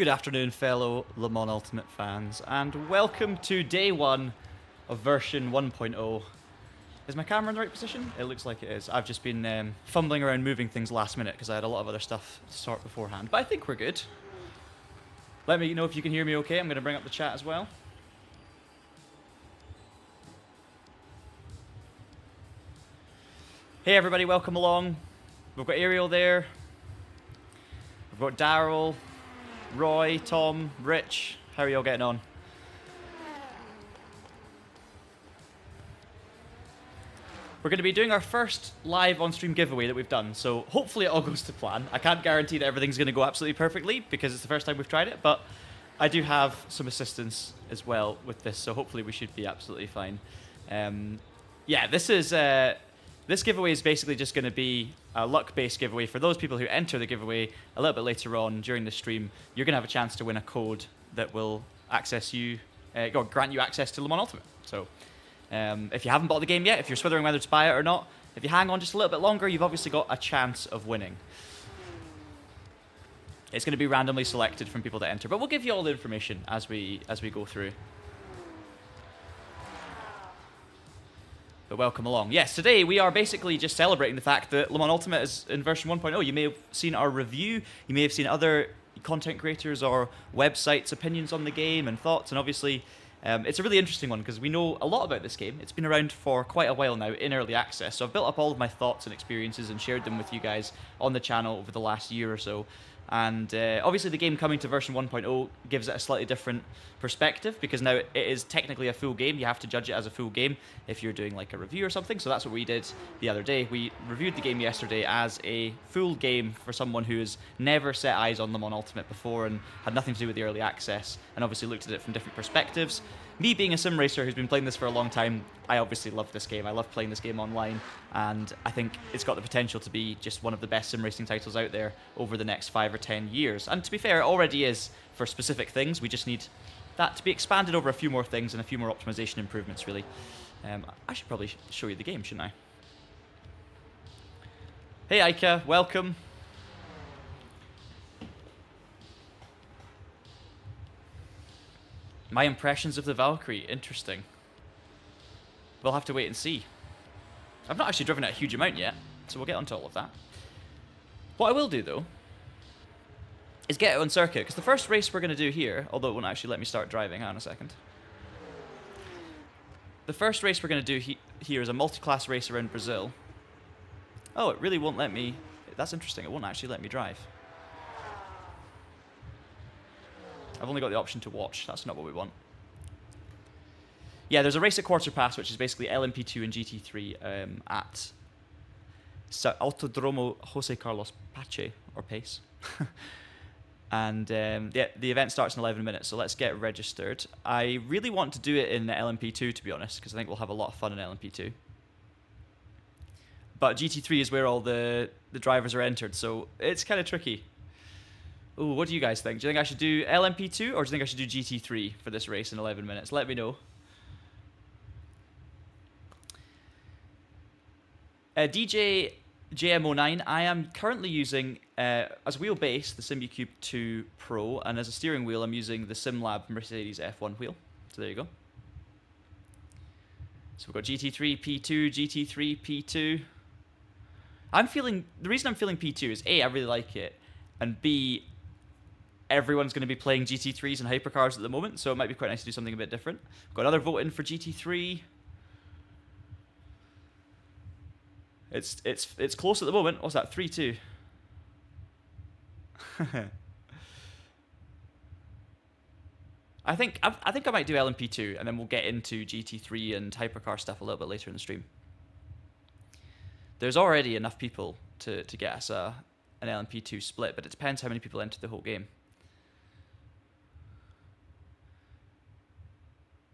Good afternoon, fellow Le Mans Ultimate fans, and welcome to day one of version 1.0. Is my camera in the right position? It looks like it is. I've just been fumbling around moving things last minute because I had a lot of other stuff to sort beforehand, but I think we're good. Let me know if you can hear me okay. I'm going to bring up the chat as well. Hey everybody, welcome along. We've got Ariel there. We've got Daryl, Roy, Tom, Rich. How are you all getting on? We're going to be doing our first live on-stream giveaway that we've done, so hopefully it all goes to plan. I can't guarantee that everything's going to go absolutely perfectly because it's the first time we've tried it, but I do have some assistance as well with this, so hopefully we should be absolutely fine. Yeah, this giveaway is basically just going to be a luck-based giveaway. For those people who enter the giveaway a little bit later on during the stream, you're going to have a chance to win a code that will access you, or grant you access to Le Mans Ultimate. So if you haven't bought the game yet, if you're swithering whether to buy it or not, if you hang on just a little bit longer, you've obviously got a chance of winning. It's going to be randomly selected from people that enter, but we'll give you all the information as we go through. But welcome along. Yes, today we are basically just celebrating the fact that Le Mans Ultimate is in version 1.0. You may have seen our review, you may have seen other content creators or websites' opinions on the game and thoughts, and obviously it's a really interesting one because we know a lot about this game. It's been around for quite a while now in early access, so I've built up all of my thoughts and experiences and shared them with you guys on the channel over the last year or so. And obviously the game coming to version 1.0 gives it a slightly different perspective because now it is technically a full game. You have to judge it as a full game if you're doing like a review or something. So that's what we did the other day. We reviewed the game yesterday as a full game for someone who has never set eyes on Le Mans Ultimate before and had nothing to do with the early access, and obviously looked at it from different perspectives. Me being a sim racer who's been playing this for a long time, I obviously love this game. I love playing this game online, and I think it's got the potential to be just one of the best sim racing titles out there over the next 5 or 10 years. And to be fair, it already is for specific things. We just need that to be expanded over a few more things and a few more optimization improvements, really. I should probably show you the game, shouldn't I? Hey, Aika, welcome. My impressions of the Valkyrie, interesting. We'll have to wait and see. I've not actually driven it a huge amount yet, so we'll get onto all of that. What I will do, though, is get it on circuit, because the first race we're going to do here, although it won't actually let me start driving, hang on a second. The first race we're going to do here is a multi-class race around Brazil. Oh, it really won't let me... That's interesting, it won't actually let me drive. I've only got the option to watch. That's not what we want. Yeah, there's a race at Quarter Pass, which is basically LMP2 and GT3 at Autodromo Jose Carlos Pache, or Pace. And yeah, the event starts in 11 minutes, so let's get registered. I really want to do it in LMP2, to be honest, because I think we'll have a lot of fun in LMP2. But GT3 is where all the drivers are entered, so it's kind of tricky. Ooh, what do you guys think? Do you think I should do LMP2 or do you think I should do GT3 for this race in 11 minutes? Let me know. DJ JM09, I am currently using, as wheelbase, the Simucube 2 Pro, and as a steering wheel, I'm using the SimLab Mercedes F1 wheel. So there you go. So we've got GT3, P2, GT3, P2. The reason I'm feeling P2 is A, I really like it, and B, everyone's going to be playing GT3s and hypercars at the moment, so it might be quite nice to do something a bit different. We've got another vote in for GT3. It's close at the moment. What's that? 3-2. I think I might do LMP2, and then we'll get into GT3 and hypercar stuff a little bit later in the stream. There's already enough people to get us an LMP2 split, but it depends how many people enter the whole game.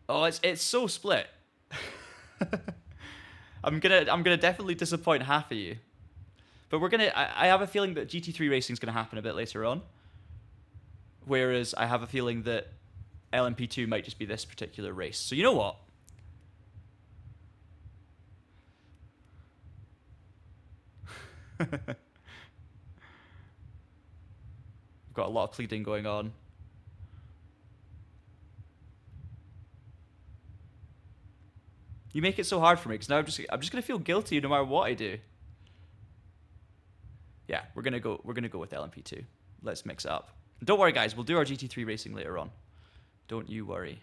Oh, it's so split. I'm gonna definitely disappoint half of you, but I have a feeling that GT3 racing is gonna happen a bit later on, whereas I have a feeling that LMP2 might just be this particular race. So you know what? We've got a lot of pleading going on. You make it so hard for me, because now I'm just going to feel guilty no matter what I do. Yeah, we're going to go with LMP2. Let's mix it up. Don't worry, guys. We'll do our GT3 racing later on. Don't you worry.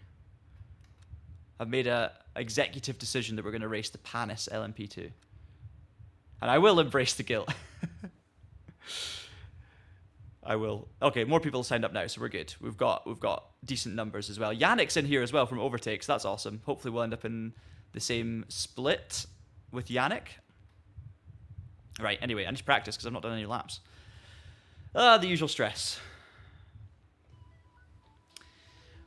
I've made a executive decision that we're going to race the Panis LMP2. And I will embrace the guilt. I will. Okay, more people signed up now, so we're good. We've got decent numbers as well. Yannick's in here as well from Overtakes. That's awesome. Hopefully we'll end up in the same split with Yannick. Right, anyway, I need to practice because I've not done any laps. The usual stress.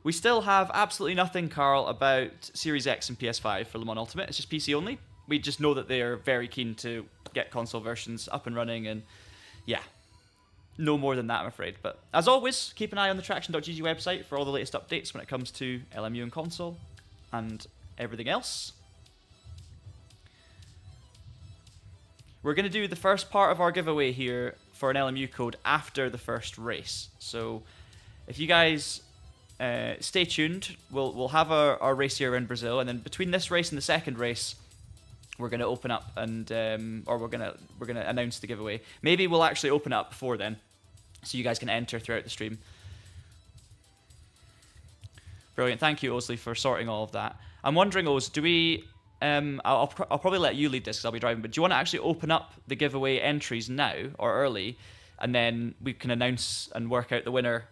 We still have absolutely nothing, Carl, about Series X and PS5 for Le Mans Ultimate. It's just PC only. We just know that they're very keen to get console versions up and running, and yeah. No more than that, I'm afraid. But as always, keep an eye on the TraxionGG website for all the latest updates when it comes to LMU and console and everything else. We're going to do the first part of our giveaway here for an LMU code after the first race. So if you guys stay tuned, we'll have our race here in Brazil, and then between this race and the second race, we're going to open up and or we're going to announce the giveaway. Maybe we'll actually open up before then, so you guys can enter throughout the stream. Brilliant. Thank you, Osley, for sorting all of that. I'm wondering, Oz, do we... I'll probably let you lead this because I'll be driving, but do you want to actually open up the giveaway entries now or early, and then we can announce and work out the winner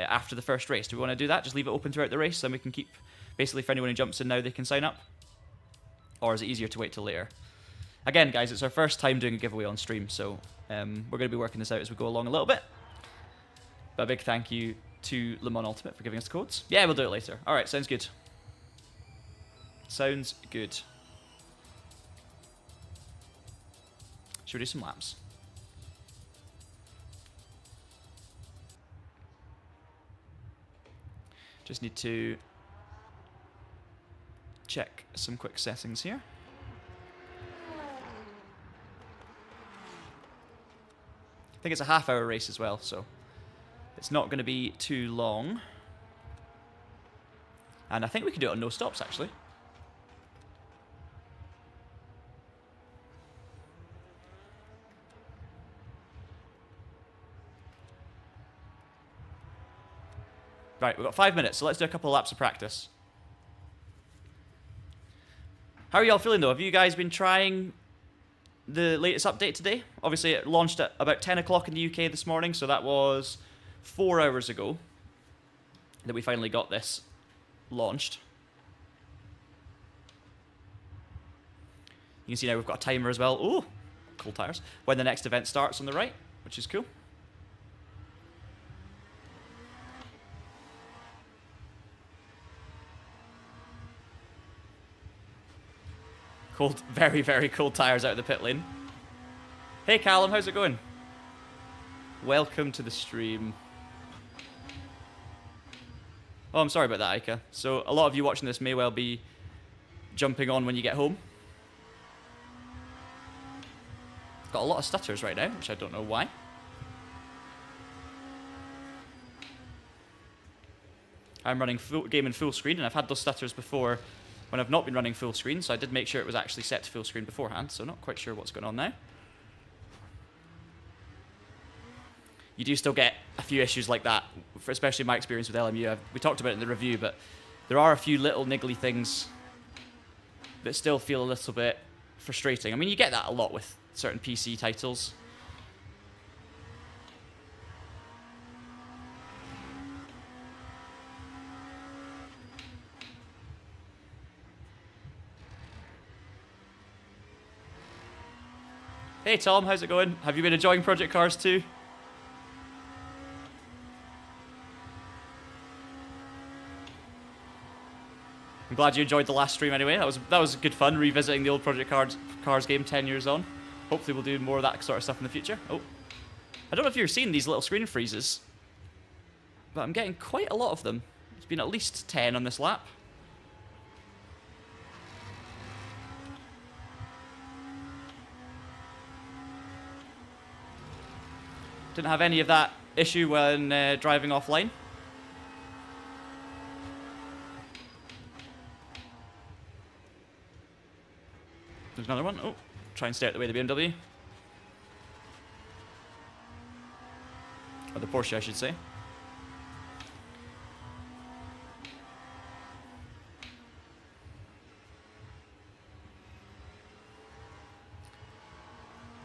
after the first race? Do we want to do that? Just leave it open throughout the race, and we can keep... Basically, for anyone who jumps in now, they can sign up? Or is it easier to wait till later? Again, guys, it's our first time doing a giveaway on stream, so we're going to be working this out as we go along a little bit. But a big thank you to Le Mans Ultimate for giving us the codes. Yeah, we'll do it later. All right, sounds good. Sounds good. Should we do some laps? Just need to check some quick settings here. I think it's a half-hour race as well, so it's not going to be too long. And I think we can do it on no stops, actually. Right, we've got 5 minutes, so let's do a couple of laps of practice. How are y'all feeling, though? Have you guys been trying the latest update today? Obviously, it launched at about 10 o'clock in the UK this morning, so that was 4 hours ago that we finally got this launched. You can see now we've got a timer as well. Ooh, cool tires. When the next event starts on the right, which is cool. Cold, very, very cold tires out of the pit lane. Hey Callum, how's it going? Welcome to the stream. Oh, I'm sorry about that, Aika. So a lot of you watching this may well be jumping on when you get home. Got a lot of stutters right now, which I don't know why. I'm running game in full screen, and I've had those stutters before when I've not been running full screen, so I did make sure it was actually set to full screen beforehand, so not quite sure what's going on now. You do still get a few issues like that, for especially my experience with LMU. We talked about it in the review, but there are a few little niggly things that still feel a little bit frustrating. I mean, you get that a lot with certain PC titles. Hey Tom, how's it going? Have you been enjoying Project Cars 2? I'm glad you enjoyed the last stream anyway. That was good fun, revisiting the old Project Cars game 10 years on. Hopefully we'll do more of that sort of stuff in the future. Oh, I don't know if you're seeing these little screen freezes, but I'm getting quite a lot of them. It's been at least 10 on this lap. Didn't have any of that issue when driving offline. There's another one. Oh, try and stay out the way of the BMW. Or the Porsche, I should say.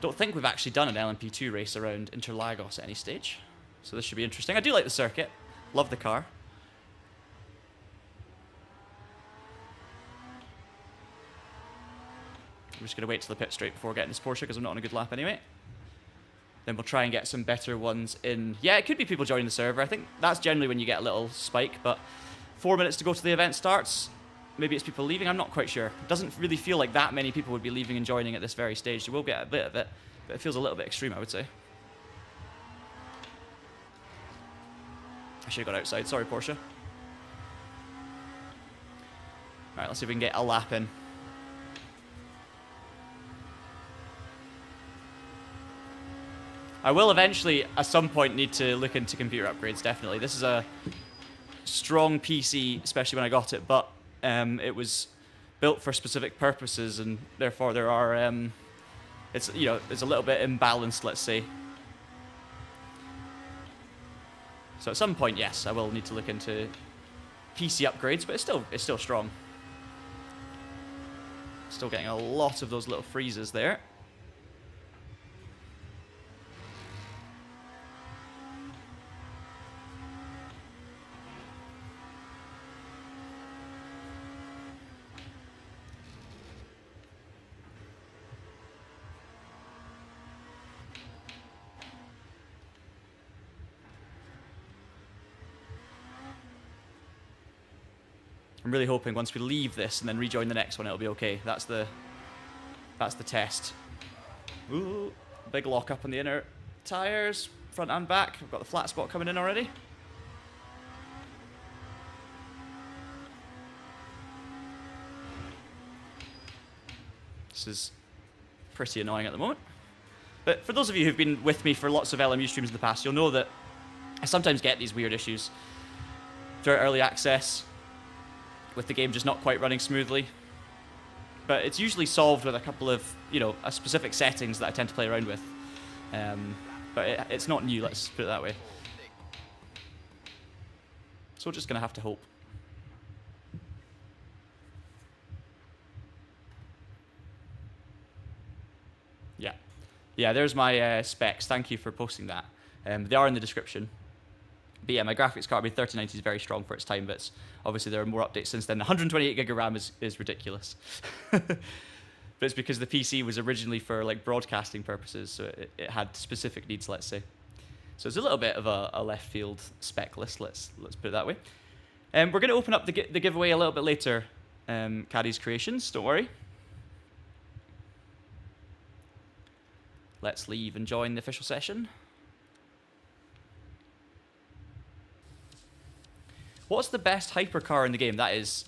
Don't think we've actually done an LMP2 race around Interlagos at any stage. So this should be interesting. I do like the circuit. Love the car. I'm just going to wait till the pit straight before getting this Porsche because I'm not on a good lap anyway. Then we'll try and get some better ones in. Yeah, it could be people joining the server. I think that's generally when you get a little spike, but 4 minutes to go to the event starts. Maybe it's people leaving, I'm not quite sure. It doesn't really feel like that many people would be leaving and joining at this very stage. So we'll get a bit of it, but it feels a little bit extreme, I would say. I should have got outside, sorry Porsche. Alright, let's see if we can get a lap in. I will eventually, at some point, need to look into computer upgrades, definitely. This is a strong PC, especially when I got it, but it was built for specific purposes, and therefore there are, it's a little bit imbalanced, let's say. So at some point, yes, I will need to look into PC upgrades, but it's still strong. Still getting a lot of those little freezes there. I'm really hoping once we leave this and then rejoin the next one, it'll be okay. That's the test. Ooh, big lock up on the inner tires, front and back. I've got the flat spot coming in already. This is pretty annoying at the moment. But for those of you who've been with me for lots of LMU streams in the past, you'll know that I sometimes get these weird issues throughout early access, with the game just not quite running smoothly. But it's usually solved with a couple of, specific settings that I tend to play around with. But it's not new, let's put it that way. So we're just going to have to hope. Yeah. Yeah, there's my specs. Thank you for posting that. They are in the description. But yeah, my graphics card, 3090 is very strong for its time, but obviously there are more updates since then. 128 gig of RAM is ridiculous. But it's because the PC was originally for like broadcasting purposes, so it had specific needs, let's say. So it's a little bit of a left field spec list, let's put it that way. We're going to open up the giveaway a little bit later, Caddy's Creations, don't worry. Let's leave and join the official session. What's the best hypercar in the game? That is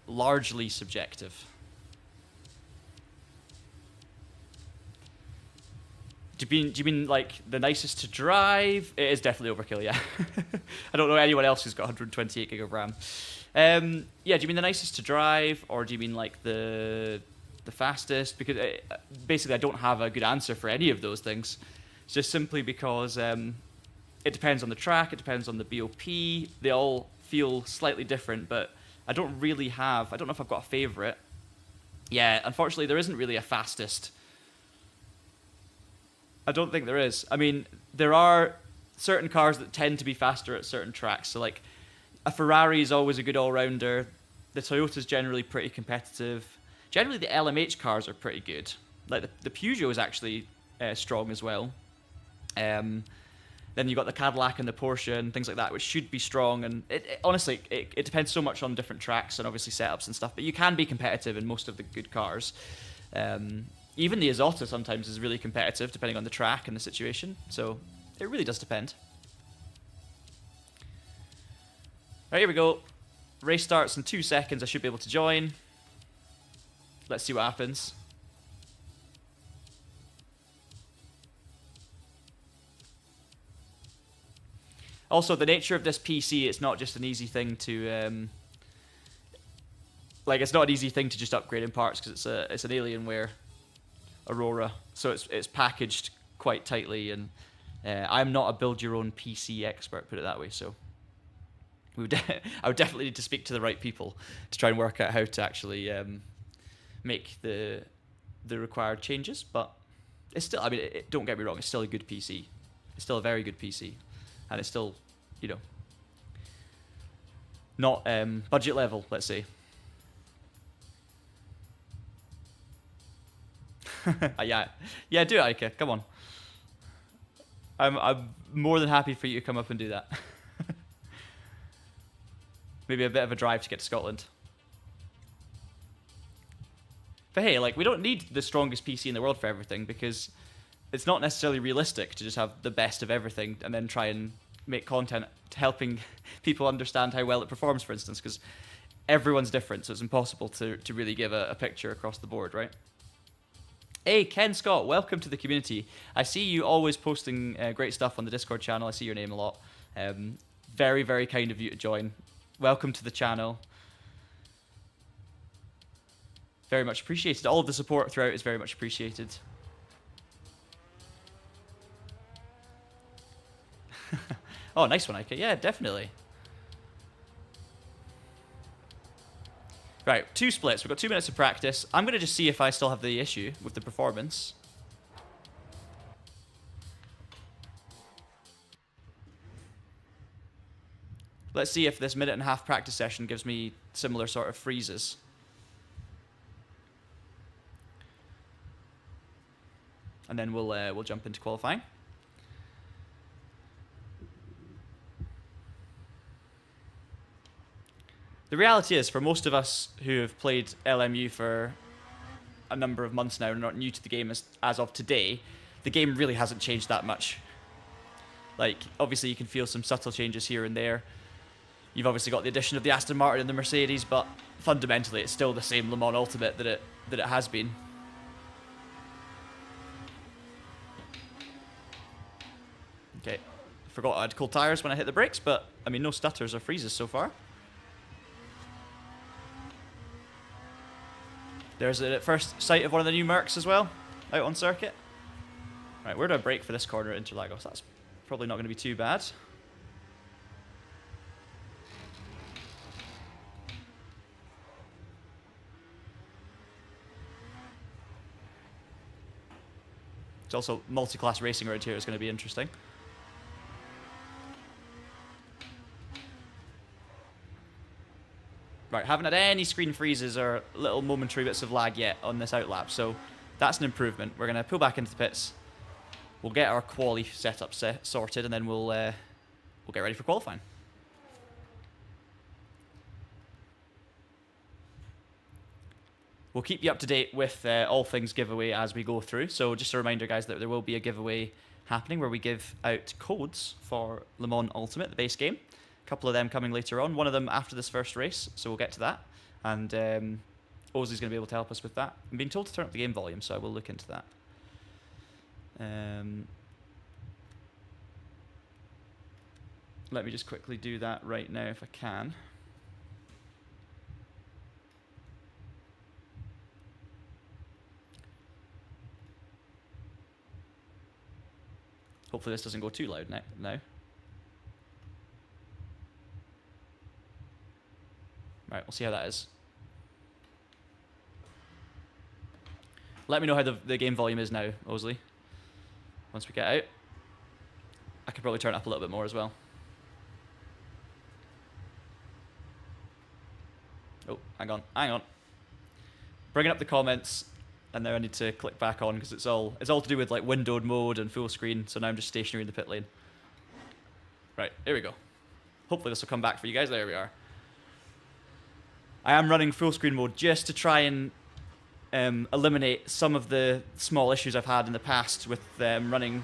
largely subjective. Do you mean like the nicest to drive? It is definitely overkill, yeah. I don't know anyone else who's got 128 gig of RAM. Yeah, do you mean the nicest to drive, or do you mean like the fastest? Because basically I don't have a good answer for any of those things. It's just simply because it depends on the track, it depends on the BOP. They all feel slightly different, but I don't know if I've got a favorite. Yeah, unfortunately there isn't really a fastest. I don't think there is. I mean, there are certain cars that tend to be faster at certain tracks. So like a Ferrari is always a good all-rounder. The Toyota's generally pretty competitive. Generally the LMH cars are pretty good. Like the Peugeot is actually strong as well. Then you've got the Cadillac and the Porsche and things like that, which should be strong. And honestly, it depends so much on different tracks and obviously setups and stuff. But you can be competitive in most of the good cars. Even the Isotta sometimes is really competitive, depending on the track and the situation. So it really does depend. All right, here we go. Race starts in 2 seconds. I should be able to join. Let's see what happens. Also, the nature of this PC, it's not just an easy thing to like it's not an easy thing to just upgrade in parts because it's an Alienware Aurora, so it's packaged quite tightly, and I'm not a build your own PC expert, put it that way. So I would definitely need to speak to the right people to try and work out how to actually make the required changes. But it's still, I mean, don't get me wrong, it's still a good PC. It's still a very good PC, and it's still, you know, not budget level, let's say. Yeah, do it, Ika. Come on. I'm more than happy for you to come up and do that. Maybe a bit of a drive to get to Scotland. But hey, like, we don't need the strongest PC in the world for everything, because it's not necessarily realistic to just have the best of everything and then try and make content helping people understand how well it performs, for instance, because everyone's different, so it's impossible to really give a picture across the board, right? Hey, Ken Scott, welcome to the community. I see you always posting great stuff on the Discord channel. I see your name a lot. Very, very kind of you to join. Welcome to the channel. Very much appreciated. All of the support throughout is very much appreciated. Oh, nice one, Ika. Yeah, definitely. Right, 2 splits. We've got 2 minutes of practice. I'm going to just see if I still have the issue with the performance. Let's see if this 1.5-minute practice session gives me similar sort of freezes. And then we'll jump into qualifying. The reality is, for most of us who have played LMU for a number of months now and are not new to the game as of today, the game really hasn't changed that much. Like, obviously you can feel some subtle changes here and there. You've obviously got the addition of the Aston Martin and the Mercedes, but fundamentally it's still the same Le Mans Ultimate that it has been. Okay, forgot I had cold tires when I hit the brakes, but I mean, no stutters or freezes so far. There's a first sight of one of the new Mercs as well, out on circuit. Right, where do I brake for this corner at Interlagos? That's probably not going to be too bad. It's also multi-class racing around here is going to be interesting. Right, haven't had any screen freezes or little momentary bits of lag yet on this outlap, so that's an improvement. We're going to pull back into the pits. We'll get our quali setup sorted, and then we'll get ready for qualifying. We'll keep you up to date with all things giveaway as we go through. So just a reminder, guys, that there will be a giveaway happening where we give out codes for Le Mans Ultimate, the base game. A couple of them coming later on. One of them after this first race, so we'll get to that. And Ozzy's going to be able to help us with that. I'm being told to turn up the game volume, so I will look into that. Let me just quickly do that right now if I can. Hopefully this doesn't go too loud now. Right, we'll see how that is. Let me know how the game volume is now, Osley. Once we get out. I could probably turn it up a little bit more as well. Oh, hang on. Bringing up the comments, and now I need to click back on because it's all to do with like windowed mode and full screen. So now I'm just stationary in the pit lane. Right, here we go. Hopefully this will come back for you guys. There we are. I am running full screen mode just to try and eliminate some of the small issues I've had in the past with running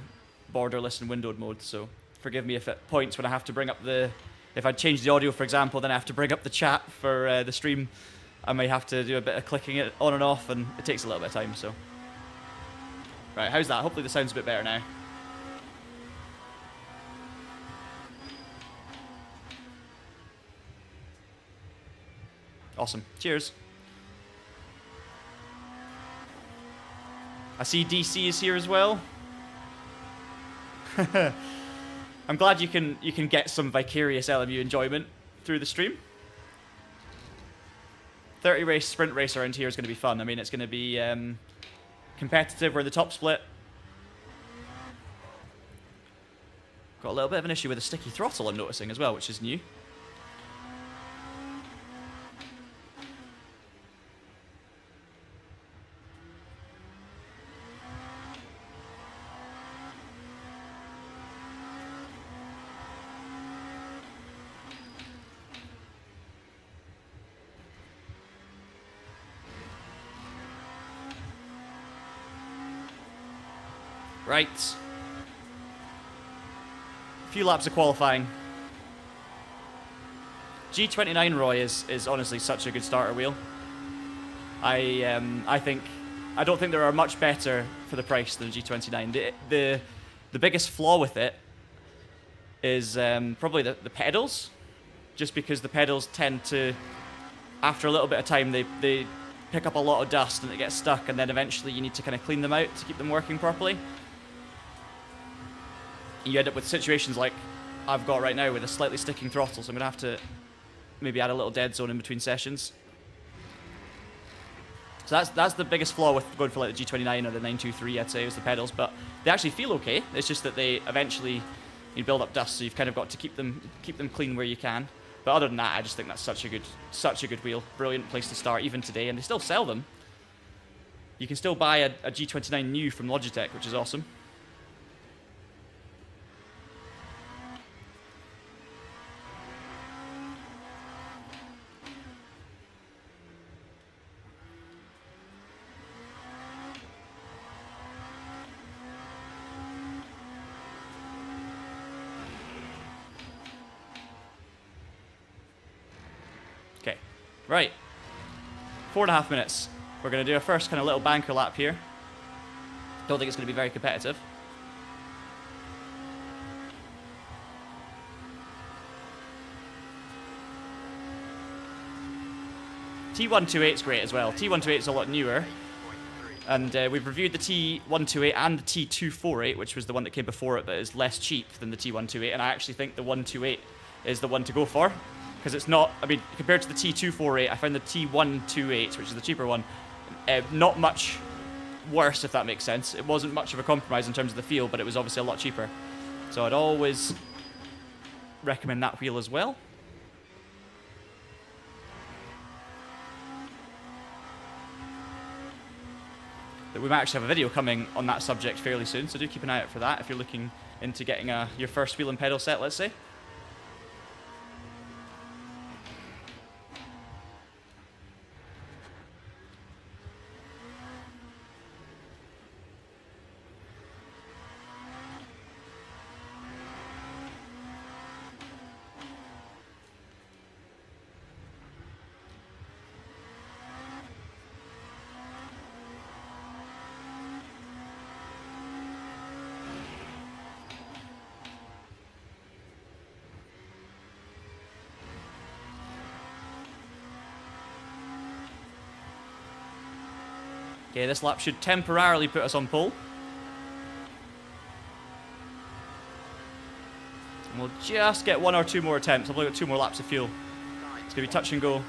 borderless and windowed mode. So forgive me if at points when I have to bring up if I change the audio, for example, then I have to bring up the chat for the stream. I may have to do a bit of clicking it on and off, and it takes a little bit of time. So, right, how's that? Hopefully the sound's a bit better now. Awesome. Cheers. I see DC is here as well. I'm glad you can get some vicarious LMU enjoyment through the stream. 30 race sprint race around here is going to be fun. I mean, it's going to be competitive. We're in the top split. Got a little bit of an issue with a sticky throttle, I'm noticing as well, which is new. Right. A few laps of qualifying. G29 Roy is honestly such a good starter wheel. I don't think there are much better for the price than G29. The biggest flaw with it is probably the pedals, just because the pedals tend to, after a little bit of time, they pick up a lot of dust and it gets stuck, and then eventually you need to kind of clean them out to keep them working properly. You end up with situations like I've got right now with a slightly sticking throttle, so I'm going to have to maybe add a little dead zone in between sessions. So that's the biggest flaw with going for like the G29 or the 923, I'd say, is the pedals, but they actually feel okay. It's just that they eventually build up dust, so you've kind of got to keep them clean where you can. But other than that, I just think that's such a good wheel. Brilliant place to start, even today, and they still sell them. You can still buy a G29 new from Logitech, which is awesome. Okay, right. 4.5 minutes. We're going to do our first kind of little banker lap here. Don't think it's going to be very competitive. T128 is great as well. T128 is a lot newer. And we've reviewed the T128 and the T248, which was the one that came before it, but is less cheap than the T128. And I actually think the 128 is the one to go for, because it's not, I mean, compared to the T248, I found the T128, which is the cheaper one, not much worse, if that makes sense. It wasn't much of a compromise in terms of the feel, but it was obviously a lot cheaper. So I'd always recommend that wheel as well. But we might actually have a video coming on that subject fairly soon, so do keep an eye out for that if you're looking into getting your first wheel and pedal set, let's say. Okay, this lap should temporarily put us on pole. And we'll just get 1 or 2 more attempts. I've only got 2 more laps of fuel. It's going to be touch and go.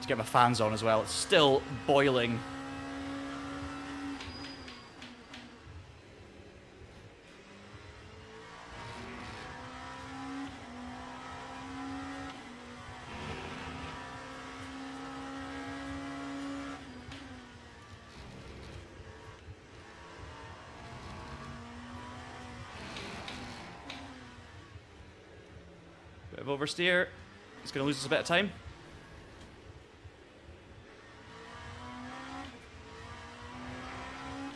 Get my fans on as well. It's still boiling. Bit of oversteer. It's going to lose us a bit of time.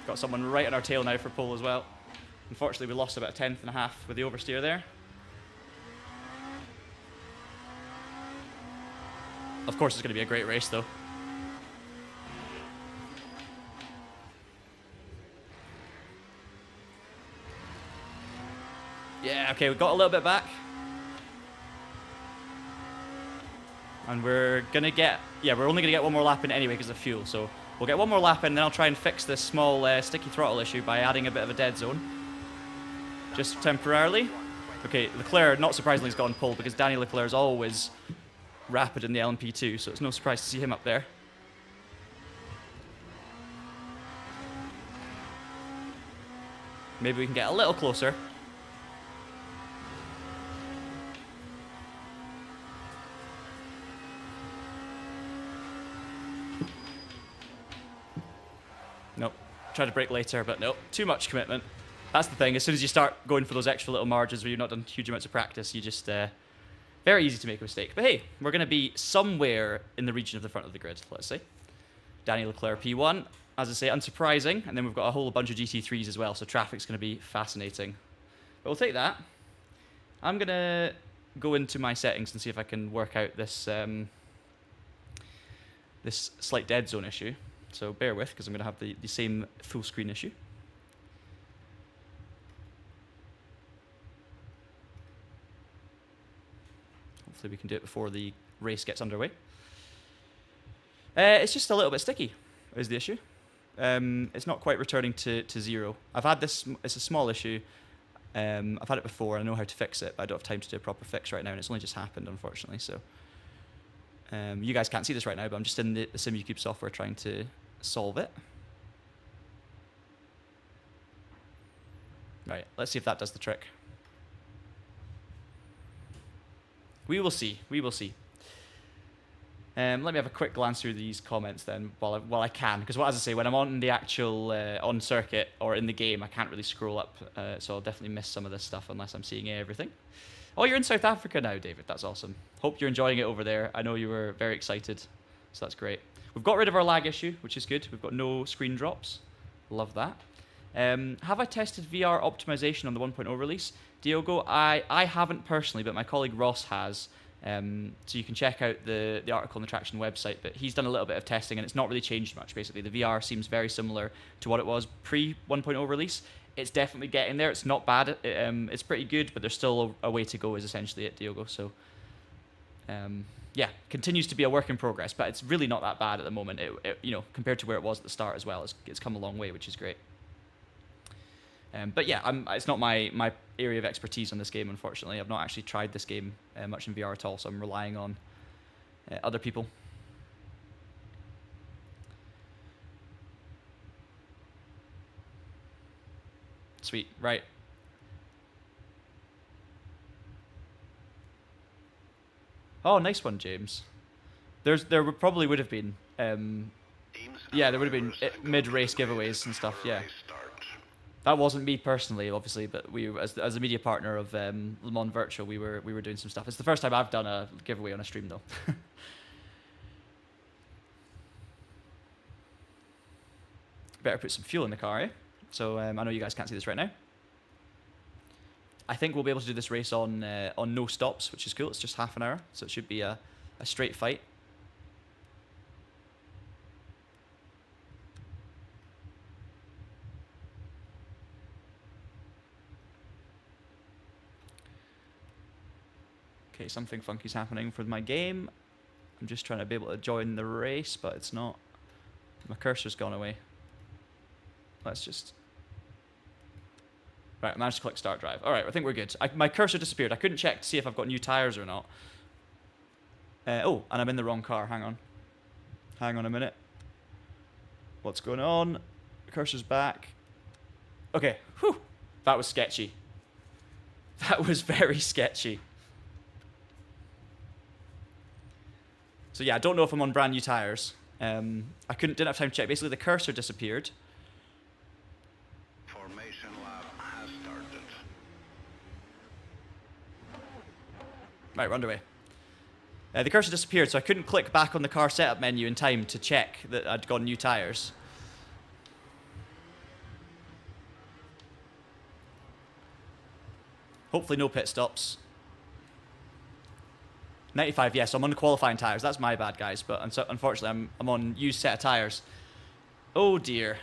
Got someone right on our tail now for pole as well. Unfortunately, we lost about a 1/10 and a half with the oversteer there. Of course, it's going to be a great race, though. Okay, we got a little bit back. And we're going to get... Yeah, we're only going to get one more lap in anyway because of fuel. So we'll get one more lap in, and then I'll try and fix this small sticky throttle issue by adding a bit of a dead zone. Just temporarily. Okay, Leclerc, not surprisingly, has gone pole because Danny Leclerc is always rapid in the LMP2, so it's no surprise to see him up there. Maybe we can get a little closer. Nope. Try to brake later, but nope. Too much commitment. That's the thing. As soon as you start going for those extra little margins where you've not done huge amounts of practice, you just... very easy to make a mistake. But hey, we're going to be somewhere in the region of the front of the grid, let's say. Danny Leclerc P1. As I say, unsurprising. And then we've got a whole bunch of GT3s as well, so traffic's going to be fascinating. But we'll take that. I'm going to go into my settings and see if I can work out this, this slight dead zone issue. So bear with, because I'm going to have the same full screen issue. Hopefully we can do it before the race gets underway. It's just a little bit sticky, is the issue. It's not quite returning to 0. I've had this, it's a small issue. I've had it before, I know how to fix it, but I don't have time to do a proper fix right now, and it's only just happened, unfortunately. So you guys can't see this right now, but I'm just in the Simucube software trying to solve it. Right, let's see if that does the trick. We will see. We will see. Let me have a quick glance through these comments then, while I can, because as I say, when I'm on the actual on circuit or in the game, I can't really scroll up, so I'll definitely miss some of this stuff unless I'm seeing everything. Oh, you're in South Africa now, David. That's awesome. Hope you're enjoying it over there. I know you were very excited, so that's great. We've got rid of our lag issue, which is good. We've got no screen drops. Love that. Have I tested VR optimization on the 1.0 release? Diogo, I haven't personally, but my colleague Ross has. So you can check out the article on the Traxion website, but he's done a little bit of testing and it's not really changed much, basically. The VR seems very similar to what it was pre-1.0 release. It's definitely getting there. It's not bad. It's pretty good, but there's still a way to go is essentially it, Diogo. So, yeah, continues to be a work in progress, but it's really not that bad at the moment. You know, compared to where it was at the start as well, it's come a long way, which is great. But yeah, it's not my area of expertise on this game, unfortunately. I've not actually tried this game much in VR at all, so I'm relying on other people. Sweet, right. Oh, nice one, James. There probably would have been, yeah, there would have been mid-race giveaways and stuff, yeah. That wasn't me personally, obviously, but we, as a media partner of Le Mans Virtual, we were doing some stuff. It's the first time I've done a giveaway on a stream, though. Better put some fuel in the car, eh? So I know you guys can't see this right now. I think we'll be able to do this race on no stops, which is cool. It's just half an hour, so it should be a straight fight. Okay, something funky's happening for my game. I'm just trying to be able to join the race, but it's not. My cursor's gone away. Let's just... Right, I managed to click start drive. All right, I think we're good. My cursor disappeared. I couldn't check to see if I've got new tires or not. Oh, and I'm in the wrong car. Hang on. Hang on a minute. What's going on? The cursor's back. Okay, whew. That was sketchy. That was very sketchy. So yeah, I don't know if I'm on brand new tires. Didn't have time to check. Basically, the cursor disappeared. Formation lab has started. Right, we're underway. The cursor disappeared, so I couldn't click back on the car setup menu in time to check that I'd got new tires. Hopefully no pit stops. 95, yes, I'm on the qualifying tires. That's my bad, guys. But unfortunately, I'm on used set of tires. Oh, dear.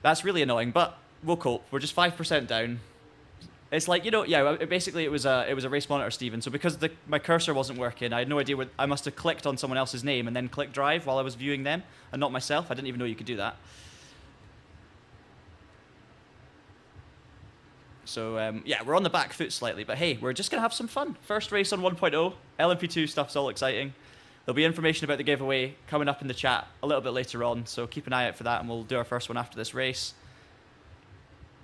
That's really annoying, but we'll cope. We're just 5% down. It's like, you know, yeah, basically it was a race monitor, Stephen. So because my cursor wasn't working, I had no idea what, I must have clicked on someone else's name and then clicked drive while I was viewing them and not myself. I didn't even know you could do that. So, yeah, we're on the back foot slightly, but hey, we're just going to have some fun. First race on 1.0, LMP2 stuff's all exciting. There'll be information about the giveaway coming up in the chat a little bit later on, so keep an eye out for that, and we'll do our first one after this race.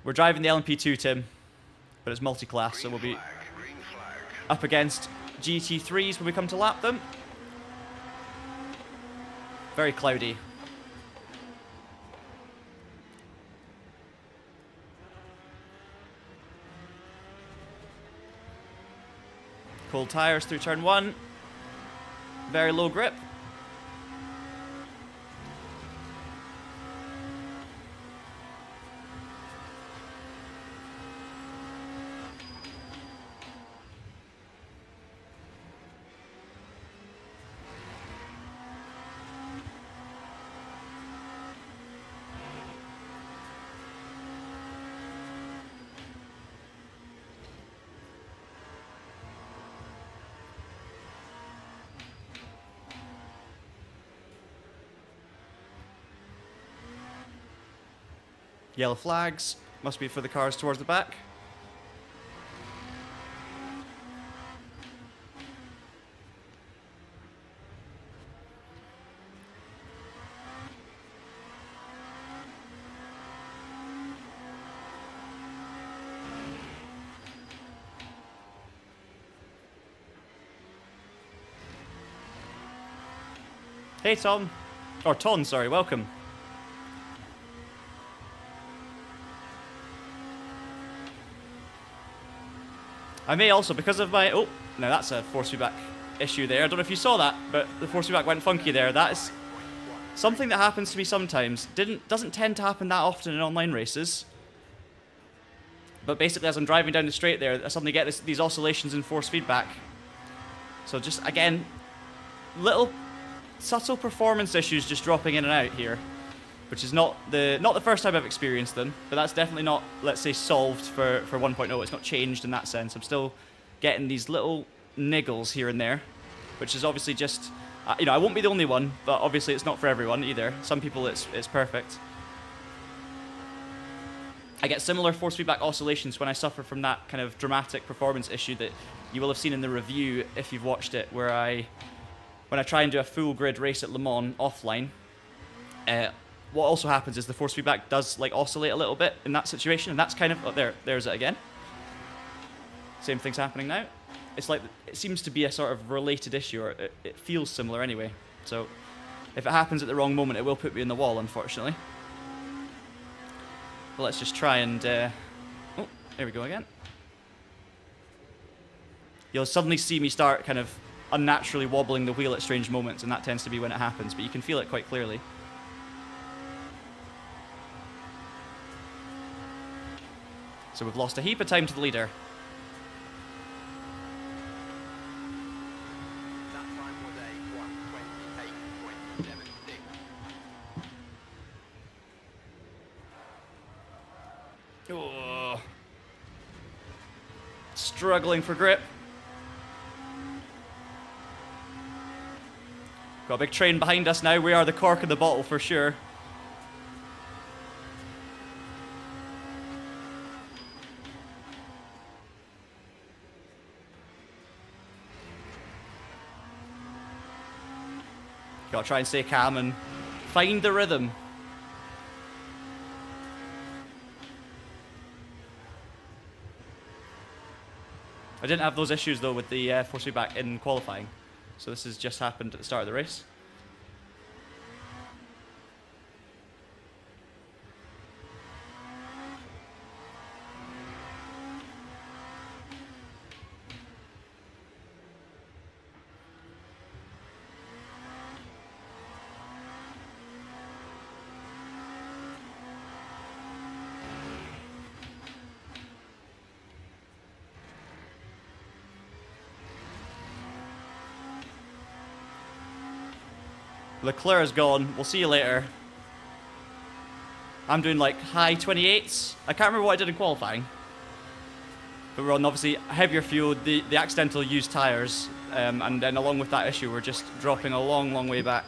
We're driving the LMP2, Tim, but it's multi-class, so we'll be up against GT3s when we come to lap them. Very cloudy. Cold tyres through turn 1. Very low grip. Yellow flags. Must be for the cars towards the back. Hey Tom. Or Ton, sorry, welcome. I may also, because of my... Oh, now that's a force feedback issue there. I don't know if you saw that, but the force feedback went funky there. That is something that happens to me sometimes. Doesn't tend to happen that often in online races. But basically, as I'm driving down the straight there, I suddenly get these oscillations in force feedback. So just, again, little subtle performance issues just dropping in and out here. Which is not the first time I've experienced them, but that's definitely not, let's say, solved for 1.0. It's not changed in that sense. I'm still getting these little niggles here and there, which is obviously just, you know, I won't be the only one, but obviously it's not for everyone either. Some people it's perfect. I get similar force feedback oscillations when I suffer from that kind of dramatic performance issue that you will have seen in the review if you've watched it, where when I try and do a full grid race at Le Mans offline, what also happens is the force feedback does like oscillate a little bit in that situation, and that's kind of, oh, there's it again. Same thing's happening now. It's like, it seems to be a sort of related issue, or it feels similar anyway. So if it happens at the wrong moment, it will put me in the wall, unfortunately. But let's just try and, oh, there we go again. You'll suddenly see me start kind of unnaturally wobbling the wheel at strange moments, and that tends to be when it happens, but you can feel it quite clearly. So we've lost a heap of time to the leader. That time was a 1:28.76. Oh. Struggling for grip. Got a big train behind us now. We are the cork in the bottle for sure. Gotta try and stay calm and find the rhythm. I didn't have those issues though with the force feedback in qualifying, so this has just happened at the start of the race. Leclerc is gone. We'll see you later. I'm doing like high 28s. I can't remember what I did in qualifying. But we're on obviously heavier fuel, the accidental used tyres, and then along with that issue, we're just dropping a long, long way back.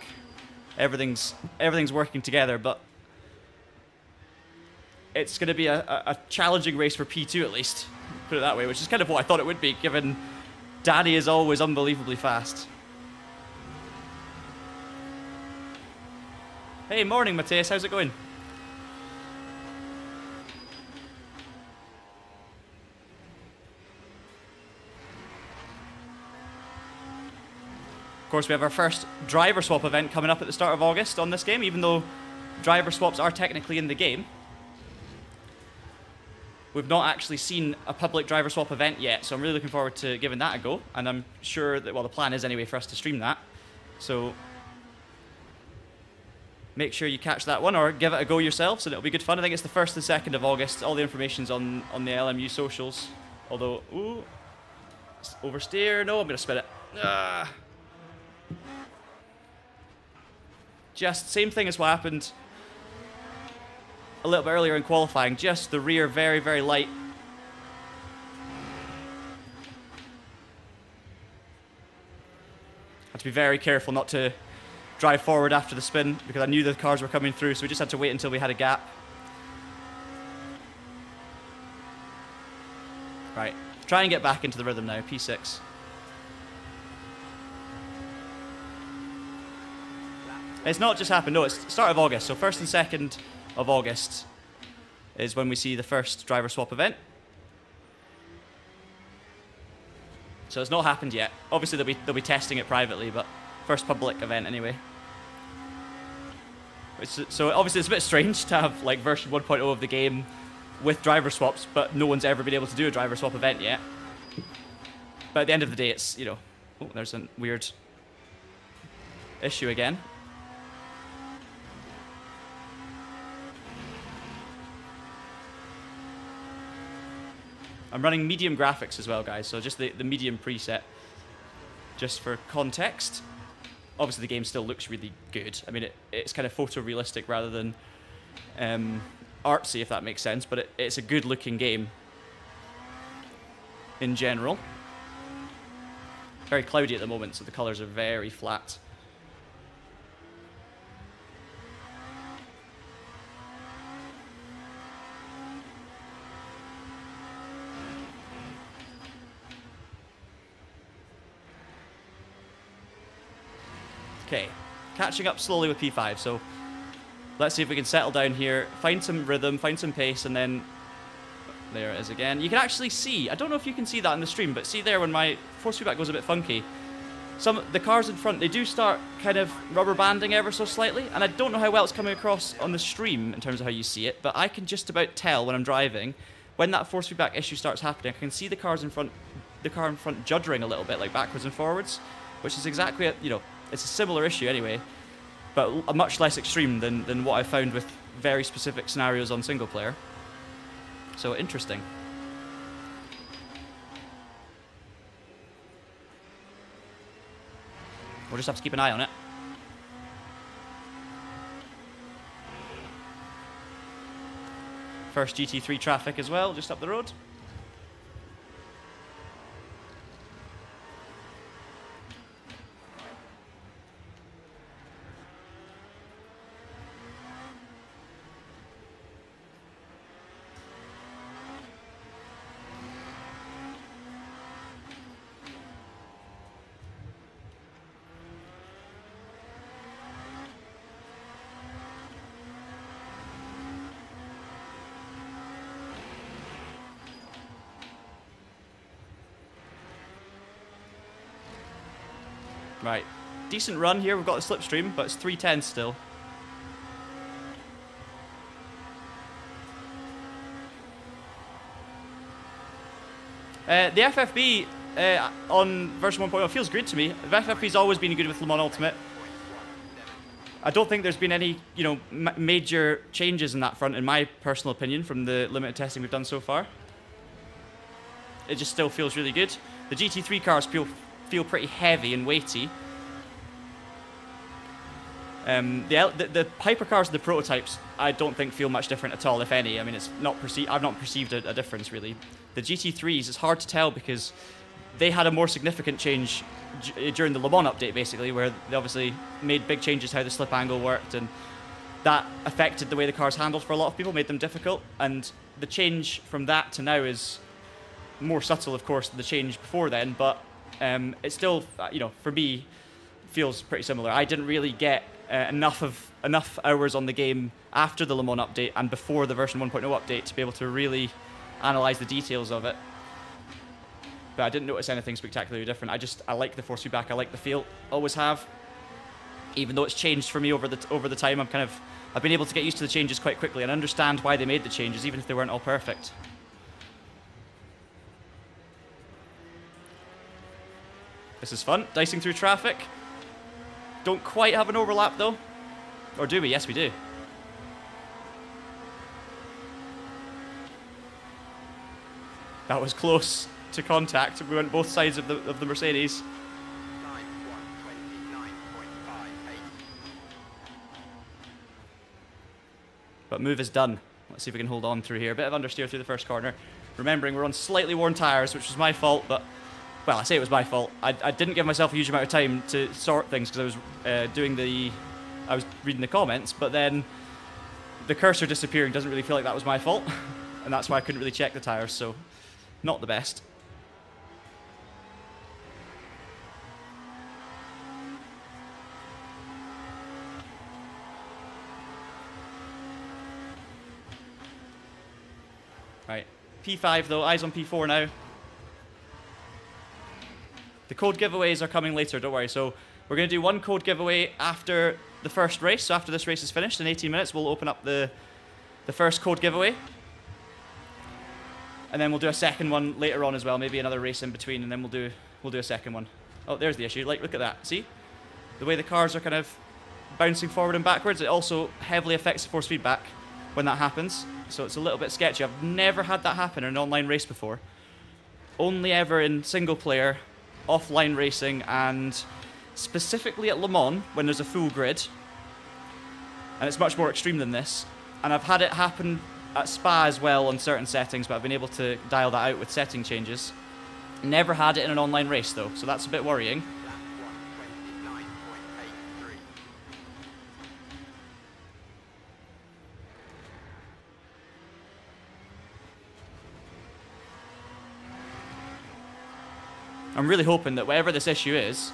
Everything's working together, but it's going to be a challenging race for P2 at least, put it that way, which is kind of what I thought it would be, given Daddy is always unbelievably fast. Hey, morning, Matthias. How's it going? Of course, we have our first driver swap event coming up at the start of August on this game, even though driver swaps are technically in the game. We've not actually seen a public driver swap event yet, so I'm really looking forward to giving that a go. And I'm sure that, well, the plan is anyway for us to stream that. So make sure you catch that one or give it a go yourselves, and it'll be good fun. I think it's the 1st and 2nd of August. All the information's on the LMU socials. Although, ooh, oversteer. No, I'm going to spin it. Just same thing as what happened a little bit earlier in qualifying. Just the rear very, very light. Had to be very careful not to drive forward after the spin because I knew the cars were coming through, so we just had to wait until we had a gap. Right, try and get back into the rhythm now, P6. It's not just happened, no, it's start of August, so 1st and 2nd of August is when we see the first driver swap event. So it's not happened yet. Obviously they'll be testing it privately, but first public event anyway. So obviously it's a bit strange to have like version 1.0 of the game with driver swaps, but no one's ever been able to do a driver swap event yet. But at the end of the day, it's, you know, oh, there's a weird issue again. I'm running medium graphics as well, guys, so just the medium preset, just for context. Obviously, the game still looks really good. I mean, it's kind of photorealistic rather than artsy, if that makes sense, but it's a good-looking game in general. Very cloudy at the moment, so the colors are very flat. Okay, catching up slowly with P5, so let's see if we can settle down here, find some rhythm, find some pace, and then there it is again. You can actually see, I don't know if you can see that on the stream, but see there when my force feedback goes a bit funky, the cars in front, they do start kind of rubber banding ever so slightly, and I don't know how well it's coming across on the stream in terms of how you see it, but I can just about tell when I'm driving, when that force feedback issue starts happening, I can see the car in front juddering a little bit, like backwards and forwards, which is exactly, you know, it's a similar issue anyway, but a much less extreme than what I found with very specific scenarios on single player. So interesting. We'll just have to keep an eye on it. First GT3 traffic as well, just up the road. Right, decent run here. We've got the slipstream, but it's 310 still. The FFB on version 1.0 feels good to me. The FFB's always been good with Le Mans Ultimate. I don't think there's been any, you know, major changes in that front, in my personal opinion, from the limited testing we've done so far. It just still feels really good. The GT3 cars feel pretty heavy and weighty. The hypercars and the prototypes, I don't think feel much different at all, if any. I mean, it's not I've not perceived a difference really. The GT3s, it's hard to tell because they had a more significant change during the Le Mans update, basically, where they obviously made big changes to how the slip angle worked, and that affected the way the cars handled for a lot of people, made them difficult. And the change from that to now is more subtle, of course, than the change before then, but it still, for me, feels pretty similar. I didn't really get enough hours on the game after the Le Mans update and before the version 1.0 update to be able to really analyze the details of it. But I didn't notice anything spectacularly different. I like the force feedback. I like the feel. Always have. Even though it's changed for me over the time, I've been able to get used to the changes quite quickly and understand why they made the changes, even if they weren't all perfect. This is fun. Dicing through traffic. Don't quite have an overlap though. Or do we? Yes, we do. That was close to contact. We went both sides of the Mercedes. But move is done. Let's see if we can hold on through here. A bit of understeer through the first corner. Remembering we're on slightly worn tyres, which was my fault, but... Well, I say it was my fault. I didn't give myself a huge amount of time to sort things because I was I was reading the comments, but then the cursor disappearing doesn't really feel like that was my fault. And that's why I couldn't really check the tyres, so not the best. Right, P5 though, eyes on P4 now. The code giveaways are coming later, don't worry. So we're going to do one code giveaway after the first race. So after this race is finished, in 18 minutes, we'll open up the first code giveaway. And then we'll do a second one later on as well, maybe another race in between, and then we'll do a second one. Oh, there's the issue. Like, look at that. See? The way the cars are kind of bouncing forward and backwards, it also heavily affects the force feedback when that happens. So it's a little bit sketchy. I've never had that happen in an online race before. Only ever in single player, offline racing, and specifically at Le Mans when there's a full grid, and it's much more extreme than this. And I've had it happen at Spa as well on certain settings, but I've been able to dial that out with setting changes. Never had it in an online race though, so that's a bit worrying. I'm really hoping that whatever this issue is,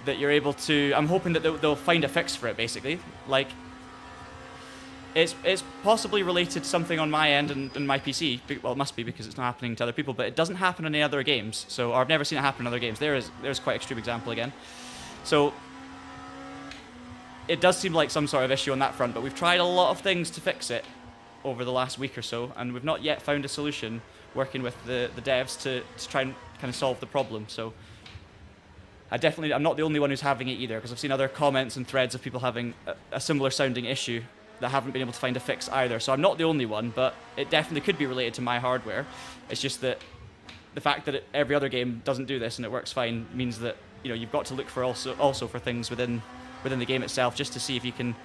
that you're able to... I'm hoping that they'll find a fix for it, basically. Like, it's possibly related to something on my end and my PC. Well, it must be because it's not happening to other people, but it doesn't happen in any other games. So, or I've never seen it happen in other games. There's quite an extreme example again. So, it does seem like some sort of issue on that front, but we've tried a lot of things to fix it over the last week or so, and we've not yet found a solution working with the devs to try and kind of solve the problem. So I'm not the only one who's having it either, because I've seen other comments and threads of people having a similar sounding issue that haven't been able to find a fix either. So I'm not the only one, but it definitely could be related to my hardware. It's just that the fact that every other game doesn't do this and it works fine means that you've got to look for also for things within the game itself, just to see if you can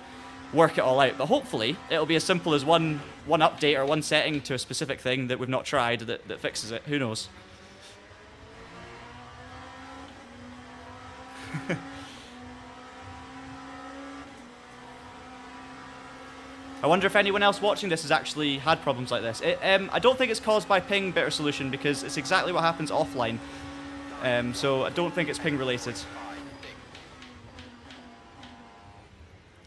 work it all out. But hopefully it'll be as simple as one update or one setting to a specific thing that we've not tried that fixes it. Who knows? I wonder if anyone else watching this has actually had problems like this. I don't think it's caused by ping bitter solution, because it's exactly what happens offline. So I don't think it's ping related.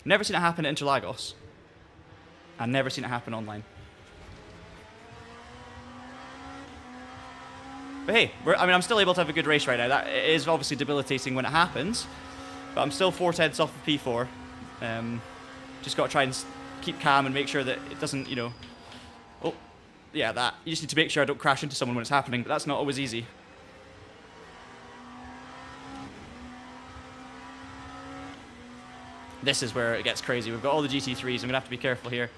Never seen it happen at Interlagos. I've never seen it happen online. But hey, I'm still able to have a good race right now. That is obviously debilitating when it happens, but I'm still 4/10 off of P4. Just got to try and keep calm and make sure that it doesn't, Oh, yeah, that. You just need to make sure I don't crash into someone when it's happening, but that's not always easy. This is where it gets crazy. We've got all the GT3s. I'm going to have to be careful here.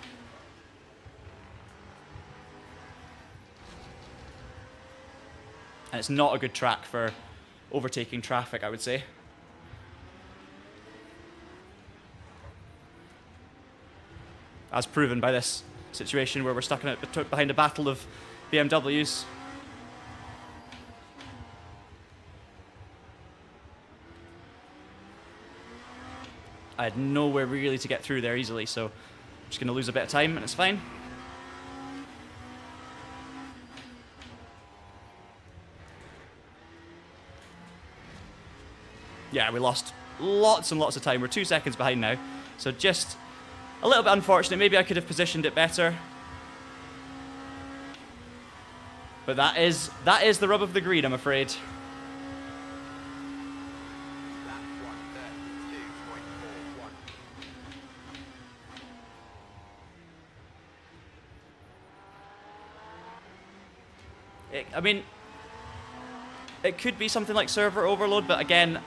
And it's not a good track for overtaking traffic, I would say. as proven by this situation where we're stuck in it behind a battle of BMWs. I had nowhere really to get through there easily, so I'm just going to lose a bit of time, and it's fine. Yeah, we lost lots and lots of time. We're 2 seconds behind now, so just a little bit unfortunate. Maybe I could have positioned it better. But that is the rub of the green, I'm afraid. I mean, it could be something like server overload, but again,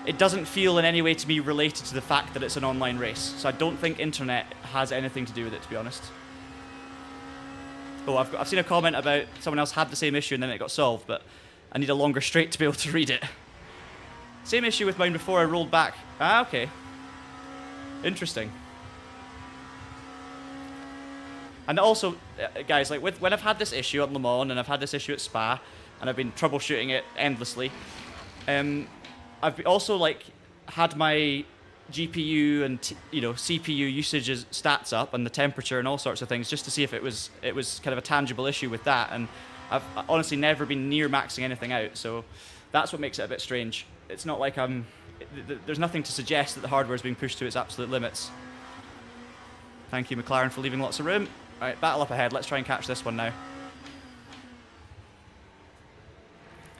it doesn't feel in any way to me related to the fact that it's an online race. So I don't think internet has anything to do with it, to be honest. Oh, I've seen a comment about someone else had the same issue and then it got solved, but I need a longer straight to be able to read it. Same issue with mine before I rolled back. Ah, okay. Interesting. And also, guys, like when I've had this issue at Le Mans and I've had this issue at Spa, and I've been troubleshooting it endlessly, I've also like had my GPU and CPU usages stats up and the temperature and all sorts of things just to see if it was kind of a tangible issue with that. And I've honestly never been near maxing anything out, so that's what makes it a bit strange. It's not like there's nothing to suggest that the hardware is being pushed to its absolute limits. Thank you, McLaren, for leaving lots of room. All right, battle up ahead. Let's try and catch this one now.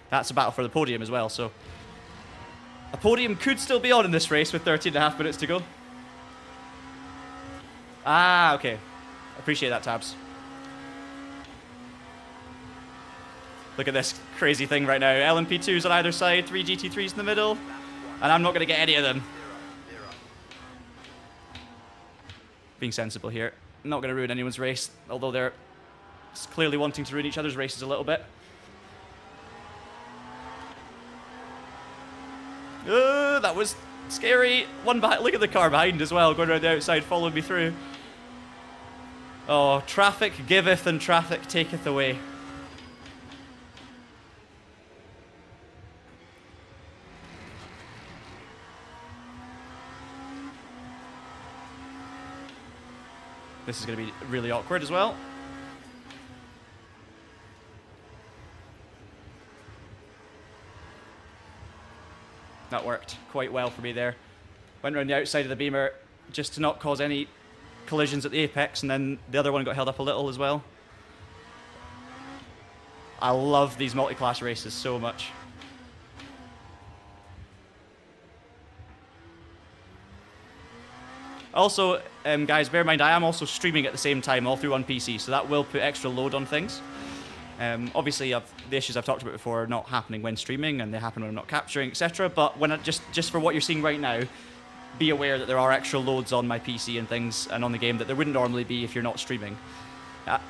That's a battle for the podium as well, so a podium could still be on in this race with 13.5 minutes to go. Ah, okay. Appreciate that, Tabs. Look at this crazy thing right now. LMP2s on either side, 3 GT3s in the middle, and I'm not going to get any of them. Being sensible here. I'm not going to ruin anyone's race, although they're clearly wanting to ruin each other's races a little bit. That was scary. One behind. Look at the car behind as well, going around the outside, following me through. Oh, traffic giveth and traffic taketh away. This is going to be really awkward as well. That worked quite well for me there. Went around the outside of the beamer just to not cause any collisions at the apex, and then the other one got held up a little as well. I love these multi-class races so much. Also, guys, bear in mind, I am also streaming at the same time, all through on PC, so that will put extra load on things. Obviously, the issues I've talked about before are not happening when streaming, and they happen when I'm not capturing, etc. But when just for what you're seeing right now, be aware that there are extra loads on my PC and things, and on the game that there wouldn't normally be if you're not streaming.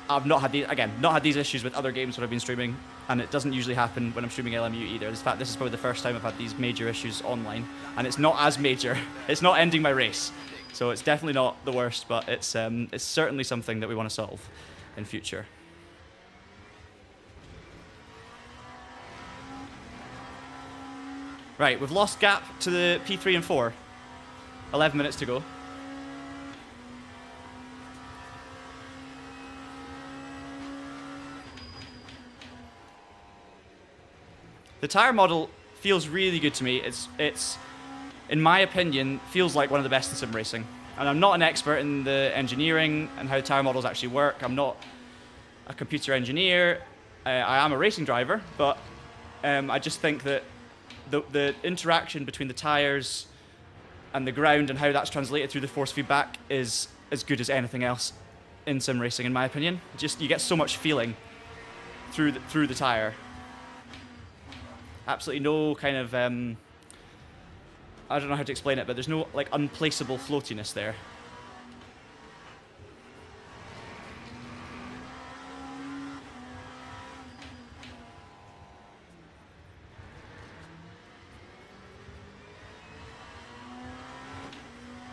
I've not had these issues with other games when I've been streaming, and it doesn't usually happen when I'm streaming LMU either. In fact, this is probably the first time I've had these major issues online, and it's not as major. It's not ending my race. So it's definitely not the worst, but it's certainly something that we want to solve in future. Right, we've lost gap to the P3 and 4. 11 minutes to go. The tire model feels really good to me. It's in my opinion, feels like one of the best in sim racing. And I'm not an expert in the engineering and how tire models actually work. I'm not a computer engineer. I am a racing driver, but I just think that the interaction between the tires and the ground and how that's translated through the force feedback is as good as anything else in sim racing, in my opinion. Just you get so much feeling through the tire. Absolutely no kind of I don't know how to explain it, but there's no like unplaceable floatiness there.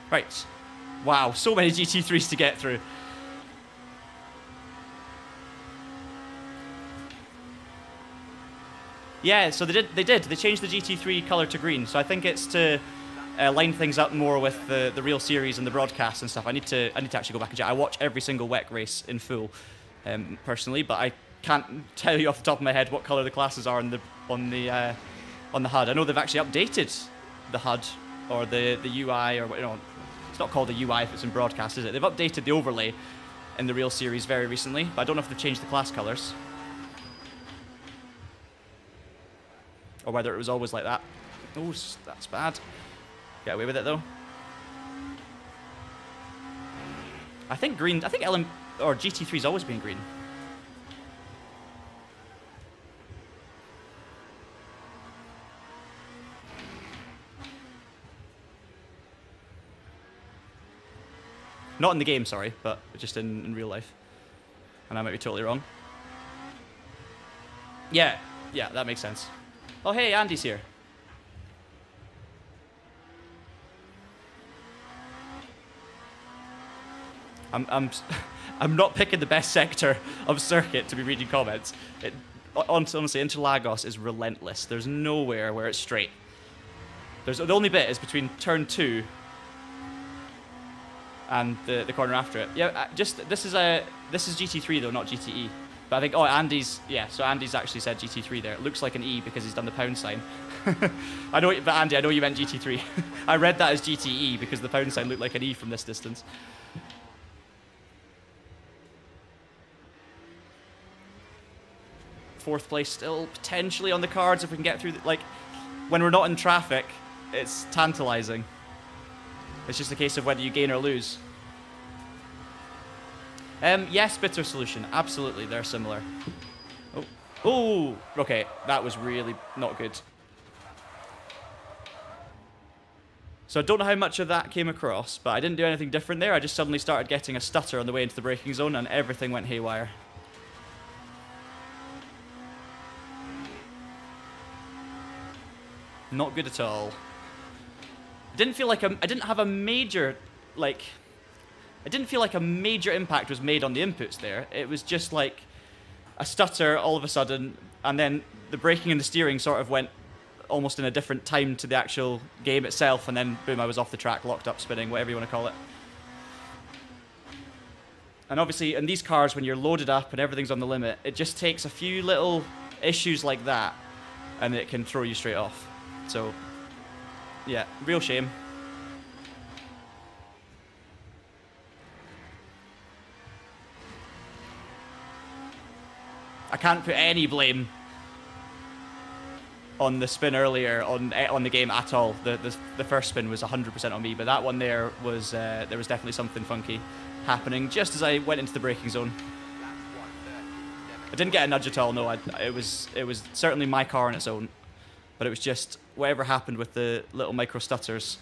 Right, Wow, so many GT3s to get through. Yeah, so they changed the GT3 color to green, so I think it's to line things up more with the real series and the broadcast and stuff. I need to actually go back and check. I watch every single WEC race in full, personally, but I can't tell you off the top of my head what color the classes are on the HUD. I know they've actually updated the HUD or the UI, or it's not called a UI if it's in broadcast, is it? They've updated the overlay in the real series very recently, but I don't know if they've changed the class colors. Or whether it was always like that. Oh, that's bad. Get away with it though. I think LM or GT3's always been green. Not in the game, sorry, but just in real life. And I might be totally wrong. Yeah, that makes sense. Oh, hey, Andy's here. I'm not picking the best sector of circuit to be reading comments. Honestly, Interlagos is relentless. There's nowhere where it's straight. The only bit is between turn 2 and the corner after it. Yeah, this is GT3 though, not GTE. But I think, so Andy's actually said GT3 there. It looks like an E because he's done the pound sign. I know, but Andy, I know you meant GT3. I read that as GTE because the pound sign looked like an E from this distance. Fourth place still potentially on the cards if we can get through. When we're not in traffic, it's tantalizing. It's just a case of whether you gain or lose. Yes, bitter solution. Absolutely, they're similar. Oh, okay, that was really not good. So I don't know how much of that came across, but I didn't do anything different there. I just suddenly started getting a stutter on the way into the braking zone, and everything went haywire. Not good at all. I didn't feel like I didn't have a major, I didn't feel like a major impact was made on the inputs there. It was just like a stutter all of a sudden, and then the braking and the steering sort of went almost in a different time to the actual game itself, and then boom, I was off the track, locked up, spinning, whatever you want to call it. And obviously, in these cars, when you're loaded up and everything's on the limit, it just takes a few little issues like that, and it can throw you straight off. So, yeah, real shame. I can't put any blame on the spin earlier on the game at all. The first spin was 100% on me, but that one there was definitely something funky happening just as I went into the braking zone. I didn't get a nudge at all. No, it was certainly my car on its own, but it was just whatever happened with the little micro stutters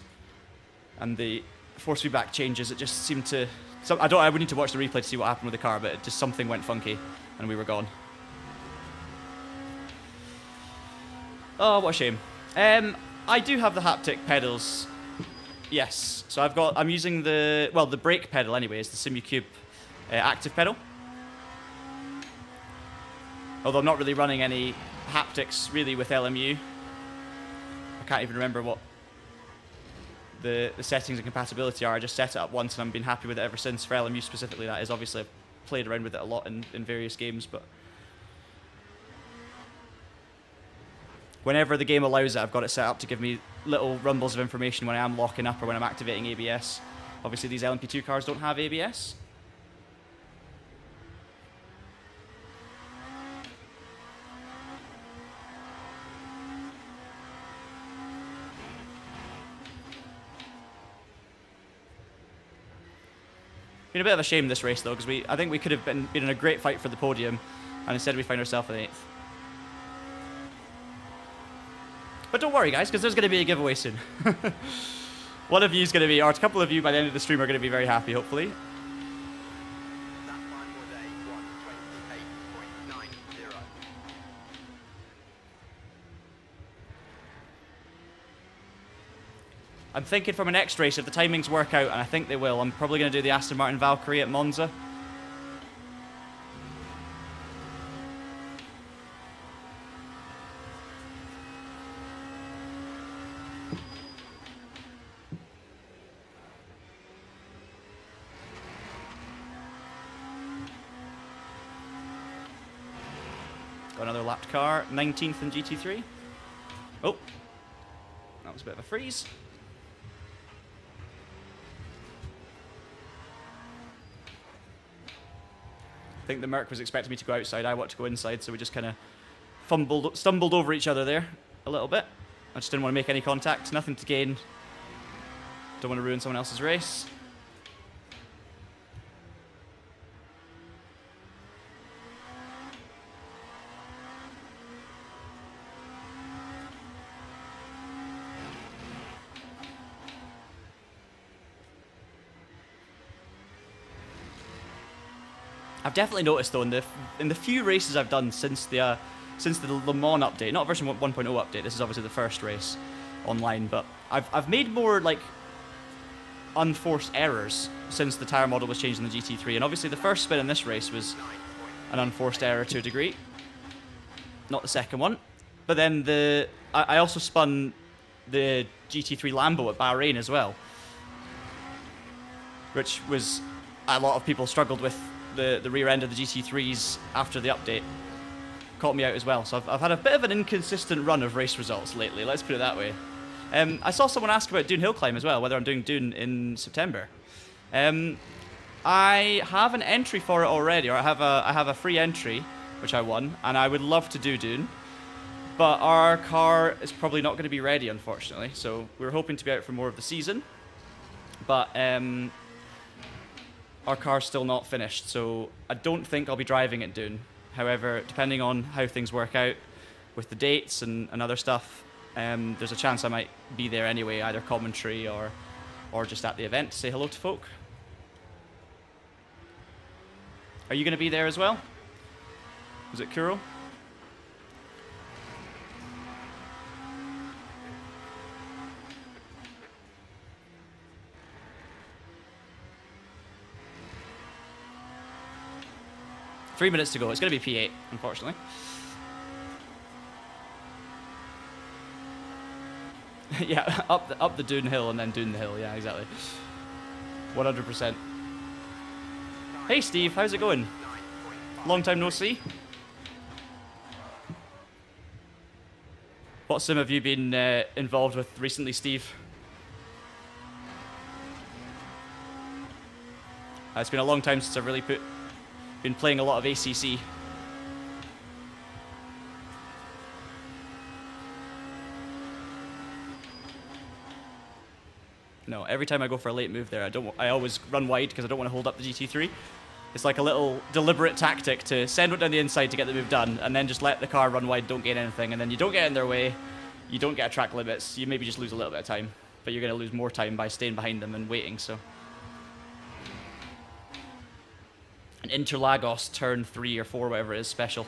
and the force feedback changes. It just seemed to. I would need to watch the replay to see what happened with the car, but something went funky and we were gone. Oh, what a shame. I do have the haptic pedals. Yes. So I'm using the brake pedal anyway, is the Simucube Active Pedal. Although I'm not really running any haptics really with LMU. I can't even remember what the settings and compatibility are. I just set it up once and I've been happy with it ever since. For LMU specifically, that is. Obviously I've played around with it a lot in various games, but whenever the game allows it, I've got it set up to give me little rumbles of information when I am locking up or when I'm activating ABS. Obviously, these LMP2 cars don't have ABS. Been a bit of a shame this race, though, because I think we could have been in a great fight for the podium, and instead we find ourselves in 8th. But don't worry, guys, because there's going to be a giveaway soon. One of you is going to be, or a couple of you by the end of the stream are going to be very happy, hopefully. I'm thinking for my next race, if the timings work out, and I think they will, I'm probably going to do the Aston Martin Valkyrie at Monza. Got another lapped car, 19th in GT3. Oh, that was a bit of a freeze. I think the Merc was expecting me to go outside. I want to go inside, so we just kind of stumbled over each other there a little bit. I just didn't want to make any contact. Nothing to gain. Don't want to ruin someone else's race. I've definitely noticed though in the few races I've done since the Le Mans update, not version 1.0 update. This is obviously the first race online, but I've made more like unforced errors since the tyre model was changed in the GT3, and obviously the first spin in this race was an unforced error to a degree, not the second one. But then I also spun the GT3 Lambo at Bahrain as well, which was a lot of people struggled with. The rear end of the GT3s after the update caught me out as well. So I've had a bit of an inconsistent run of race results lately, let's put it that way. I saw someone ask about Dune Hill Climb as well, whether I'm doing Dune in September. I have an entry for it already, or I have a free entry, which I won, and I would love to do Dune. But our car is probably not going to be ready, unfortunately. So we're hoping to be out for more of the season. But our car's still not finished, so I don't think I'll be driving it Dune. However, depending on how things work out with the dates and other stuff, there's a chance I might be there anyway, either commentary or just at the event to say hello to folk. Are you going to be there as well? Was it Kuro? 3 minutes to go. It's going to be P8, unfortunately. Yeah, up the Dune Hill and then Dune the Hill. Yeah, exactly. 100%. Hey, Steve. How's it going? Long time no see. What sim have you been involved with recently, Steve? It's been a long time since I've really been playing a lot of ACC. No, every time I go for a late move there, I always run wide because I don't want to hold up the GT3. It's like a little deliberate tactic to send it down the inside to get the move done, and then just let the car run wide, don't gain anything, and then you don't get in their way, you don't get a track limits, you maybe just lose a little bit of time, but you're going to lose more time by staying behind them and waiting, so. An Interlagos turn 3 or 4, whatever it is, special.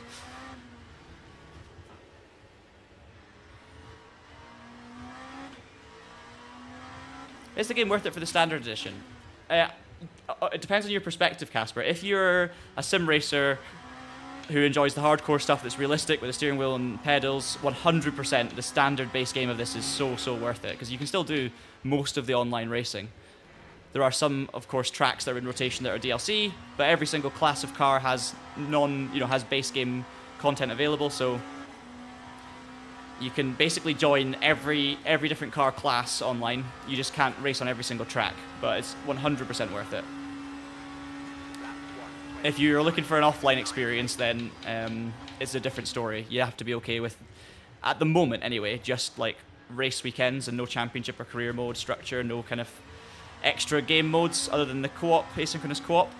Is the game worth it for the standard edition? It depends on your perspective, Casper. If you're a sim racer who enjoys the hardcore stuff that's realistic with a steering wheel and pedals, 100% the standard base game of this is so worth it, because you can still do most of the online racing. There are some, of course, tracks that are in rotation that are DLC, but every single class of car has has base game content available, so you can basically join every different car class online. You just can't race on every single track, but it's 100% worth it. If you're looking for an offline experience, then it's a different story. You have to be okay with, at the moment anyway, just like race weekends and no championship or career mode structure, no kind of extra game modes other than the co-op, asynchronous co-op.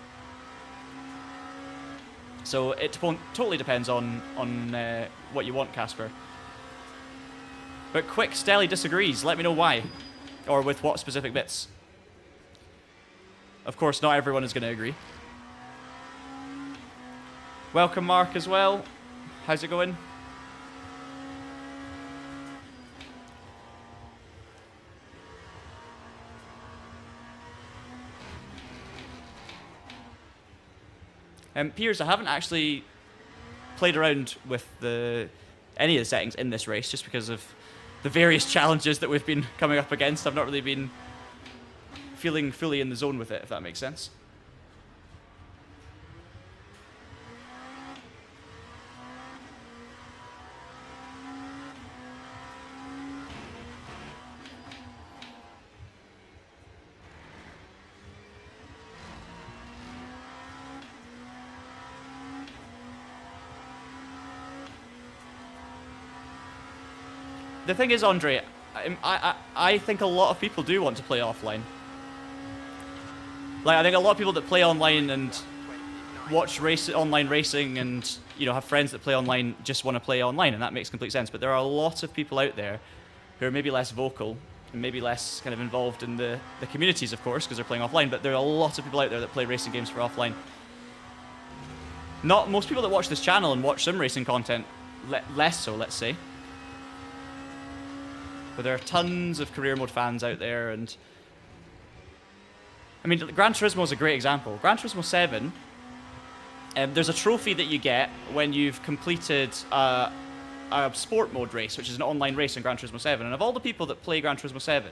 So it totally depends on what you want, Casper. But Quick Stelly disagrees. Let me know why, or with what specific bits. Of course, not everyone is going to agree. Welcome, Mark, as well. How's it going? Piers, I haven't actually played around with any of the settings in this race just because of the various challenges that we've been coming up against. I've not really been feeling fully in the zone with it, if that makes sense. The thing is, Andre, I think a lot of people do want to play offline. Like, I think a lot of people that play online and watch online racing and, you know, have friends that play online just want to play online, and that makes complete sense. But there are a lot of people out there who are maybe less vocal and maybe less kind of involved in the communities, of course, because they're playing offline. But there are a lot of people out there that play racing games for offline. Not most people that watch this channel and watch sim racing content, less so, let's say. But there are tons of career mode fans out there, and I mean, Gran Turismo is a great example. Gran Turismo 7, there's a trophy that you get when you've completed a sport mode race, which is an online race in Gran Turismo 7. And of all the people that play Gran Turismo 7,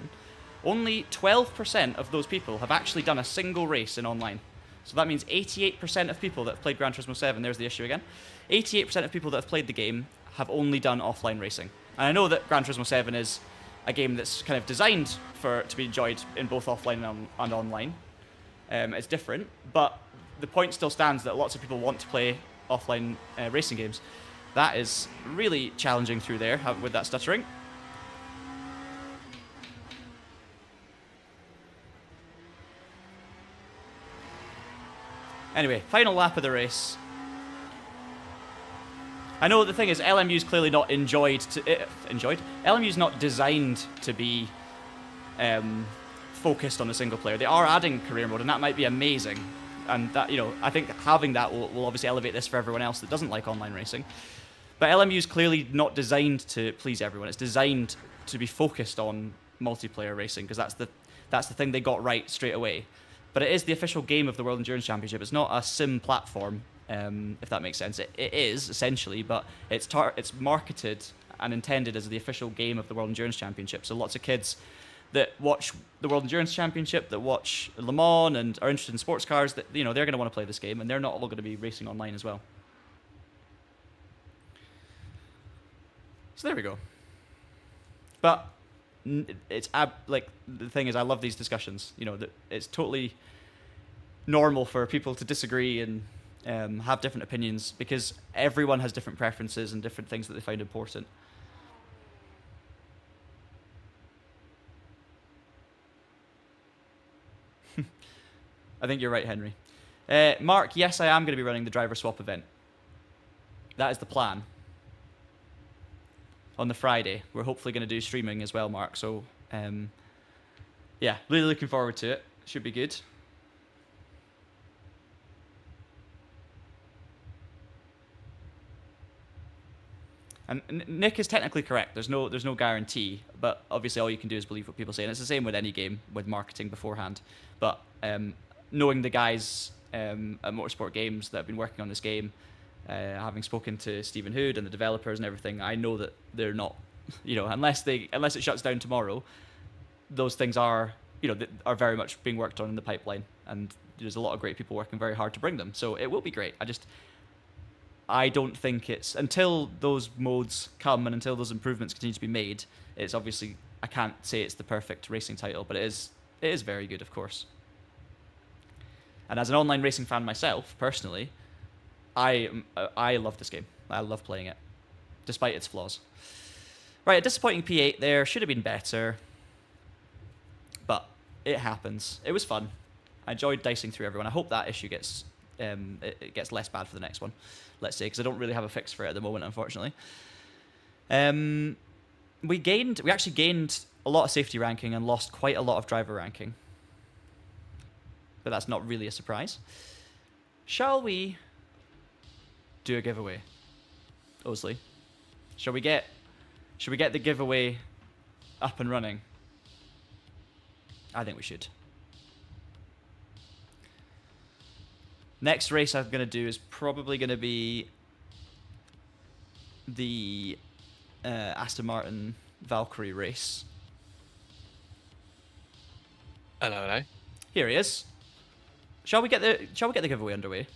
only 12% of those people have actually done a single race in online. So that means 88% of people that have played Gran Turismo 7, there's the issue again, 88% of people that have played the game have only done offline racing. And I know that Gran Turismo 7 is a game that's kind of designed to be enjoyed in both offline and online. It's different, but the point still stands that lots of people want to play offline racing games. That is really challenging through there with that stuttering. Anyway, final lap of the race. I know the thing is, LMU's clearly not LMU's not designed to be focused on the single player. They are adding career mode, and that might be amazing. And that, you know, I think having that will obviously elevate this for everyone else that doesn't like online racing. But LMU's clearly not designed to please everyone. It's designed to be focused on multiplayer racing, because that's the thing they got right straight away. But it is the official game of the World Endurance Championship. It's not a sim platform. If that makes sense. It is, essentially, but it's marketed and intended as the official game of the World Endurance Championship. So lots of kids that watch the World Endurance Championship, that watch Le Mans and are interested in sports cars, that, you know, they're going to want to play this game, and they're not all going to be racing online as well. So there we go. But it's like, the thing is, I love these discussions. You know, that it's totally normal for people to disagree and have different opinions, because everyone has different preferences and different things that they find important. I think you're right, Henry. Mark, yes, I am going to be running the driver swap event. That is the plan. On the Friday. We're hopefully going to do streaming as well, Mark. So, yeah, really looking forward to it. Should be good. And Nick is technically correct. There's no guarantee, but obviously all you can do is believe what people say, and it's the same with any game with marketing beforehand. But knowing the guys at Motorsport Games that have been working on this game, having spoken to Stephen Hood and the developers and everything, I know that they're not, you know, unless it shuts down tomorrow, those things are, you know, are very much being worked on in the pipeline, and there's a lot of great people working very hard to bring them. So it will be great. I don't think it's, until those modes come and until those improvements continue to be made, it's obviously, I can't say it's the perfect racing title, but it is very good, of course. And as an online racing fan myself, personally, I love this game. I love playing it, despite its flaws. Right, a disappointing P8 there. Should have been better, but it happens. It was fun. I enjoyed dicing through everyone. I hope that issue gets it gets less bad for the next one, let's say, because I don't really have a fix for it at the moment, unfortunately. We actually gained a lot of safety ranking and lost quite a lot of driver ranking, but that's not really a surprise. Shall we do a giveaway, Osley? Should we get the giveaway up and running? I think we should. Next race I'm going to do is probably going to be the Aston Martin Valkyrie race. Hello. Here he is. Shall we get the giveaway underway?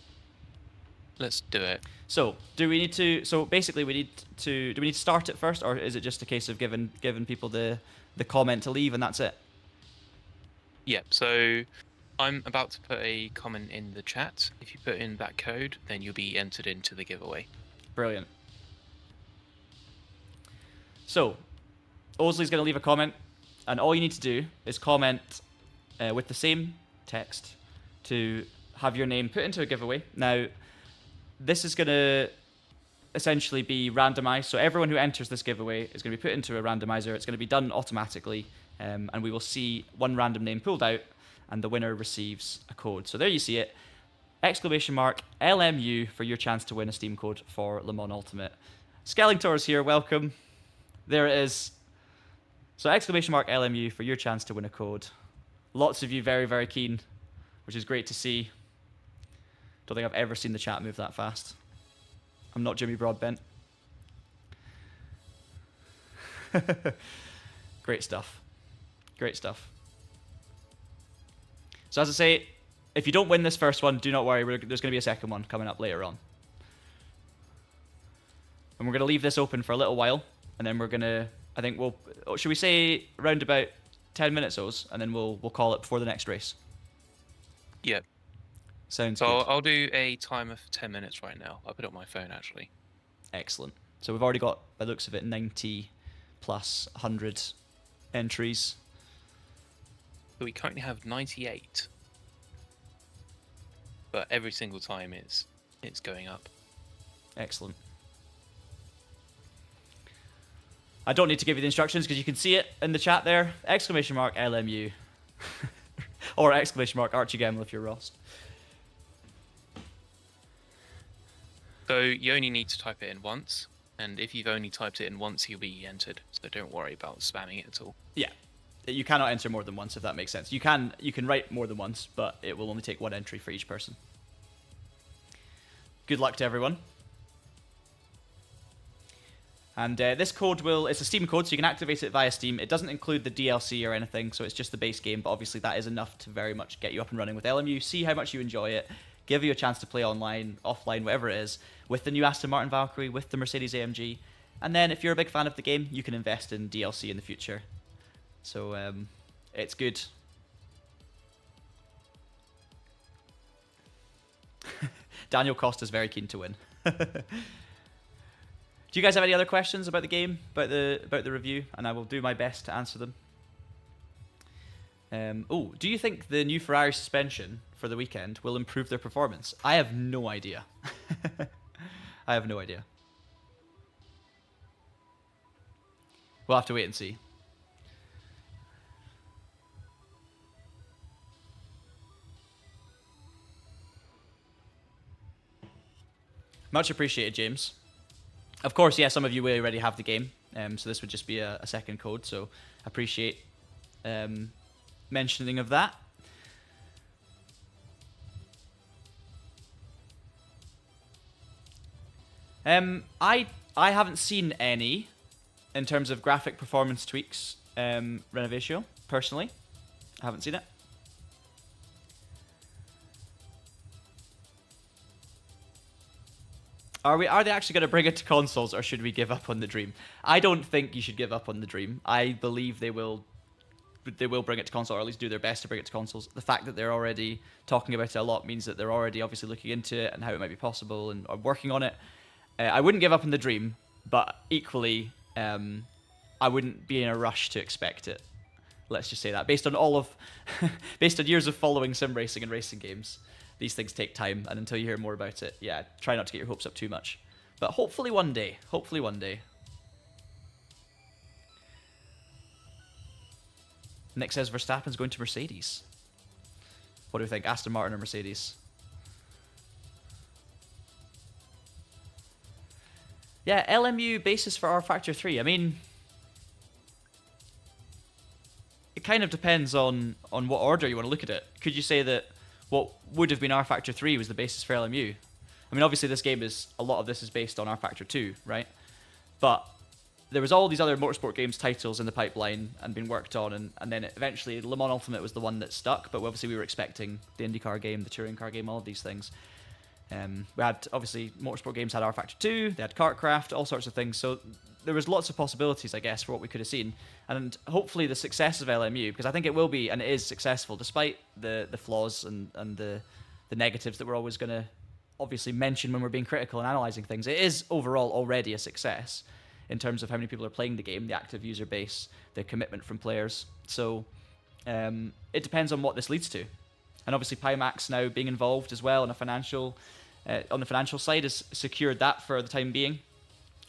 Let's do it. So, do we need to? So basically, do we need to start it first, or is it just a case of giving people the comment to leave and that's it? Yep. So I'm about to put a comment in the chat. If you put in that code, then you'll be entered into the giveaway. Brilliant. So, Osley's going to leave a comment, and all you need to do is comment with the same text to have your name put into a giveaway. Now, this is going to essentially be randomized, so everyone who enters this giveaway is going to be put into a randomizer. It's going to be done automatically, and we will see one random name pulled out, and the winner receives a code. So there you see it, !LMU for your chance to win a Steam code for Le Mans Ultimate. Skellingtor's here, welcome. There it is. So !LMU for your chance to win a code. Lots of you very, very keen, which is great to see. Don't think I've ever seen the chat move that fast. I'm not Jimmy Broadbent. Great stuff. Great stuff. So as I say, if you don't win this first one, do not worry. There's going to be a second one coming up later on. And we're going to leave this open for a little while. And then we're going to, I think we'll, should we say around about 10 minutes, Oz? And then we'll call it before the next race. Yep. Sounds so good. I'll do a timer for 10 minutes right now. I'll put it on my phone, actually. Excellent. So we've already got, by the looks of it, 90 plus 100 entries. So we currently have 98. But every single time it's going up. Excellent. I don't need to give you the instructions because you can see it in the chat there. !LMU. Or !Archie Gamble if you're Ross. So you only need to type it in once, and if you've only typed it in once, you'll be entered. So don't worry about spamming it at all. Yeah, you cannot enter more than once if that makes sense. You can write more than once, but it will only take one entry for each person. Good luck to everyone. And this code it's a Steam code, so you can activate it via Steam. It doesn't include the DLC or anything, so it's just the base game, but obviously that is enough to very much get you up and running with LMU, see how much you enjoy it, give you a chance to play online, offline, whatever it is, with the new Aston Martin Valkyrie, with the Mercedes-AMG. And then if you're a big fan of the game, you can invest in DLC in the future. So it's good. Daniel Costa's very keen to win. Do you guys have any other questions about the game, about the review? And I will do my best to answer them. Do you think the new Ferrari suspension for the weekend will improve their performance? I have no idea. I have no idea. We'll have to wait and see. Much appreciated, James. Of course, yeah, some of you will already have the game, so this would just be a second code, so appreciate mentioning of that. I haven't seen any in terms of graphic performance tweaks, Renovatio, personally. I haven't seen it. Are they actually going to bring it to consoles, or should we give up on the dream? I don't think you should give up on the dream. I believe they will bring it to console, or at least do their best to bring it to consoles. The fact that they're already talking about it a lot means that they're already obviously looking into it and how it might be possible and are working on it. I wouldn't give up on the dream, but equally, I wouldn't be in a rush to expect it. Let's just say that. Based on based on years of following sim racing and racing games, these things take time, and until you hear more about it, yeah, try not to get your hopes up too much. But hopefully one day. Hopefully one day. Nick says Verstappen's going to Mercedes. What do we think? Aston Martin or Mercedes? Yeah, LMU basis for R-Factor 3. I mean, it kind of depends on what order you want to look at it. Could you say that what would have been R-Factor 3 was the basis for LMU. I mean, obviously this game is, a lot of this is based on R-Factor 2, right? But there was all these other motorsport games titles in the pipeline and being worked on, and then eventually Le Mans Ultimate was the one that stuck, but obviously we were expecting the IndyCar game, the touring car game, all of these things. We had, obviously, motorsport games had R-Factor 2, they had Kartcraft, all sorts of things, so there was lots of possibilities, I guess, for what we could have seen. And hopefully the success of LMU, because I think it will be, and it is successful, despite the flaws and the negatives that we're always going to obviously mention when we're being critical and analysing things. It is overall already a success in terms of how many people are playing the game, the active user base, the commitment from players. So it depends on what this leads to. And obviously Pimax now being involved as well on the financial side has secured that for the time being.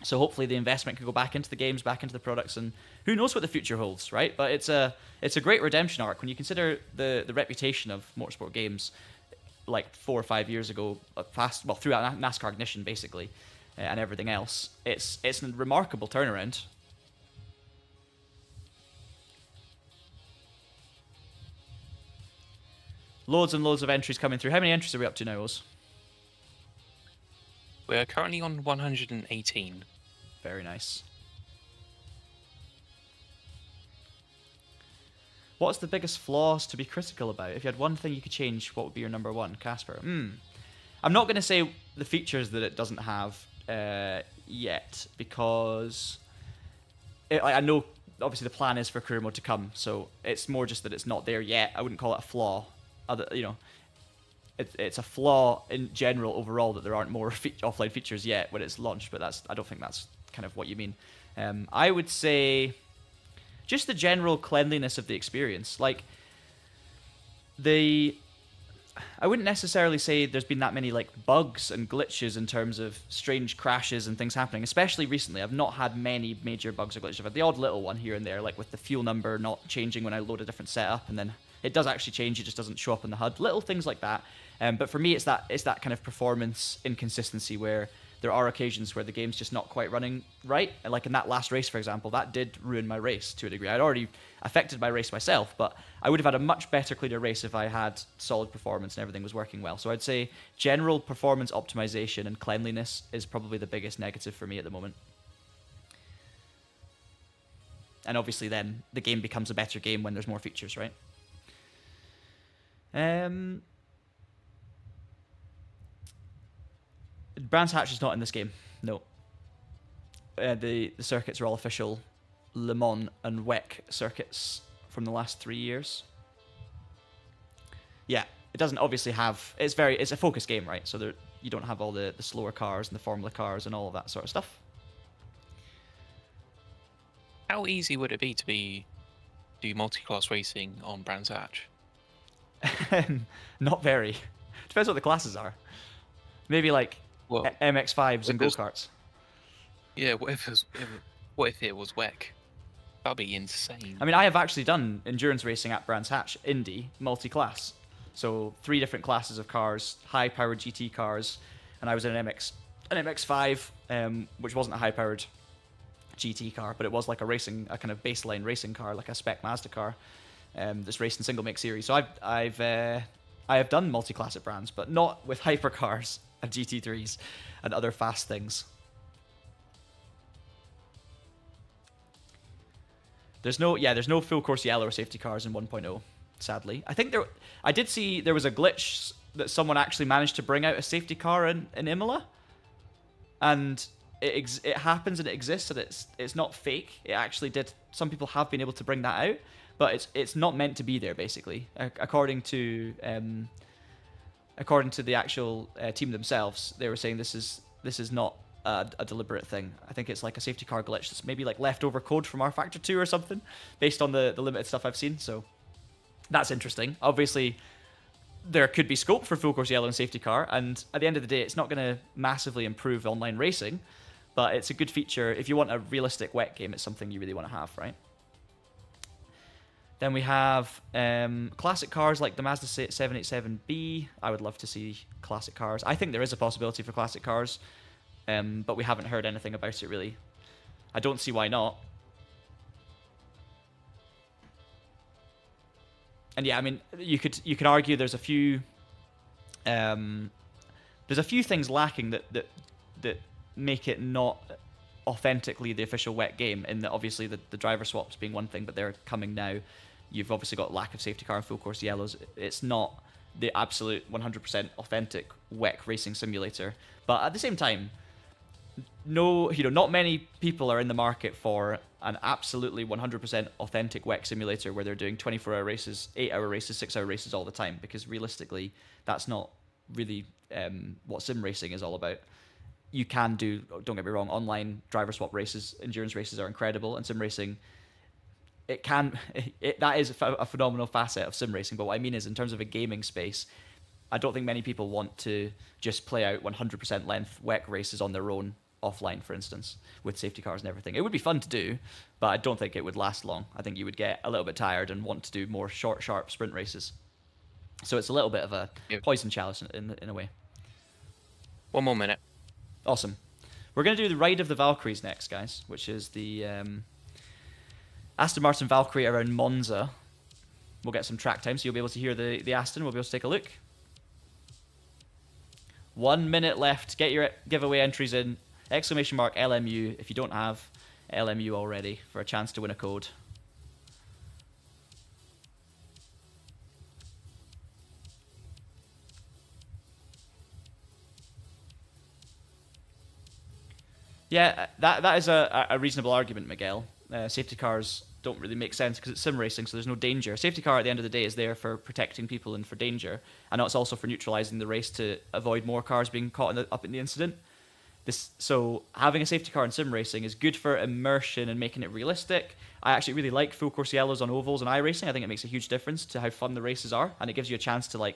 So hopefully the investment can go back into the games, back into the products, and who knows what the future holds, right? But it's a great redemption arc when you consider the reputation of motorsport games, like 4 or 5 years ago, throughout NASCAR Ignition basically, and everything else. It's a remarkable turnaround. Loads and loads of entries coming through. How many entries are we up to now, Oz? We're currently on 118. Very nice. What's the biggest flaws to be critical about? If you had one thing you could change, what would be your number one, Casper? I'm not going to say the features that it doesn't have yet, because I know obviously the plan is for career mode to come, so it's more just that it's not there yet. I wouldn't call it a flaw. It's a flaw in general overall that there aren't more offline features yet when it's launched, but I don't think that's kind of what you mean. I would say just the general cleanliness of the experience. Like, I wouldn't necessarily say there's been that many like bugs and glitches in terms of strange crashes and things happening, especially recently. I've not had many major bugs or glitches. I've had the odd little one here and there, like with the fuel number not changing when I load a different setup, and then it does actually change, it just doesn't show up in the HUD. Little things like that. But for me, it's that kind of performance inconsistency where there are occasions where the game's just not quite running right. And like in that last race, for example, that did ruin my race to a degree. I'd already affected my race myself, but I would have had a much better, cleaner race if I had solid performance and everything was working well. So I'd say general performance optimization and cleanliness is probably the biggest negative for me at the moment. And obviously then the game becomes a better game when there's more features, right? Brands Hatch is not in this game. No. The circuits are all official Le Mans and WEC circuits from the last 3 years. Yeah, it doesn't obviously have... It's a focus game, right? So you don't have all the slower cars and the Formula cars and all of that sort of stuff. How easy would it be to do multi-class racing on Brands Hatch? Not very. Depends what the classes are. Maybe like MX-5s and go-karts. Yeah, what if it was WEC? That'd be insane. I mean, I have actually done endurance racing at Brands Hatch, Indy, multi-class. So 3 different classes of cars, high-powered GT cars, and I was in an MX-5, which wasn't a high-powered GT car, but it was like a kind of baseline racing car, like a spec Mazda car. This racing single make series. So I have done multi-class at Brands, but not with hypercars and GT3s and other fast things. There's no full course yellow or safety cars in 1.0, sadly. I think I did see there was a glitch that someone actually managed to bring out a safety car in Imola, and it happens and it exists, and it's not fake. It actually did. Some people have been able to bring that out, but it's not meant to be there, basically, according to the actual team themselves. They were saying this is not a deliberate thing. I think it's like a safety car glitch that's maybe like leftover code from R-Factor 2 or something, based on the limited stuff I've seen. So that's interesting. Obviously, there could be scope for full course yellow and safety car, and at the end of the day, it's not going to massively improve online racing, but it's a good feature. If you want a realistic WEC game, it's something you really want to have, right? Then we have classic cars like the Mazda 787B. I would love to see classic cars. I think there is a possibility for classic cars, but we haven't heard anything about it, really. I don't see why not. And yeah, I mean, you could argue there's a few There's a few things lacking that make it not authentically the official WEC game, in that obviously the driver swaps being one thing, but they're coming now. You've obviously got lack of safety car and full course yellows. It's not the absolute 100% authentic WEC racing simulator, but at the same time, not many people are in the market for an absolutely 100% authentic WEC simulator where they're doing 24-hour races, 8-hour races, 6-hour races all the time, because realistically, that's not really what sim racing is all about. You can do, don't get me wrong, online driver swap races, endurance races are incredible, and sim racing, that is a phenomenal facet of sim racing. But what I mean is, in terms of a gaming space, I don't think many people want to just play out 100% length WEC races on their own offline, for instance, with safety cars and everything. It would be fun to do, but I don't think it would last long. I think you would get a little bit tired and want to do more short, sharp sprint races. So it's a little bit of a poison chalice in a way. 1 more minute. Awesome. We're going to do the Ride of the Valkyries next, guys, which is the Aston Martin Valkyrie around Monza. We'll get some track time, so you'll be able to hear the Aston. We'll be able to take a look. 1 minute left. Get your giveaway entries in. ! LMU if you don't have LMU already, for a chance to win a code. Yeah, that is a reasonable argument, Miguel. Safety cars don't really make sense because it's sim racing, so there's no danger. Safety car at the end of the day is there for protecting people and for danger. I know it's also for neutralizing the race to avoid more cars being caught up in the incident. So having a safety car in sim racing is good for immersion and making it realistic. I actually really like full course yellows on ovals and iRacing. I think it makes a huge difference to how fun the races are, and it gives you a chance to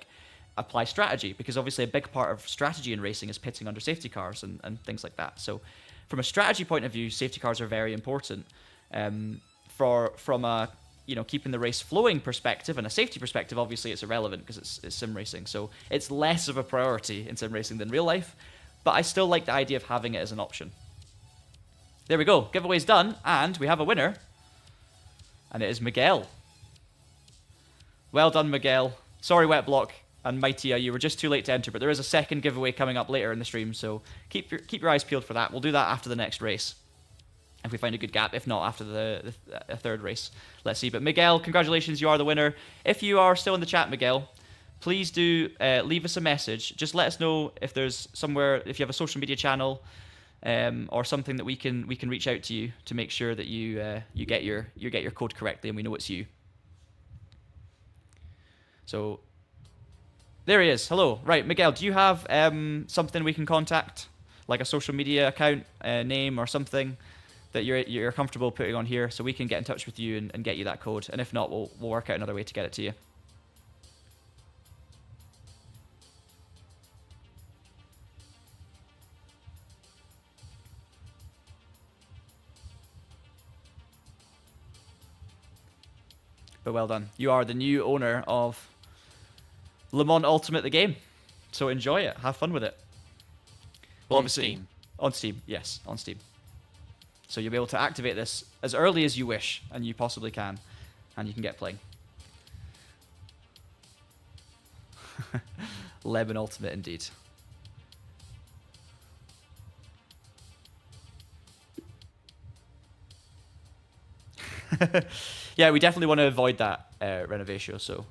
apply strategy, because obviously a big part of strategy in racing is pitting under safety cars and things like that. So from a strategy point of view, safety cars are very important. From a keeping the race flowing perspective and a safety perspective, obviously it's irrelevant because it's sim racing. So it's less of a priority in sim racing than real life, but I still like the idea of having it as an option. There we go. Giveaway's done, and we have a winner, and it is Miguel. Well done, Miguel. Sorry, Wet Block and Mightia, you were just too late to enter, but there is a second giveaway coming up later in the stream, so keep your eyes peeled for that. We'll do that after the next race, if we find a good gap. If not, after the third race. Let's see. But Miguel, congratulations, you are the winner. If you are still in the chat, Miguel, please do leave us a message. Just let us know if there's somewhere, if you have a social media channel or something that we can reach out to you to make sure that you get your code correctly and we know it's you. So there he is. Hello. Right, Miguel, do you have something we can contact, like a social media account name or something that you're comfortable putting on here, so we can get in touch with you and get you that code? And if not, we'll work out another way to get it to you. But well done. You are the new owner of Le Mans Ultimate, the game. So enjoy it. Have fun with it. Well, on Steam. On Steam, yes, on Steam. So you'll be able to activate this as early as you wish, and you possibly can, and you can get playing. Lemon Ultimate, indeed. Yeah, we definitely want to avoid that renovation. So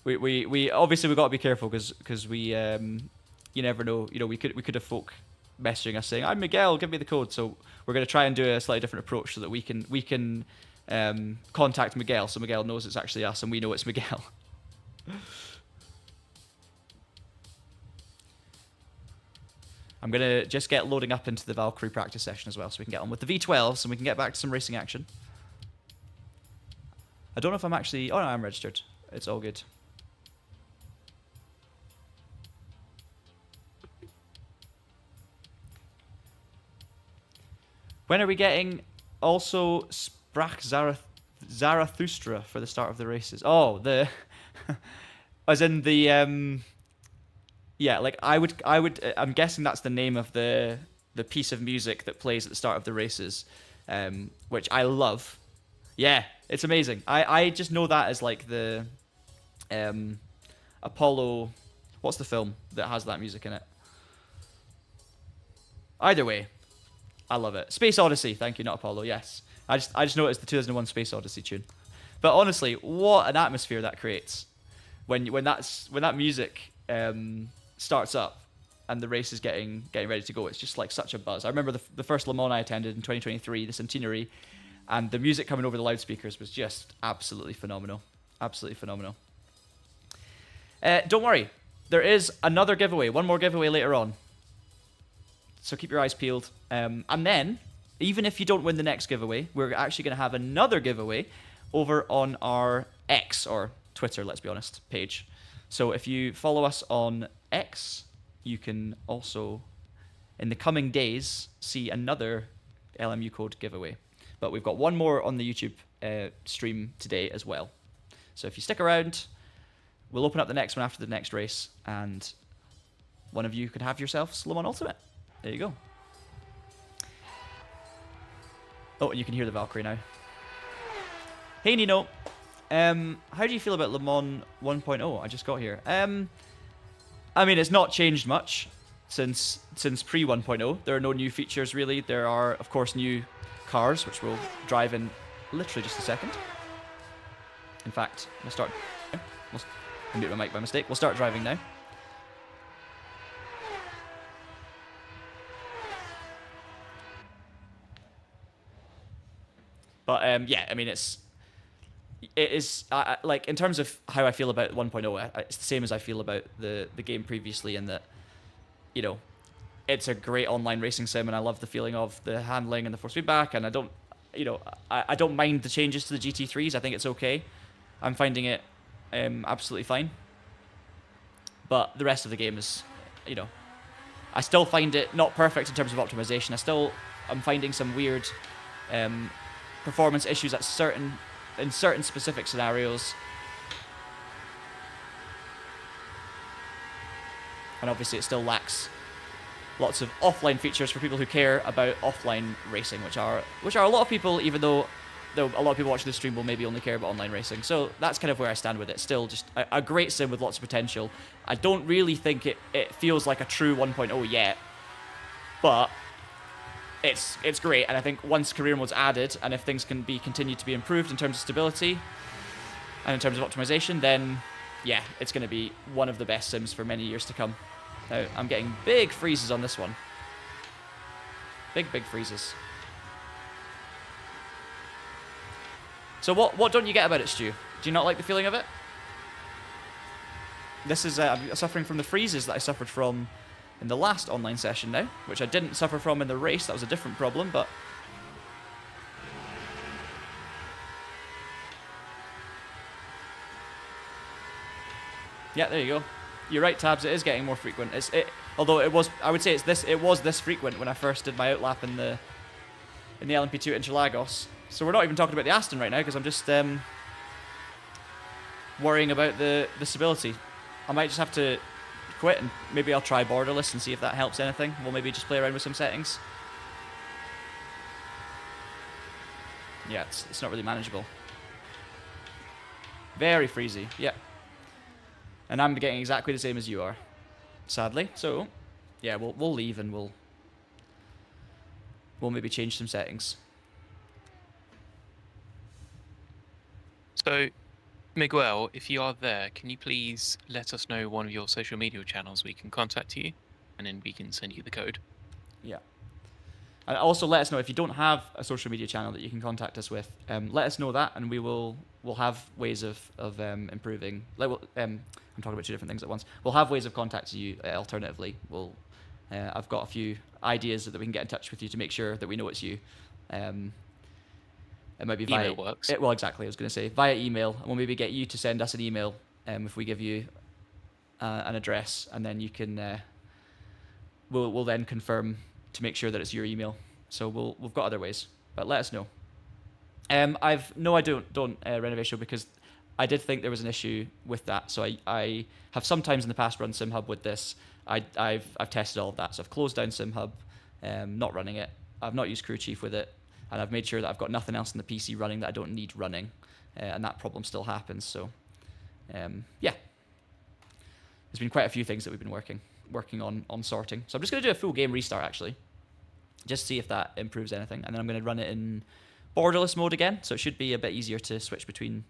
we obviously we've got to be careful because we you never know. We could have folk messaging us saying, "I'm Miguel, give me the code." So we're going to try and do a slightly different approach so that we can contact Miguel, so Miguel knows it's actually us and we know it's Miguel. I'm going to just get loading up into the Valkyrie practice session as well, so we can get on with the V12s and we can get back to some racing action. I don't know if I'm actually... Oh, no, I'm registered. It's all good. When are we getting also Sprach Zarathustra for the start of the races? Oh, the... as in the... Yeah, like I'm guessing that's the name of the piece of music that plays at the start of the races, which I love. Yeah, it's amazing. I just know that as like the Apollo. What's the film that has that music in it? Either way, I love it. Space Odyssey. Thank you, not Apollo. Yes, I just noticed the 2001 Space Odyssey tune. But honestly, what an atmosphere that creates when that music starts up and the race is getting ready to go. It's just like such a buzz. I remember the first Le Mans I attended in 2023, the Centenary, and the music coming over the loudspeakers was just absolutely phenomenal. Absolutely phenomenal. Don't worry, there is another giveaway, one more giveaway later on. So keep your eyes peeled. And then, even if you don't win the next giveaway, we're actually going to have another giveaway over on our X, or Twitter, let's be honest, page. So if you follow us on X, you can also, in the coming days, see another LMU code giveaway. But we've got one more on the YouTube stream today as well. So if you stick around, we'll open up the next one after the next race, and one of you could have yourselves Le Mans Ultimate. There you go. Oh, and you can hear the Valkyrie now. Hey Nino, how do you feel about Le Mans 1.0? I just got here. I mean, it's not changed much since pre 1.0. There are no new features really. There are, of course, new cars, which we'll drive in literally just a second. In fact, we'll start. I mute my mic by mistake. We'll start driving now. But yeah, I mean, it is like, in terms of how I feel about 1.0, it's the same as I feel about the game previously, in that, you know, it's a great online racing sim, and I love the feeling of the handling and the force feedback, and I don't, you know, I don't mind the changes to the GT3s. I think it's okay. I'm finding it absolutely fine. But the rest of the game is, you know, I still find it not perfect in terms of optimization. I'm finding some weird performance issues in certain specific scenarios. And obviously it still lacks lots of offline features for people who care about offline racing, which are a lot of people, even though a lot of people watching the stream will maybe only care about online racing. So that's kind of where I stand with it. Still just a great sim with lots of potential. I don't really think it feels like a true 1.0 yet, but it's great. And I think once career mode's added, and if things can be continued to be improved in terms of stability and in terms of optimization, then yeah, it's going to be one of the best sims for many years to come. Now, I'm getting big freezes on this one. Big freezes. So what don't you get about it, Stu? Do you not like the feeling of it? This is I'm suffering from the freezes that I suffered from in the last online session now, which I didn't suffer from in the race. That was a different problem, but yeah, there you go. You're right, Tabs. It is getting more frequent. Although it was, I would say it was this frequent when I first did my outlap in the LMP2 at Interlagos. So we're not even talking about the Aston right now, because I'm just worrying about the stability. I might just have to quit, and maybe I'll try borderless and see if that helps anything. We'll maybe just play around with some settings. Yeah, it's not really manageable. Very freezy, yeah. And I'm getting exactly the same as you are, sadly. So, yeah, we'll leave, and we'll maybe change some settings. So, Miguel, if you are there, can you please let us know one of your social media channels we can contact you, and then we can send you the code? Yeah. And also let us know if you don't have a social media channel that you can contact us with. Let us know that, and we'll have ways of improving. I'm talking about two different things at once. We'll have ways of contacting you alternatively. I've got a few ideas that we can get in touch with you to make sure that we know it's you. It might be via email works. Well, exactly. I was going to say via email, and we'll maybe get you to send us an email if we give you an address, and then you can. We'll then confirm to make sure that it's your email. So we've got other ways, but let us know. I don't Renovation, because I did think there was an issue with that. So I have sometimes in the past run SimHub with this. I've tested all of that. So I've closed down SimHub, not running it. I've not used Crew Chief with it, and I've made sure that I've got nothing else in the PC running that I don't need running, and that problem still happens. So Yeah, there's been quite a few things that we've been working on sorting. So I'm just going to do a full game restart, actually, just to see if that improves anything. And then I'm going to run it in borderless mode again, so it should be a bit easier to switch between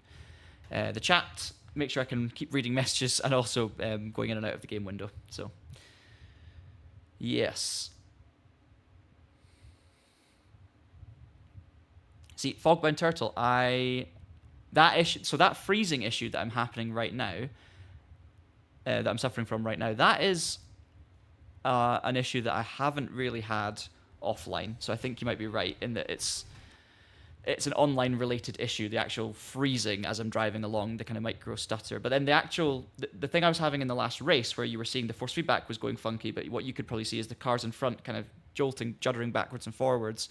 the chat, make sure I can keep reading messages, and also going in and out of the game window. So, yes. See, Fogbound Turtle, that freezing issue that I'm happening right now, that I'm suffering from right now, that is an issue that I haven't really had offline. So I think you might be right in that it's an online related issue, the actual freezing as I'm driving along, the kind of micro stutter. But then the thing I was having in the last race where you were seeing the force feedback was going funky, but what you could probably see is the cars in front kind of juddering backwards and forwards.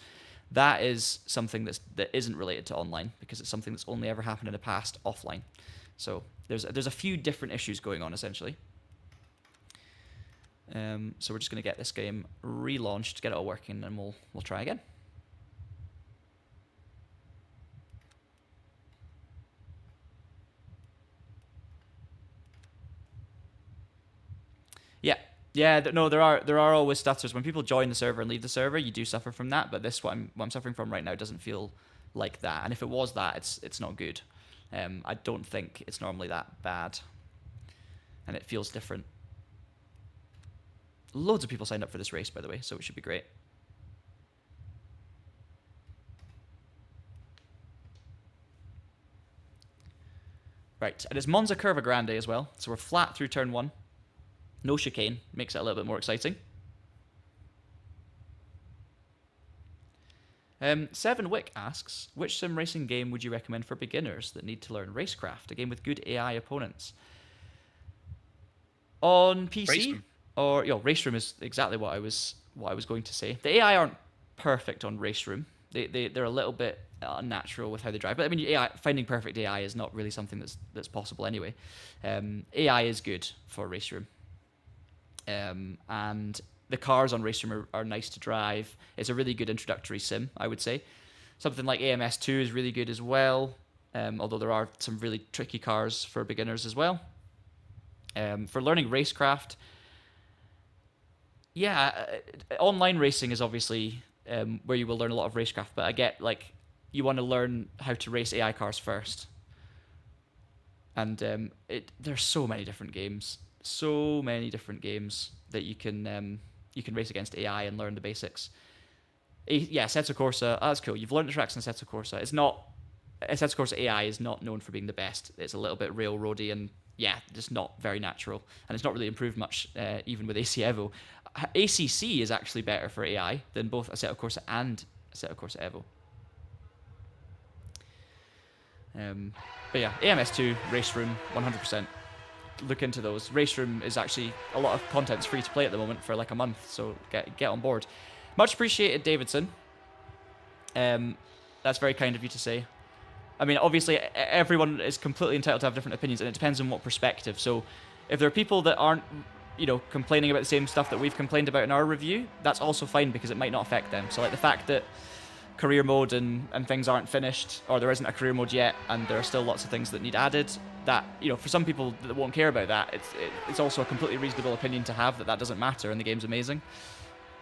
That is something that isn't related to online, because it's something that's only ever happened in the past offline. So there's a few different issues going on, essentially. So we're just going to get this game relaunched, get it all working, and we'll try again. Yeah. No, there are always stutters when people join the server and leave the server. You do suffer from that, but what I'm suffering from right now doesn't feel like that. And if it was that, it's not good. I don't think it's normally that bad, and it feels different. Loads of people signed up for this race, by the way, so it should be great. Right, and it's Monza Curva Grande as well, so we're flat through turn 1. No chicane, makes it a little bit more exciting. Seven Wick asks, which sim racing game would you recommend for beginners that need to learn racecraft? A game with good AI opponents. On PC? Or Race Room is exactly what I was going to say. The AI aren't perfect on Race Room. They're a little bit unnatural with how they drive. But I mean, finding perfect AI is not really something that's possible anyway. AI is good for Race Room. And the cars on Race Room are nice to drive. It's a really good introductory sim, I would say. Something like AMS2 is really good as well, although there are some really tricky cars for beginners as well. For learning racecraft, online racing is obviously where you will learn a lot of racecraft, but I get, like, you want to learn how to race AI cars first. And there's so many different games that you can race against AI and learn the basics. Assetto Corsa, that's cool. You've learned the tracks in Assetto Corsa. Assetto Corsa AI is not known for being the best. It's a little bit railroady and just not very natural, and it's not really improved much even with AC Evo. ACC is actually better for AI than both Assetto Corsa and Assetto Corsa Evo. But yeah, AMS2, Race Room, 100%. Look into those. Race Room is actually, a lot of content's free to play at the moment for like a month, so get on board. Much appreciated, Davidson. That's very kind of you to say. I mean, obviously, everyone is completely entitled to have different opinions, and it depends on what perspective. So if there are people that aren't, complaining about the same stuff that we've complained about in our review, that's also fine, because it might not affect them. So like the fact that career mode and things aren't finished, or there isn't a career mode yet, and there are still lots of things that need added, that, for some people that won't care about that, it's also a completely reasonable opinion to have that doesn't matter and the game's amazing.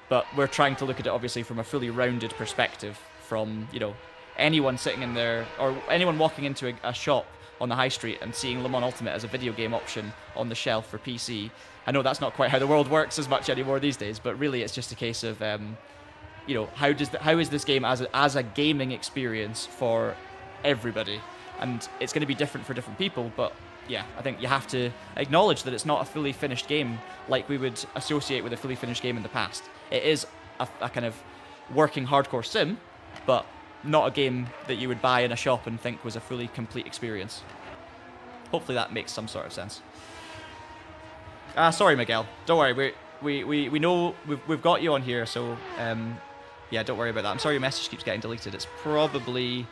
But we're trying to look at it, obviously, from a fully rounded perspective, from, anyone sitting in there, or anyone walking into a shop on the high street and seeing Le Mans Ultimate as a video game option on the shelf for PC. I know that's not quite how the world works as much anymore these days, but really it's just a case of, how is this game as a gaming experience for everybody? And it's going to be different for different people, but yeah, I think you have to acknowledge that it's not a fully finished game like we would associate with a fully finished game in the past. It is a kind of working hardcore sim, but not a game that you would buy in a shop and think was a fully complete experience. Hopefully that makes some sort of sense. Sorry, Miguel. Don't worry. We know we've got you on here, so don't worry about that. I'm sorry your message keeps getting deleted. It's probably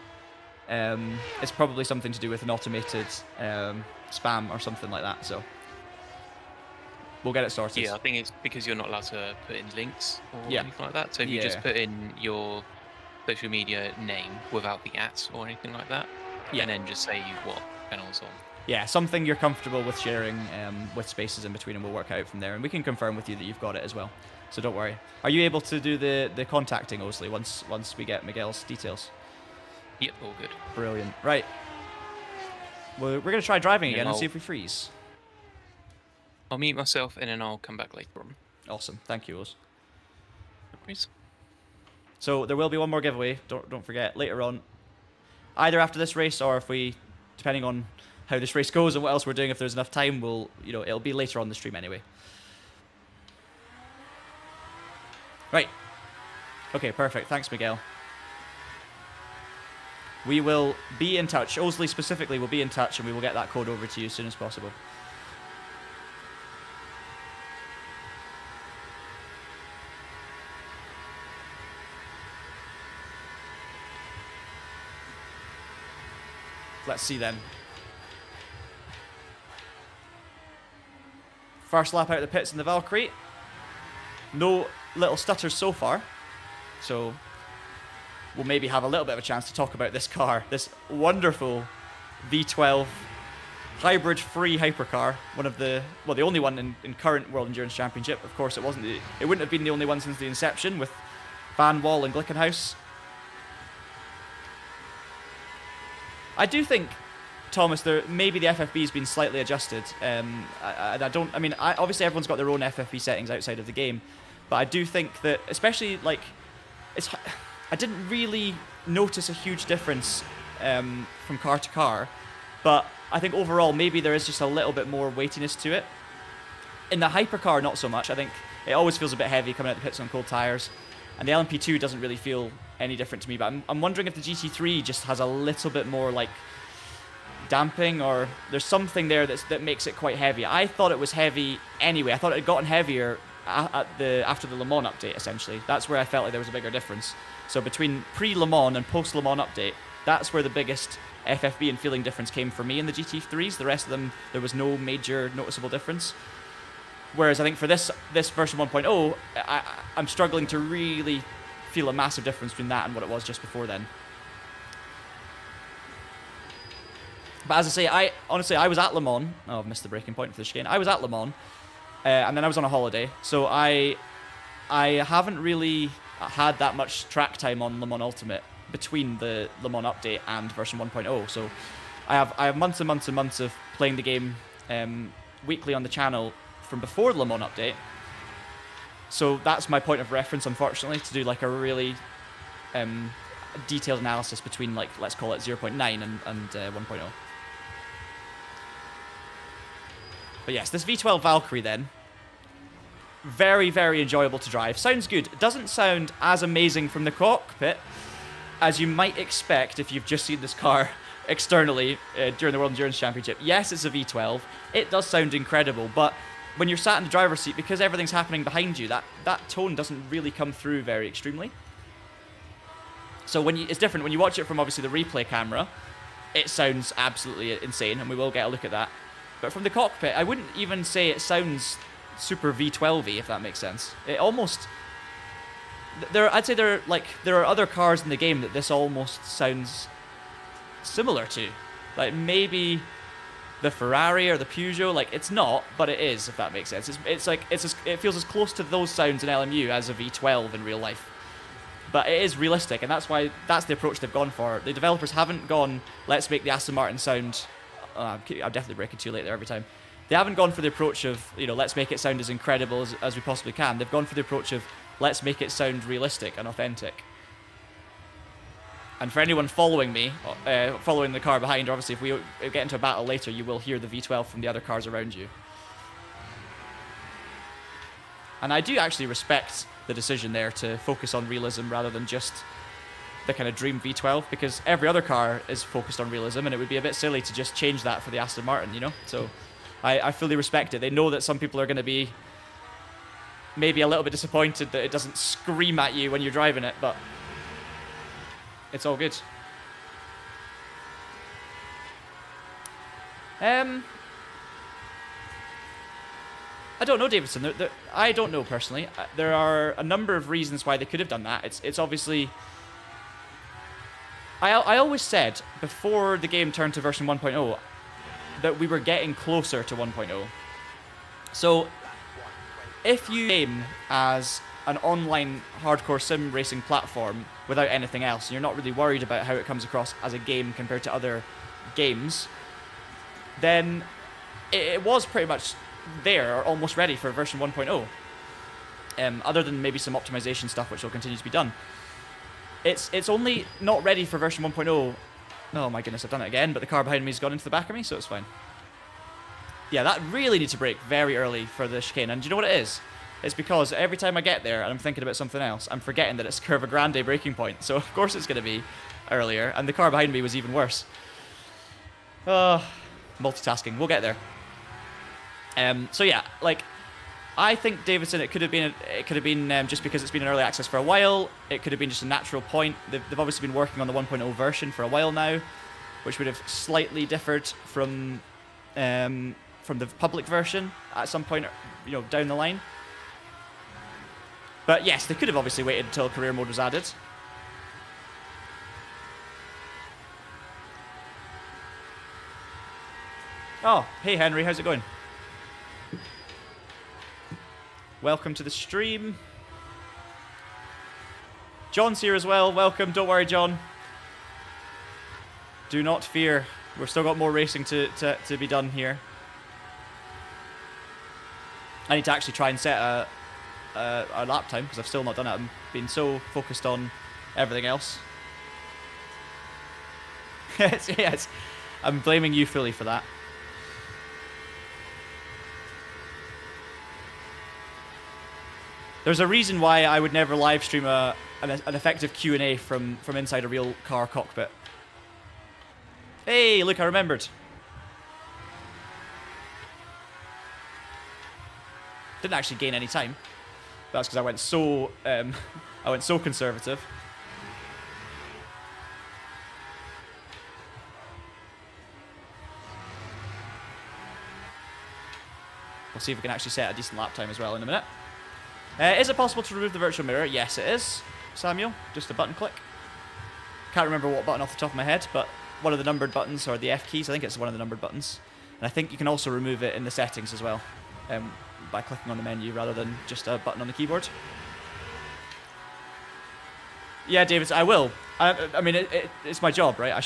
something to do with an automated spam or something like that. So we'll get it sorted. Yeah, I think it's because you're not allowed to put in links or anything like that. So if you just put in your social media name without the @ or anything like that, and then just say what channel's on, Yeah, something you're comfortable with sharing with spaces in between, and we'll work out from there. And we can confirm with you that you've got it as well. So don't worry. Are you able to do the contacting, Osley, once we get Miguel's details? Yep, all good. Brilliant. Right. Well, we're going to try driving again and I'll- see if we freeze. I'll mute myself and then I'll come back later on. Awesome. Thank you, Oz. No worries. So there will be one more giveaway. Don't forget later on, either after this race or if we, depending on how this race goes and what else we're doing, if there's enough time, we'll it'll be later on the stream anyway. Right. Okay, perfect. Thanks, Miguel. We will be in touch. Osley specifically will be in touch, and we will get that code over to you as soon as possible. Let's see then. First lap out of the pits in the Valkyrie. No little stutters so far. So we'll maybe have a little bit of a chance to talk about this car. This wonderful V12 hybrid free hypercar. One of the, well, the only one in current World Endurance Championship. Of course, it wouldn't have been the only one since the inception with Van Wall and Glickenhaus. I do think, Thomas, maybe the FFB has been slightly adjusted. Obviously everyone's got their own FFB settings outside of the game, but I do think that, especially like, I didn't really notice a huge difference from car to car, but I think overall maybe there is just a little bit more weightiness to it. In the hypercar, not so much. I think it always feels a bit heavy coming out the pits on cold tyres, and the LMP2 doesn't really feel any different to me, but I'm wondering if the GT3 just has a little bit more like damping, or there's something there that makes it quite heavy. I thought it was heavy anyway. I thought it had gotten heavier after the Le Mans update, essentially. That's where I felt like there was a bigger difference. So between pre-Le Mans and post-Le Mans update, that's where the biggest FFB and feeling difference came for me in the GT3s. The rest of them, there was no major noticeable difference. Whereas I think for this version 1.0, I'm struggling to really feel a massive difference between that and what it was just before then. But as I say, I was at Le Mans. Oh, I've missed the breaking point for the chicane. I was at Le Mans, and then I was on a holiday, so I haven't really had that much track time on Le Mans Ultimate between the Le Mans update and version 1.0. So I have months and months and months of playing the game weekly on the channel from before the Le Mans update. So that's my point of reference, unfortunately, to do like a really detailed analysis between, like, let's call it 0.9 and 1.0. But yes, this V12 Valkyrie then, very, very enjoyable to drive. Sounds good. It doesn't sound as amazing from the cockpit as you might expect if you've just seen this car externally during the World Endurance Championship. Yes, it's a V12. It does sound incredible, but when you're sat in the driver's seat, because everything's happening behind you, that tone doesn't really come through very extremely. So it's different when you watch it from obviously the replay camera. It sounds absolutely insane, and we will get a look at that. But from the cockpit, I wouldn't even say it sounds super V12-y, if that makes sense. It almost, I'd say there are other cars in the game that this almost sounds similar to, like maybe the Ferrari or the Peugeot. Like, it's not, but it is, if that makes sense. It feels as close to those sounds in LMU as a V12 in real life. But it is realistic, and that's the approach they've gone for. The developers haven't gone, let's make the Aston Martin sound. I'm definitely breaking too late there every time. They haven't gone for the approach of, let's make it sound as incredible as we possibly can. They've gone for the approach of, let's make it sound realistic and authentic. And for anyone following me, following the car behind, obviously if we get into a battle later, you will hear the V12 from the other cars around you. And I do actually respect the decision there to focus on realism rather than just the kind of dream V12, because every other car is focused on realism, and it would be a bit silly to just change that for the Aston Martin, So I fully respect it. They know that some people are going to be maybe a little bit disappointed that it doesn't scream at you when you're driving it, but it's all good. I don't know, Davidson. I don't know personally. There are a number of reasons why they could have done that. It's obviously. I always said before the game turned to version 1.0, that we were getting closer to 1.0. So if you aim as an online hardcore sim racing platform without anything else, and you're not really worried about how it comes across as a game compared to other games, then it was pretty much there, or almost ready for version 1.0. Other than maybe some optimization stuff which will continue to be done. It's only not ready for version 1.0. Oh my goodness, I've done it again, but the car behind me has gone into the back of me, so it's fine. Yeah, that really needs to brake very early for the chicane, and do you know what it is? It's because every time I get there and I'm thinking about something else, I'm forgetting that it's Curva Grande braking point, so of course it's going to be earlier, and the car behind me was even worse. Multitasking, we'll get there. So yeah, like, I think, Davidson, it could have been just because it's been in early access for a while. It could have been just a natural point. They've obviously been working on the 1.0 version for a while now, which would have slightly differed from the public version at some point, you know, down the line. But yes, they could have obviously waited until career mode was added. Oh, hey Henry, how's it going? Welcome to the stream. John's here as well. Welcome. Don't worry, John. Do not fear. We've still got more racing to be done here. I need to actually try and set a lap time because I've still not done it. I've been so focused on everything else. yes, I'm blaming you fully for that. There's a reason why I would never live stream an effective Q&A from inside a real car cockpit. Hey, look, I remembered. Didn't actually gain any time. That's because I went so conservative. We'll see if we can actually set a decent lap time as well in a minute. Is it possible to remove the virtual mirror? Yes, it is, Samuel. Just a button click. Can't remember what button off the top of my head, but one of the numbered buttons, or the F keys, I think it's one of the numbered buttons. And I think you can also remove it in the settings as well, by clicking on the menu rather than just a button on the keyboard. Yeah, David, I will. I mean, it's my job, right? I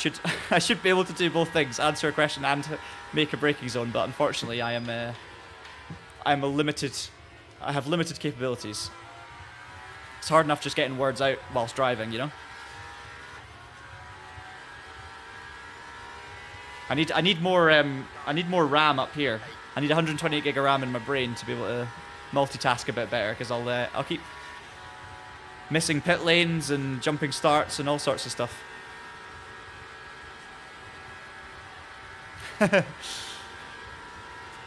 should be able to do both things: answer a question and make a braking zone. But unfortunately, I have limited capabilities. It's hard enough just getting words out whilst driving, you know. I need more RAM up here. I need 128 gig of RAM in my brain to be able to multitask a bit better, because I'll keep missing pit lanes and jumping starts and all sorts of stuff.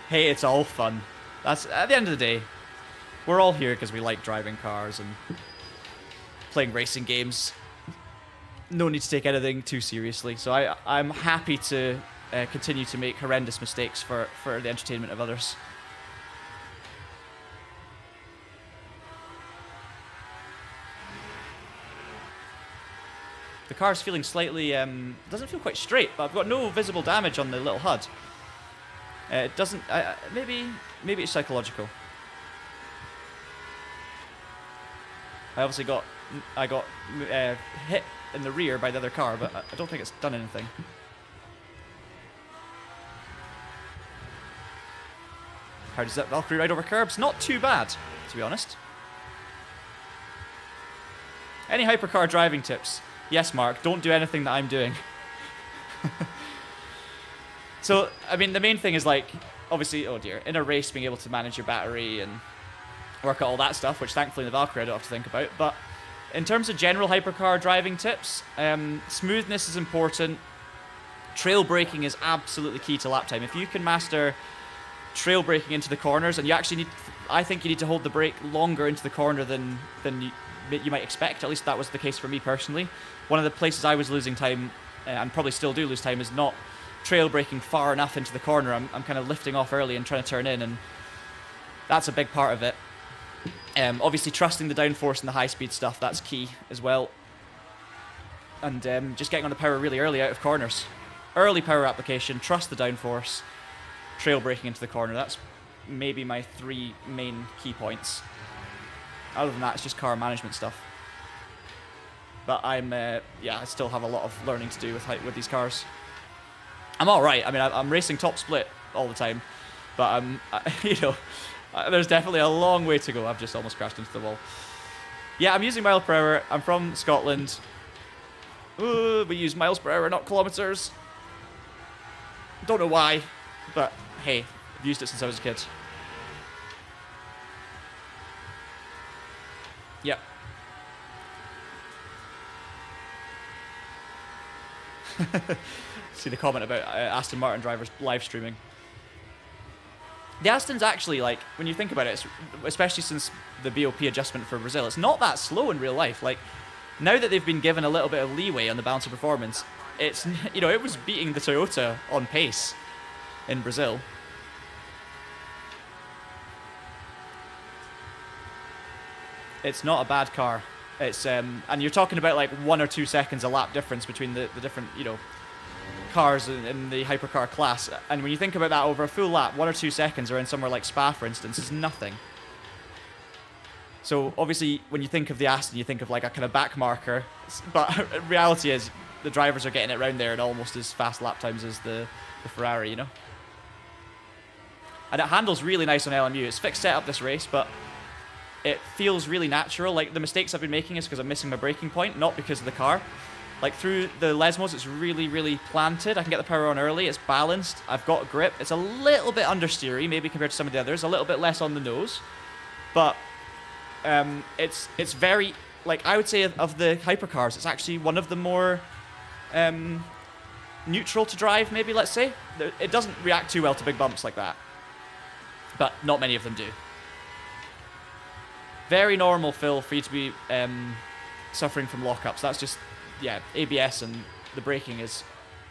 Hey, it's all fun. That's at the end of the day. We're all here because we like driving cars and playing racing games. No need to take anything too seriously. So I'm happy to continue to make horrendous mistakes for the entertainment of others. The car's feeling slightly, doesn't feel quite straight, but I've got no visible damage on the little HUD. It doesn't, maybe it's psychological. I obviously got hit in the rear by the other car, but I don't think it's done anything. How does that Valkyrie ride over curbs? Not too bad, to be honest. Any hypercar driving tips? Yes, Mark, don't do anything that I'm doing. So, I mean, the main thing is, like, obviously, oh dear, in a race, being able to manage your battery and work out all that stuff, which thankfully in the Valkyrie I don't have to think about. But in terms of general hypercar driving tips, smoothness is important. Trail braking is absolutely key to lap time. If you can master trail braking into the corners, and you actually need, I think you need to hold the brake longer into the corner than you might expect. At least that was the case for me personally. One of the places I was losing time, and probably still do lose time, is not trail braking far enough into the corner. I'm kind of lifting off early and trying to turn in, and that's a big part of it. Obviously trusting the downforce and the high speed stuff, that's key as well. And just getting on the power really early out of corners. Early power application, trust the downforce, trail braking into the corner. That's maybe my 3 main key points. Other than that, it's just car management stuff. But I'm, yeah, I still have a lot of learning to do with these cars. I'm all right. I mean, I'm racing top split all the time, but you know, there's definitely a long way to go. I've just almost crashed into the wall. Yeah, I'm using mile per hour. I'm from Scotland. Ooh, we use miles per hour, not kilometers. Don't know why, but hey, I've used it since I was a kid. Yep. See the comment about Aston Martin drivers live streaming. The Aston's actually, like, when you think about it, especially since the BOP adjustment for Brazil, it's not that slow in real life. Like, now that they've been given a little bit of leeway on the balance of performance, it's, you know, it was beating the Toyota on pace in Brazil. It's not a bad car. It's and you're talking about like 1 or 2 seconds a lap difference between the different, you know, cars in the hypercar class. And when you think about that over a full lap, 1 or 2 seconds, or in somewhere like Spa, for instance, is nothing. So obviously, when you think of the Aston, you think of like a kind of back marker. But reality is, the drivers are getting it around there at almost as fast lap times as the Ferrari, you know. And it handles really nice on LMU. It's fixed setup this race, but it feels really natural. Like, the mistakes I've been making is because I'm missing my braking point, not because of the car. Like, through the Lesmos, it's really, really planted. I can get the power on early. It's balanced. I've got grip. It's a little bit understeery, maybe compared to some of the others. A little bit less on the nose. But it's very, like, I would say of the hypercars, it's actually one of the more neutral to drive, maybe, let's say. It doesn't react too well to big bumps like that. But not many of them do. Very normal, Phil, for you to be suffering from lockups. That's just, yeah, ABS and the braking is...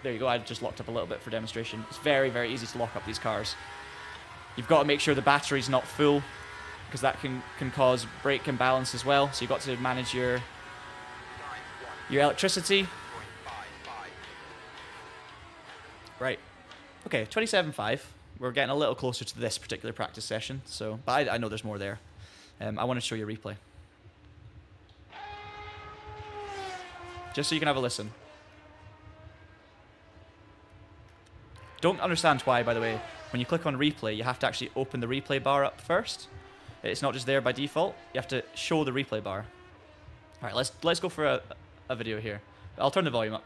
There you go, I just locked up a little bit for demonstration. It's very, very easy to lock up these cars. You've got to make sure the battery's not full, because that can cause brake imbalance as well. So you've got to manage your electricity. Right. Okay, 27.5. We're getting a little closer to this particular practice session. So, but I know there's more there. I want to show you a replay. Just so you can have a listen. Don't understand why, by the way. When you click on replay, you have to actually open the replay bar up first. It's not just there by default. You have to show the replay bar. All right, let's go for a video here. I'll turn the volume up.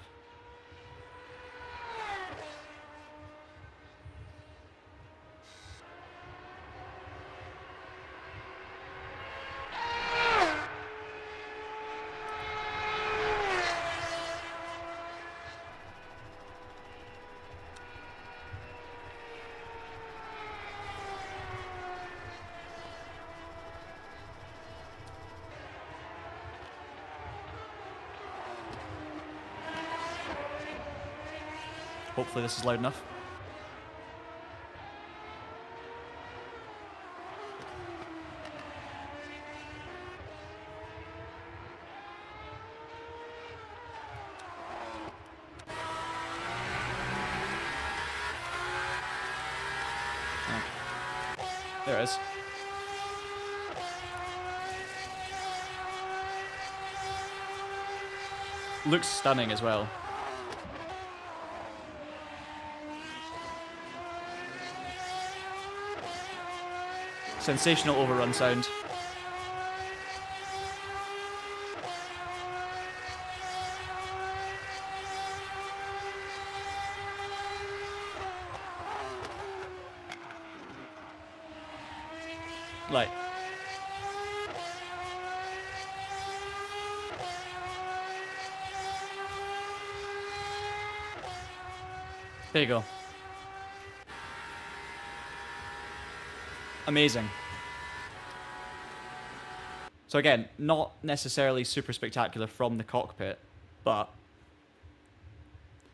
Hopefully this is loud enough. Oh. There it is. Looks stunning as well. Sensational overrun sound. Like. There you go. Amazing. So again, not necessarily super spectacular from the cockpit, but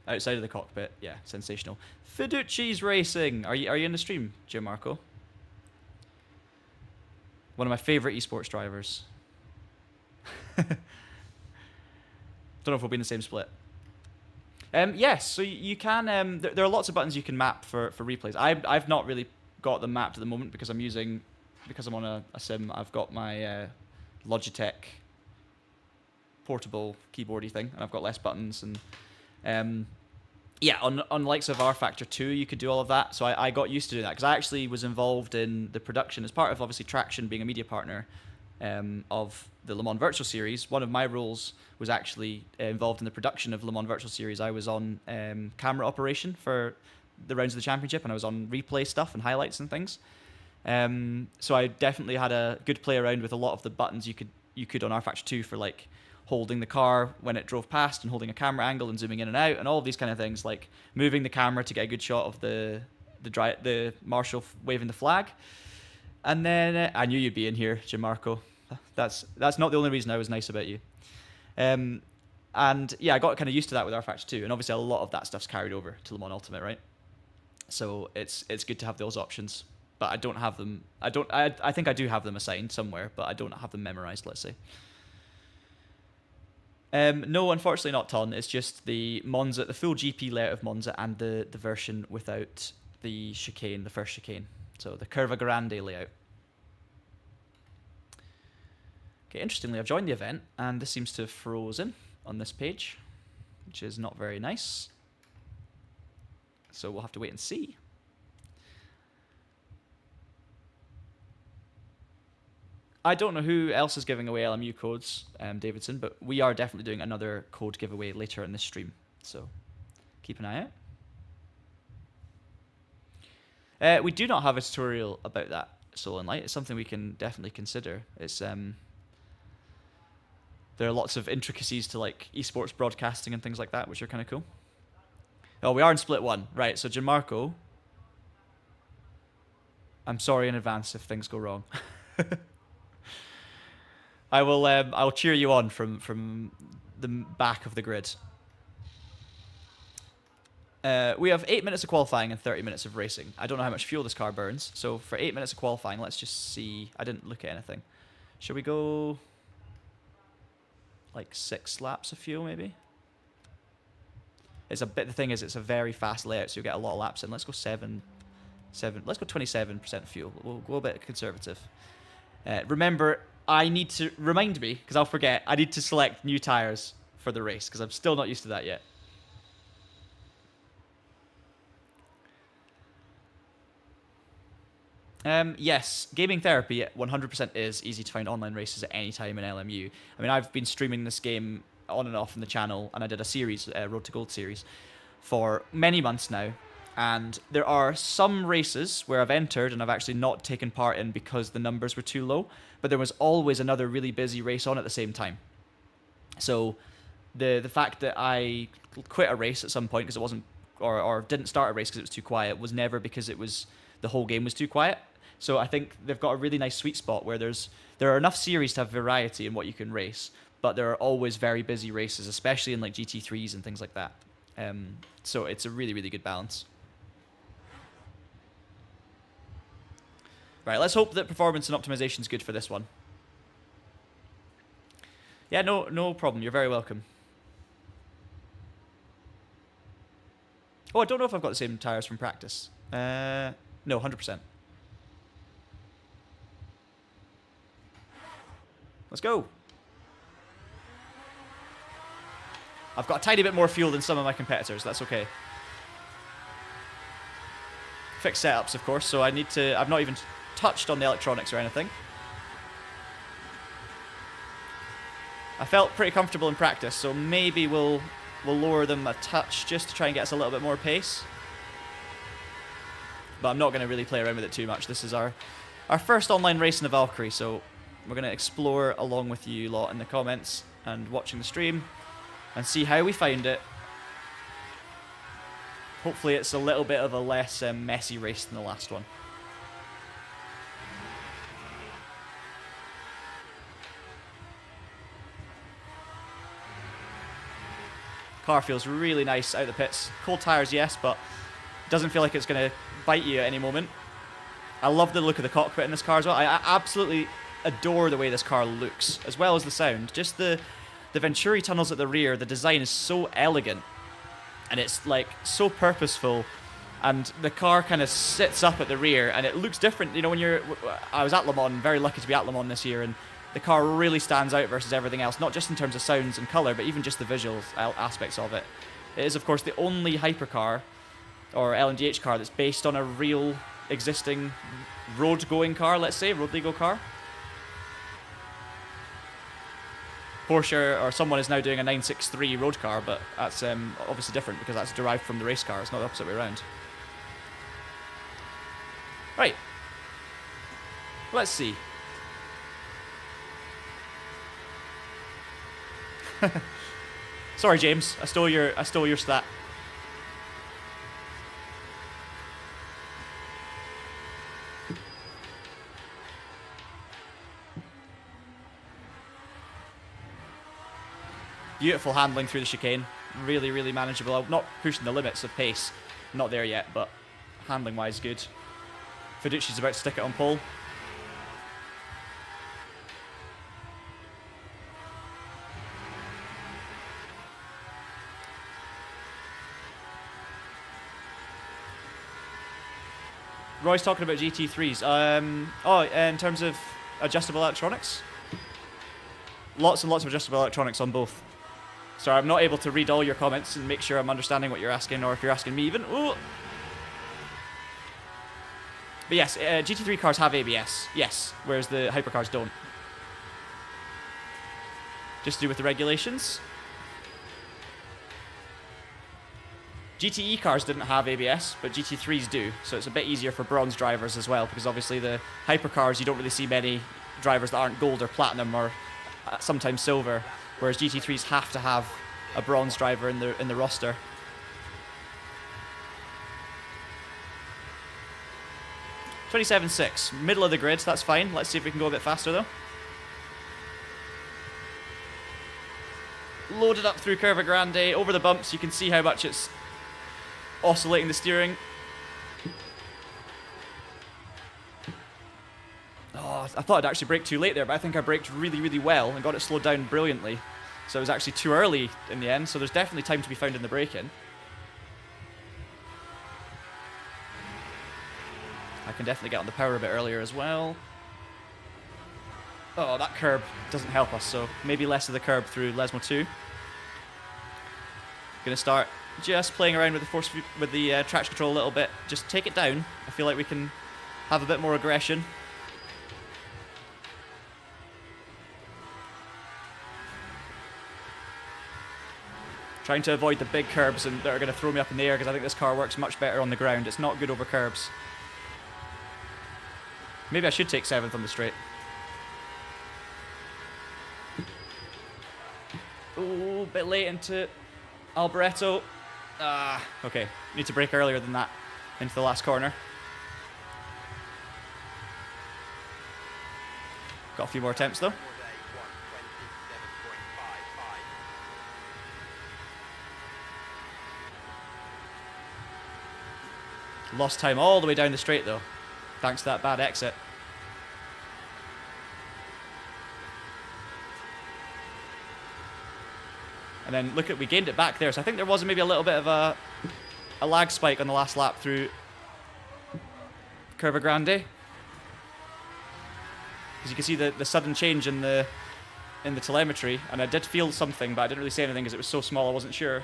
outside of the cockpit, yeah, sensational. Fiduci's Racing. Are you in the stream, Gianmarco? One of my favorite esports drivers. Don't know if we'll be in the same split. Yes, so you can. There are lots of buttons you can map for replays. I've not really got them mapped at the moment because I'm on a sim. I've got my Logitech portable keyboardy thing, and I've got less buttons. And yeah, on likes of R Factor 2, you could do all of that. So I got used to doing that because I actually was involved in the production as part of obviously Traxion being a media partner of the Le Mans Virtual Series. One of my roles was actually involved in the production of Le Mans Virtual Series. I was on camera operation for the rounds of the championship, and I was on replay stuff and highlights and things. So I definitely had a good play around with a lot of the buttons you could on R Factor 2 for like holding the car when it drove past and holding a camera angle and zooming in and out and all of these kind of things, like moving the camera to get a good shot of the marshal waving the flag. And then I knew you'd be in here, Gianmarco. That's not the only reason I was nice about you. And yeah, I got kind of used to that with R Factor 2, and obviously a lot of that stuff's carried over to Le Mans Ultimate, right? So it's good to have those options, but I don't have them. I think I do have them assigned somewhere, but I don't have them memorized, let's say. No, unfortunately not Ton. It's just the Monza, the full GP layout of Monza, and the version without the chicane, the first chicane. So the Curva Grande layout. Okay, interestingly, I've joined the event, and this seems to have frozen on this page, which is not very nice. So we'll have to wait and see. I don't know who else is giving away LMU codes, Davidson, but we are definitely doing another code giveaway later in this stream. So keep an eye out. We do not have a tutorial about that, Soul and Light. It's something we can definitely consider. It's there are lots of intricacies to like esports broadcasting and things like that, which are kind of cool. Oh, we are in split 1, right? So Gianmarco, I'm sorry in advance if things go wrong. I will cheer you on from the back of the grid. We have 8 minutes of qualifying and 30 minutes of racing. I don't know how much fuel this car burns, so for 8 minutes of qualifying, let's just see. I didn't look at anything. Should we go like 6 laps of fuel, maybe? It's a bit. The thing is, it's a very fast layout, so you'll get a lot of laps in. Let's go 7. Let's go 27% fuel. We'll go a bit conservative. Remember, I need to remind me because I'll forget. I need to select new tires for the race because I'm still not used to that yet. Yes, gaming therapy 100% is easy to find online races at any time in LMU. I mean, I've been streaming this game on and off on the channel, and I did a series, Road to Gold series, for many months now. And there are some races where I've entered and I've actually not taken part in because the numbers were too low, but there was always another really busy race on at the same time. So the fact that I quit a race at some point because it wasn't, or didn't start a race because it was too quiet, was never because it was the whole game was too quiet. So I think they've got a really nice sweet spot where there are enough series to have variety in what you can race, but there are always very busy races, especially in like GT3s and things like that. So it's a really, really good balance. Right, let's hope that performance and optimization is good for this one. Yeah, no problem. You're very welcome. Oh, I don't know if I've got the same tires from practice. No, 100%. Let's go. I've got a tiny bit more fuel than some of my competitors. That's okay. Fixed setups, of course, so I've not even touched on the electronics or anything. I felt pretty comfortable in practice, so maybe we'll lower them a touch just to try and get us a little bit more pace. But I'm not going to really play around with it too much. This is our first online race in the Valkyrie, so we're going to explore along with you lot in the comments and watching the stream and see how we find it. Hopefully it's a little bit of a less messy race than the last one. Car feels really nice out of the pits. Cold tires, yes, but it doesn't feel like it's going to bite you at any moment. I love the look of the cockpit in this car as well. I absolutely adore the way this car looks, as well as the sound. Just the Venturi tunnels at the rear, the design is so elegant. and it's like so purposeful, and the car kind of sits up at the rear, and it looks different. You know, when I was at Le Mans, very lucky to be at Le Mans this year, and the car really stands out versus everything else, not just in terms of sounds and color, but even just the visual aspects of it. It is, of course, the only hypercar or LMDH car that's based on a real existing road-going car, let's say, road legal car. Porsche or someone is now doing a 963 road car, but that's obviously different because that's derived from the race car. It's not the opposite way around. Right. Let's see. Sorry, James. I stole your stat. Beautiful handling through the chicane. Really, really manageable. I'm not pushing the limits of pace. Not there yet, but handling-wise, good. Fiduci's about to stick it on pole. Roy's talking about GT3s. In terms of adjustable electronics? Lots and lots of adjustable electronics on both. Sorry, I'm not able to read all your comments and make sure I'm understanding what you're asking, or if you're asking me even. Ooh. But yes, GT3 cars have ABS, yes, whereas the hypercars don't. Just to do with the regulations. GTE cars didn't have ABS, but GT3s do, so it's a bit easier for bronze drivers as well, because obviously the hypercars, you don't really see many drivers that aren't gold or platinum or sometimes silver, whereas GT3s have to have a bronze driver in the roster. .27.6, middle of the grid, that's fine. Let's see if we can go a bit faster though. Loaded up through Curva Grande, over the bumps, you can see how much it's oscillating the steering. Oh, I thought I'd actually brake too late there, but I think I braked really, really well and got it slowed down brilliantly. So it was actually too early in the end, so there's definitely time to be found in the braking. I can definitely get on the power a bit earlier as well. Oh, that curb doesn't help us, so maybe less of the curb through Lesmo 2. Gonna start just playing around with the traction control a little bit. Just take it down. I feel like we can have a bit more aggression. Trying to avoid the big curbs that are going to throw me up in the air, because I think this car works much better on the ground. It's not good over curbs. Maybe I should take 7th on the straight. Ooh, bit late into Alboreto. Okay. Need to brake earlier than that into the last corner. Got a few more attempts though. Lost time all the way down the straight though, thanks to that bad exit. And then look at, we gained it back there, so I think there was maybe a little bit of a lag spike on the last lap through Curva Grande. Because you can see the sudden change in the telemetry, and I did feel something, but I didn't really say anything because it was so small I wasn't sure.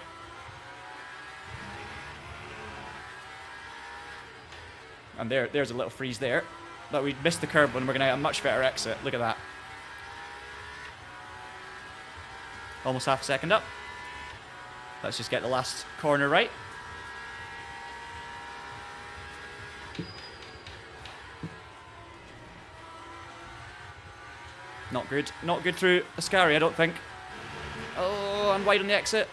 And there's a little freeze there. But we missed the curb when we're going to get a much better exit. Look at that. Almost half a second up. Let's just get the last corner right. Not good. Not good through Ascari, I don't think. Oh, and wide on the exit.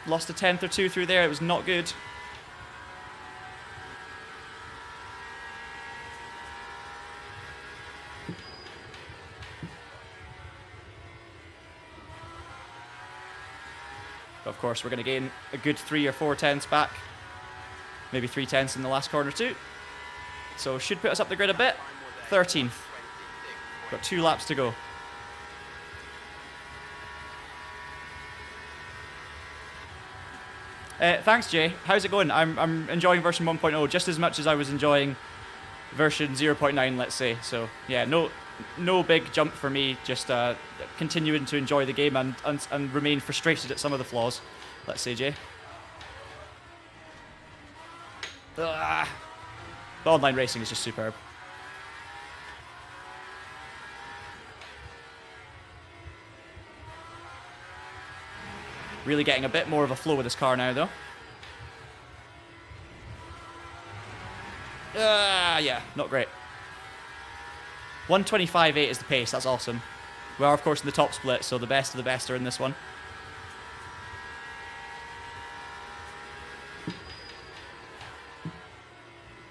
Lost a 10th or 2 through there. It was not good. Of course, we're going to gain a good 3 or 4 tenths back. Maybe 3 tenths in the last corner too. So should put us up the grid a bit. 13th. Got 2 laps to go. Thanks, Jay. How's it going? I'm enjoying version 1.0 just as much as I was enjoying version 0.9, let's say. So yeah, no big jump for me. Just continuing to enjoy the game and remain frustrated at some of the flaws. Let's say, Jay. The online racing is just superb. Really getting a bit more of a flow with this car now, though. Yeah, not great. 125.8 is the pace, that's awesome. We are, of course, in the top split, so the best of the best are in this one.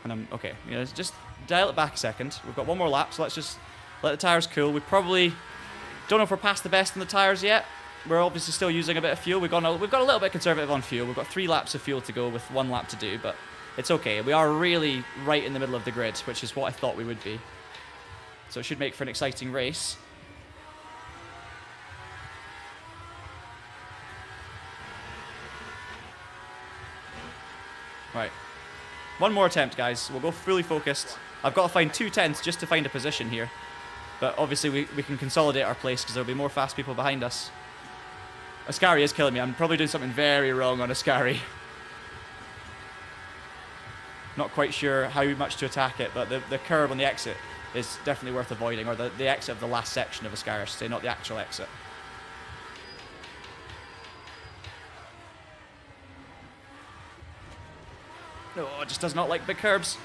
And I'm, okay, you know, just dial it back a second. We've got one more lap, so let's just let the tyres cool. We probably don't know if we're past the best in the tyres yet. We're obviously still using a bit of fuel. We've got a little bit conservative on fuel. We've got 3 laps of fuel to go with 1 lap to do, but it's okay. We are really right in the middle of the grid, which is what I thought we would be. So it should make for an exciting race. Right. One more attempt, guys. We'll go fully focused. I've got to find 2 tenths just to find a position here. But obviously we can consolidate our place because there'll be more fast people behind us. Ascari is killing me. I'm probably doing something very wrong on Ascari. Not quite sure how much to attack it, but the curve on the exit is definitely worth avoiding, or the exit of the last section of Ascari, I should say, not the actual exit. No, it just does not like big curbs.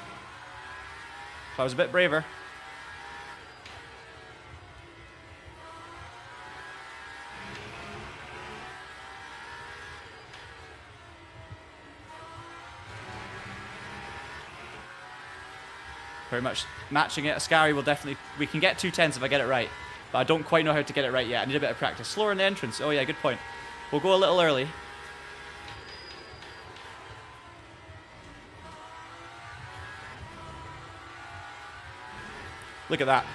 If I was a bit braver. Very much matching it. Ascari will definitely... We can get 2 tenths if I get it right. But I don't quite know how to get it right yet. I need a bit of practice. Slower in the entrance. Oh yeah, good point. We'll go a little early. Look at that.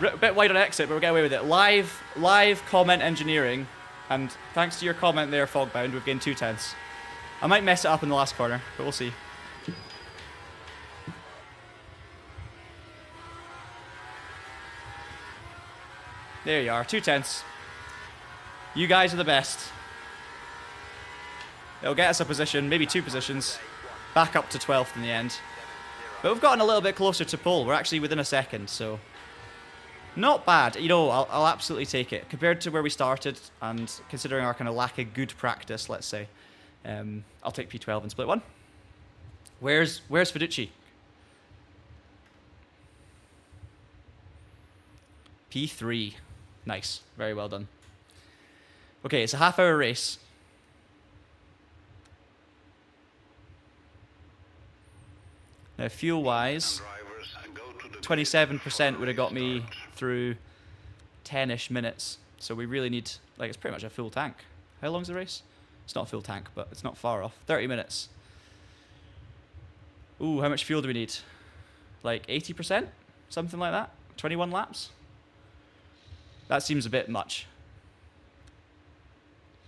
A bit wide on exit, but we'll get away with it. Live comment engineering. And thanks to your comment there, Fogbound, we've gained 2 tenths. I might mess it up in the last corner, but we'll see. There you are, 2 tenths. You guys are the best. It'll get us a position, maybe 2 positions, back up to 12th in the end. But we've gotten a little bit closer to pole. We're actually within a second, so not bad. You know, I'll absolutely take it. Compared to where we started, and considering our kind of lack of good practice, let's say, I'll take P12 in split 1. Where's Fiducci? P3. Nice. Very well done. Okay, it's a half-hour race. Now, fuel-wise, 27% would have got me through 10-ish minutes. So we really need, like, it's pretty much a full tank. How long's the race? It's not a full tank, but it's not far off. 30 minutes. Ooh, how much fuel do we need? Like 80%? Something like that? 21 laps? That seems a bit much.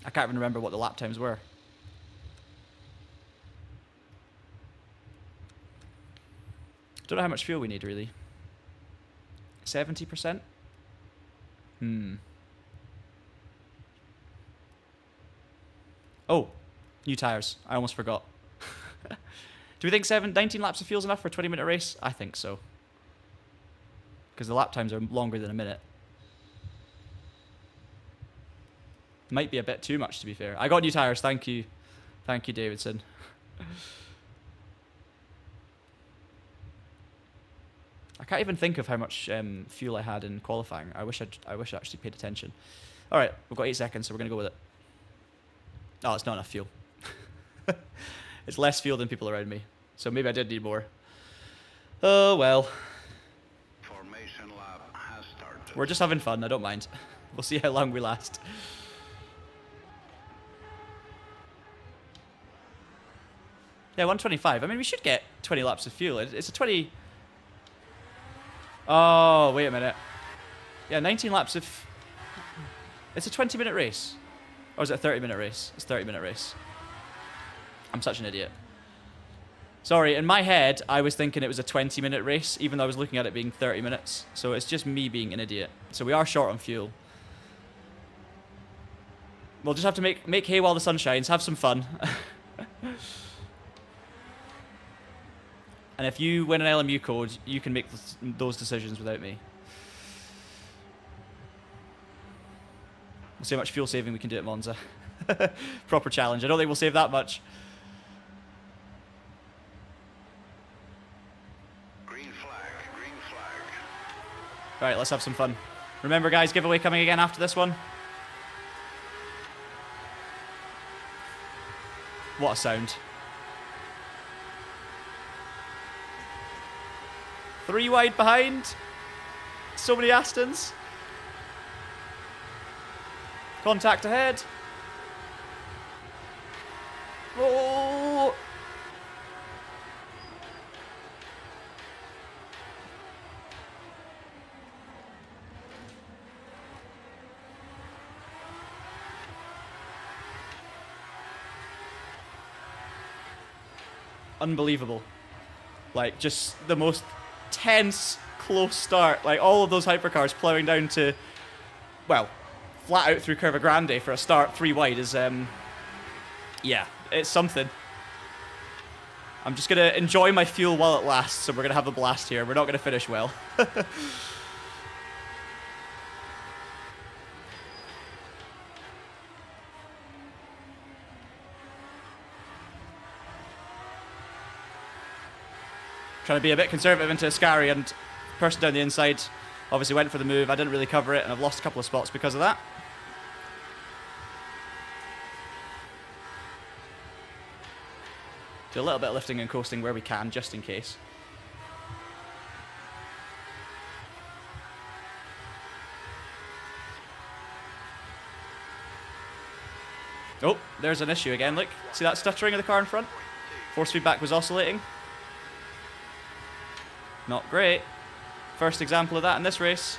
I can't even remember what the lap times were. Don't know how much fuel we need, really. 70%? Oh, new tyres. I almost forgot. Do we think 19 laps of fuel is enough for a 20-minute race? I think so. Because the lap times are longer than a minute. Might be a bit too much, to be fair. I got new tyres, thank you. Thank you, Davidson. I can't even think of how much fuel I had in qualifying. I wish I actually paid attention. All right, we've got 8 seconds, so we're going to go with it. Oh, it's not enough fuel. It's less fuel than people around me. So maybe I did need more. Oh, well. Formation lap has started. We're just having fun, I don't mind. We'll see how long we last. Yeah, 125. I mean, we should get 20 laps of fuel. It's a 20... Oh, wait a minute. Yeah, 19 laps of... It's a 20-minute race. Or is it a 30-minute race? It's a 30-minute race. I'm such an idiot. Sorry, in my head, I was thinking it was a 20-minute race, even though I was looking at it being 30 minutes. So it's just me being an idiot. So we are short on fuel. We'll just have to make hay while the sun shines, have some fun. And if you win an LMU code, you can make those decisions without me. We'll see how much fuel saving we can do at Monza. Proper challenge. I don't think we'll save that much. Green flag, green flag. Right, let's have some fun. Remember, guys, giveaway coming again after this one. What a sound. 3 wide behind. So many Astons. Contact ahead. Oh! Unbelievable. Like, just the most tense, close start. Like, all of those hypercars ploughing down to, well, flat out through Curva Grande for a start 3 wide is, yeah, it's something. I'm just going to enjoy my fuel while it lasts, so we're going to have a blast here. We're not going to finish well. Trying to be a bit conservative into Ascari, and person down the inside obviously went for the move. I didn't really cover it, and I've lost a couple of spots because of that. Do a little bit of lifting and coasting where we can, just in case. Oh, there's an issue again. Look, see that stuttering of the car in front? Force feedback was oscillating. Not great. First example of that in this race.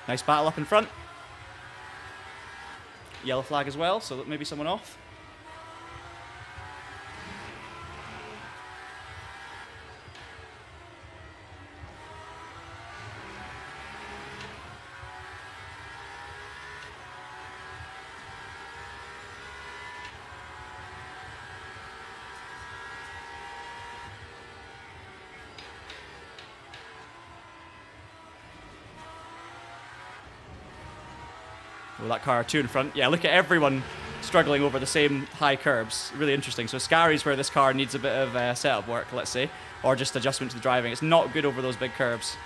Nice battle up in front. Yellow flag as well, so maybe someone off. Well, that car 2 in front. Yeah, look at everyone struggling over the same high curbs. Really interesting. So Ascari's where this car needs a bit of setup work, let's say, or just adjustment to the driving. It's not good over those big curbs.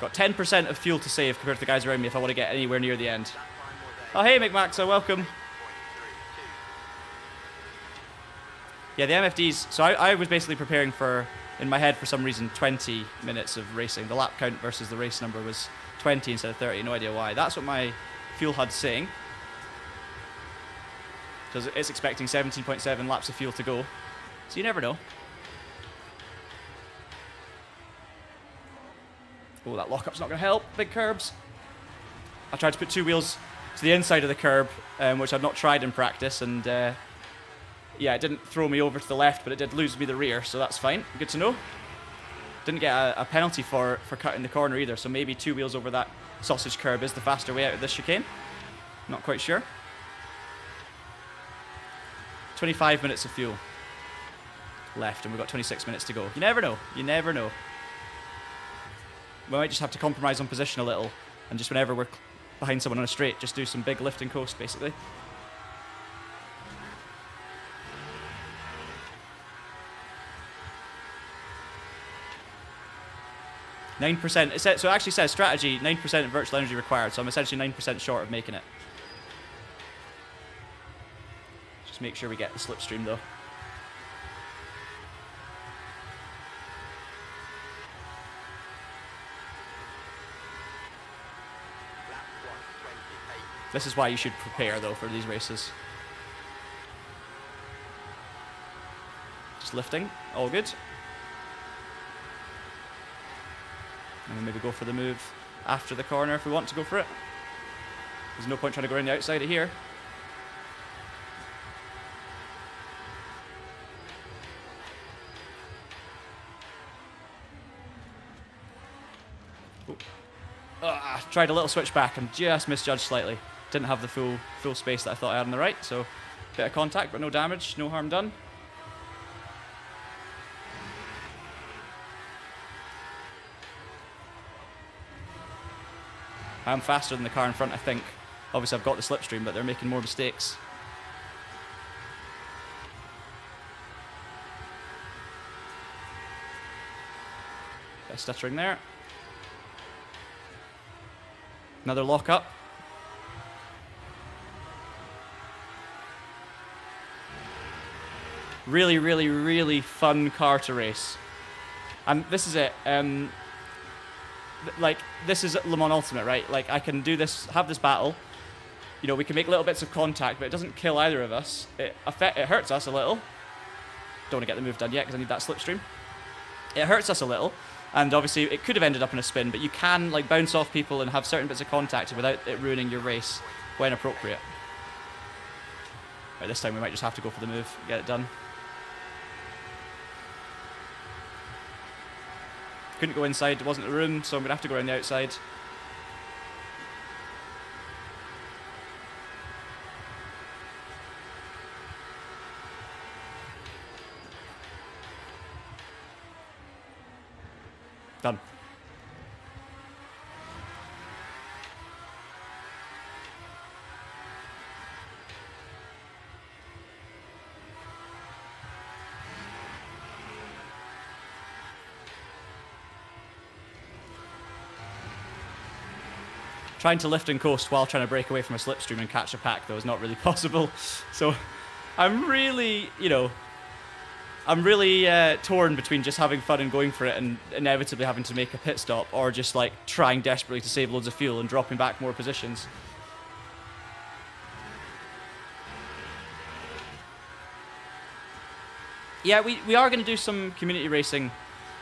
Got 10% of fuel to save compared to the guys around me if I want to get anywhere near the end. Oh, hey, McMaxa, welcome. Yeah, the MFDs, so I was basically preparing for, in my head for some reason, 20 minutes of racing. The lap count versus the race number was 20 instead of 30, no idea why. That's what my fuel HUD's saying. So it's expecting 17.7 laps of fuel to go. So you never know. Oh, that lockup's not going to help. Big curbs. I tried to put 2 wheels to the inside of the curb, which I've not tried in practice, and yeah, it didn't throw me over to the left, but it did lose me the rear, so that's fine. Good to know. Didn't get a penalty for cutting the corner either, so maybe 2 wheels over that sausage curb is the faster way out of this chicane. Not quite sure. 25 minutes of fuel left, and we've got 26 minutes to go. You never know. You never know. We might just have to compromise on position a little, and just whenever we're behind someone on a straight, just do some big lift and coast, basically. 9%. So it actually says strategy, 9% virtual energy required, so I'm essentially 9% short of making it. Just make sure we get the slipstream though. Lap 128. This is why you should prepare though for these races. Just lifting, all good. And then maybe go for the move after the corner if we want to go for it. There's no point trying to go around the outside of here. Tried a little switchback and just misjudged slightly. Didn't have the full space that I thought I had on the right, so bit of contact but no damage, no harm done. I'm faster than the car in front, I think. Obviously I've got the slipstream, but they're making more mistakes. Bit of stuttering there. Another lock up. Really, really, really fun car to race. And this is it. Like, this is Le Mans Ultimate, right? Like, I can do this, have this battle. You know, we can make little bits of contact, but it doesn't kill either of us. It hurts us a little. Don't want to get the move done yet because I need that slipstream. It hurts us a little. And obviously, it could have ended up in a spin, but you can like bounce off people and have certain bits of contact without it ruining your race when appropriate. Right, this time we might just have to go for the move, get it done. Couldn't go inside, it wasn't the room, so I'm going to have to go around the outside. Done. Trying to lift and coast while trying to break away from a slipstream and catch a pack, though, is not really possible. So I'm really, torn between just having fun and going for it and inevitably having to make a pit stop, or just like trying desperately to save loads of fuel and dropping back more positions. Yeah, we are going to do some community racing,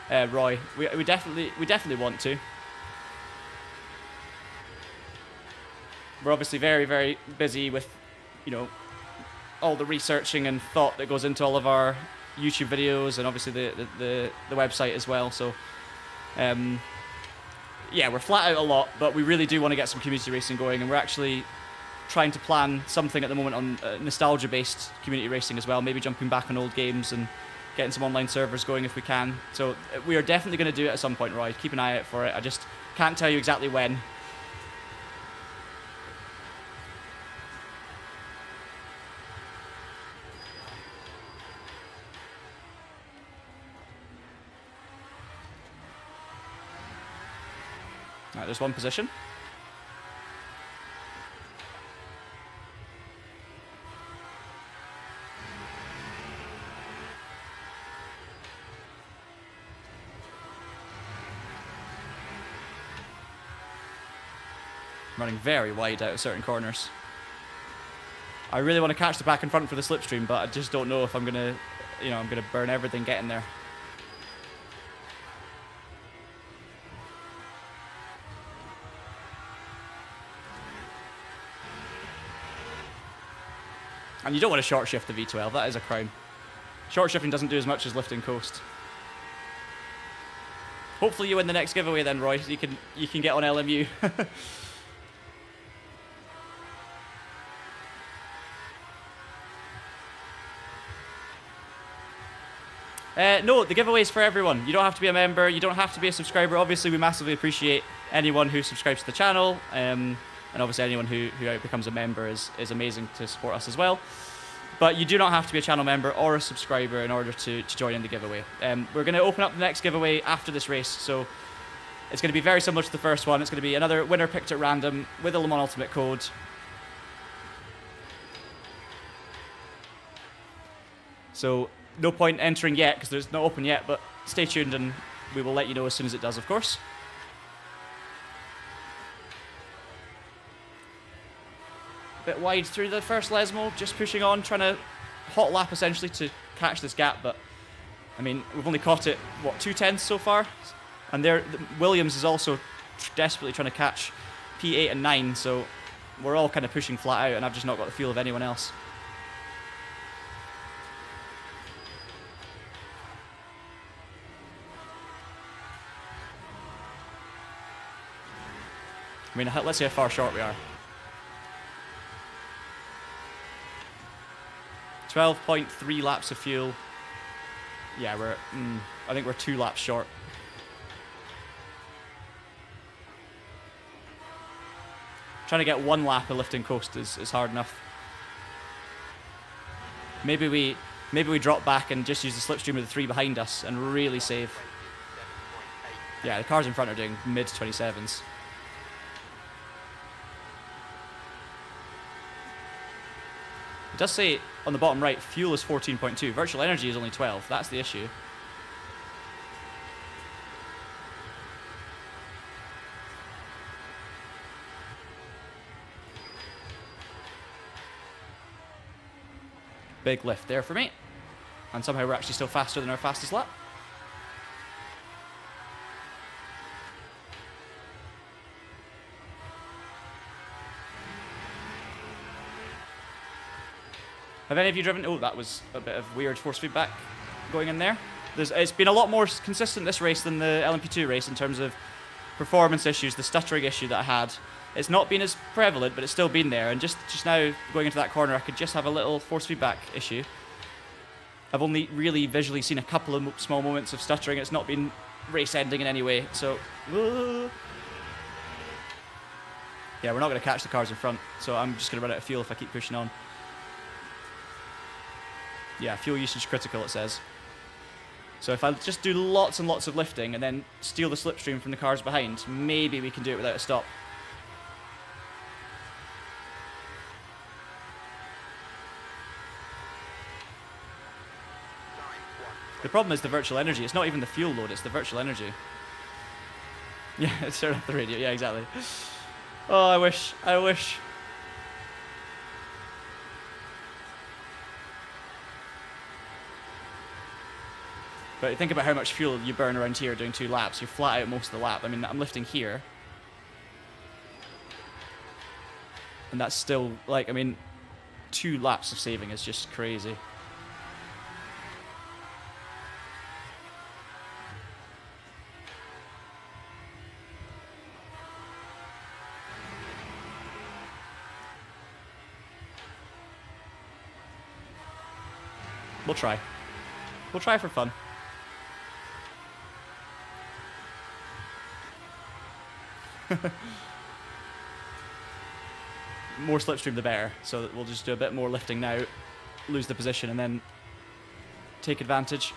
Roy. We definitely want to. We're obviously very, very busy with, all the researching and thought that goes into all of our YouTube videos and obviously the website as well. So, yeah, we're flat out a lot, but we really do want to get some community racing going, and we're actually trying to plan something at the moment on nostalgia-based community racing as well, maybe jumping back on old games and getting some online servers going if we can. So we are definitely going to do it at some point, Roy. Keep an eye out for it. I just can't tell you exactly when. Right, there's one position. Running very wide out of certain corners. I really want to catch the back in front for the slipstream, but I just don't know if I'm gonna, I'm gonna burn everything getting there. And you don't want to short shift the V12, that is a crime. Short shifting doesn't do as much as lift and coast. Hopefully you win the next giveaway then, Roy. You can get on LMU. No, the giveaway is for everyone. You don't have to be a member, you don't have to be a subscriber. Obviously, we massively appreciate anyone who subscribes to the channel. And obviously anyone who becomes a member is amazing to support us as well. But you do not have to be a channel member or a subscriber in order to join in the giveaway. We're going to open up the next giveaway after this race, so it's going to be very similar to the first one. It's going to be another winner picked at random with a Le Mans Ultimate code. So no point entering yet because there's not open yet, but stay tuned and we will let you know as soon as it does, of course. Bit wide through the first Lesmo, just pushing on, trying to hot lap essentially to catch this gap, but I mean, we've only caught it, what, 2/10 so far? And there, Williams is also desperately trying to catch P8 and 9, so we're all kind of pushing flat out, and I've just not got the feel of anyone else. I mean, let's see how far short we are. 12.3 laps of fuel. Yeah, I think we're 2 laps short. Trying to get 1 lap of lifting coast is hard enough. Maybe we drop back and just use the slipstream of the 3 behind us and really save. Yeah, the cars in front are doing mid 27s. It does say on the bottom right, fuel is 14.2. Virtual energy is only 12. That's the issue. Big lift there for me. And somehow we're actually still faster than our fastest lap. Have any of you driven? Oh, that was a bit of weird force feedback going in there. It's been a lot more consistent this race than the LMP2 race in terms of performance issues, the stuttering issue that I had. It's not been as prevalent, but it's still been there. And just now, going into that corner, I could just have a little force feedback issue. I've only really visually seen a couple of small moments of stuttering. It's not been race-ending in any way. So, yeah, we're not going to catch the cars in front. So I'm just going to run out of fuel if I keep pushing on. Yeah, fuel usage critical, it says. So if I just do lots and lots of lifting and then steal the slipstream from the cars behind, maybe we can do it without a stop. The problem is the virtual energy. It's not even the fuel load, it's the virtual energy. Yeah, it's turn off the radio. Yeah, exactly. Oh, I wish. But think about how much fuel you burn around here doing 2 laps. You're flat out most of the lap. I mean, I'm lifting here. And that's still, like, I mean, 2 laps of saving is just crazy. We'll try. We'll try for fun. More slipstream the better, so we'll just do a bit more lifting now, lose the position, and then take advantage.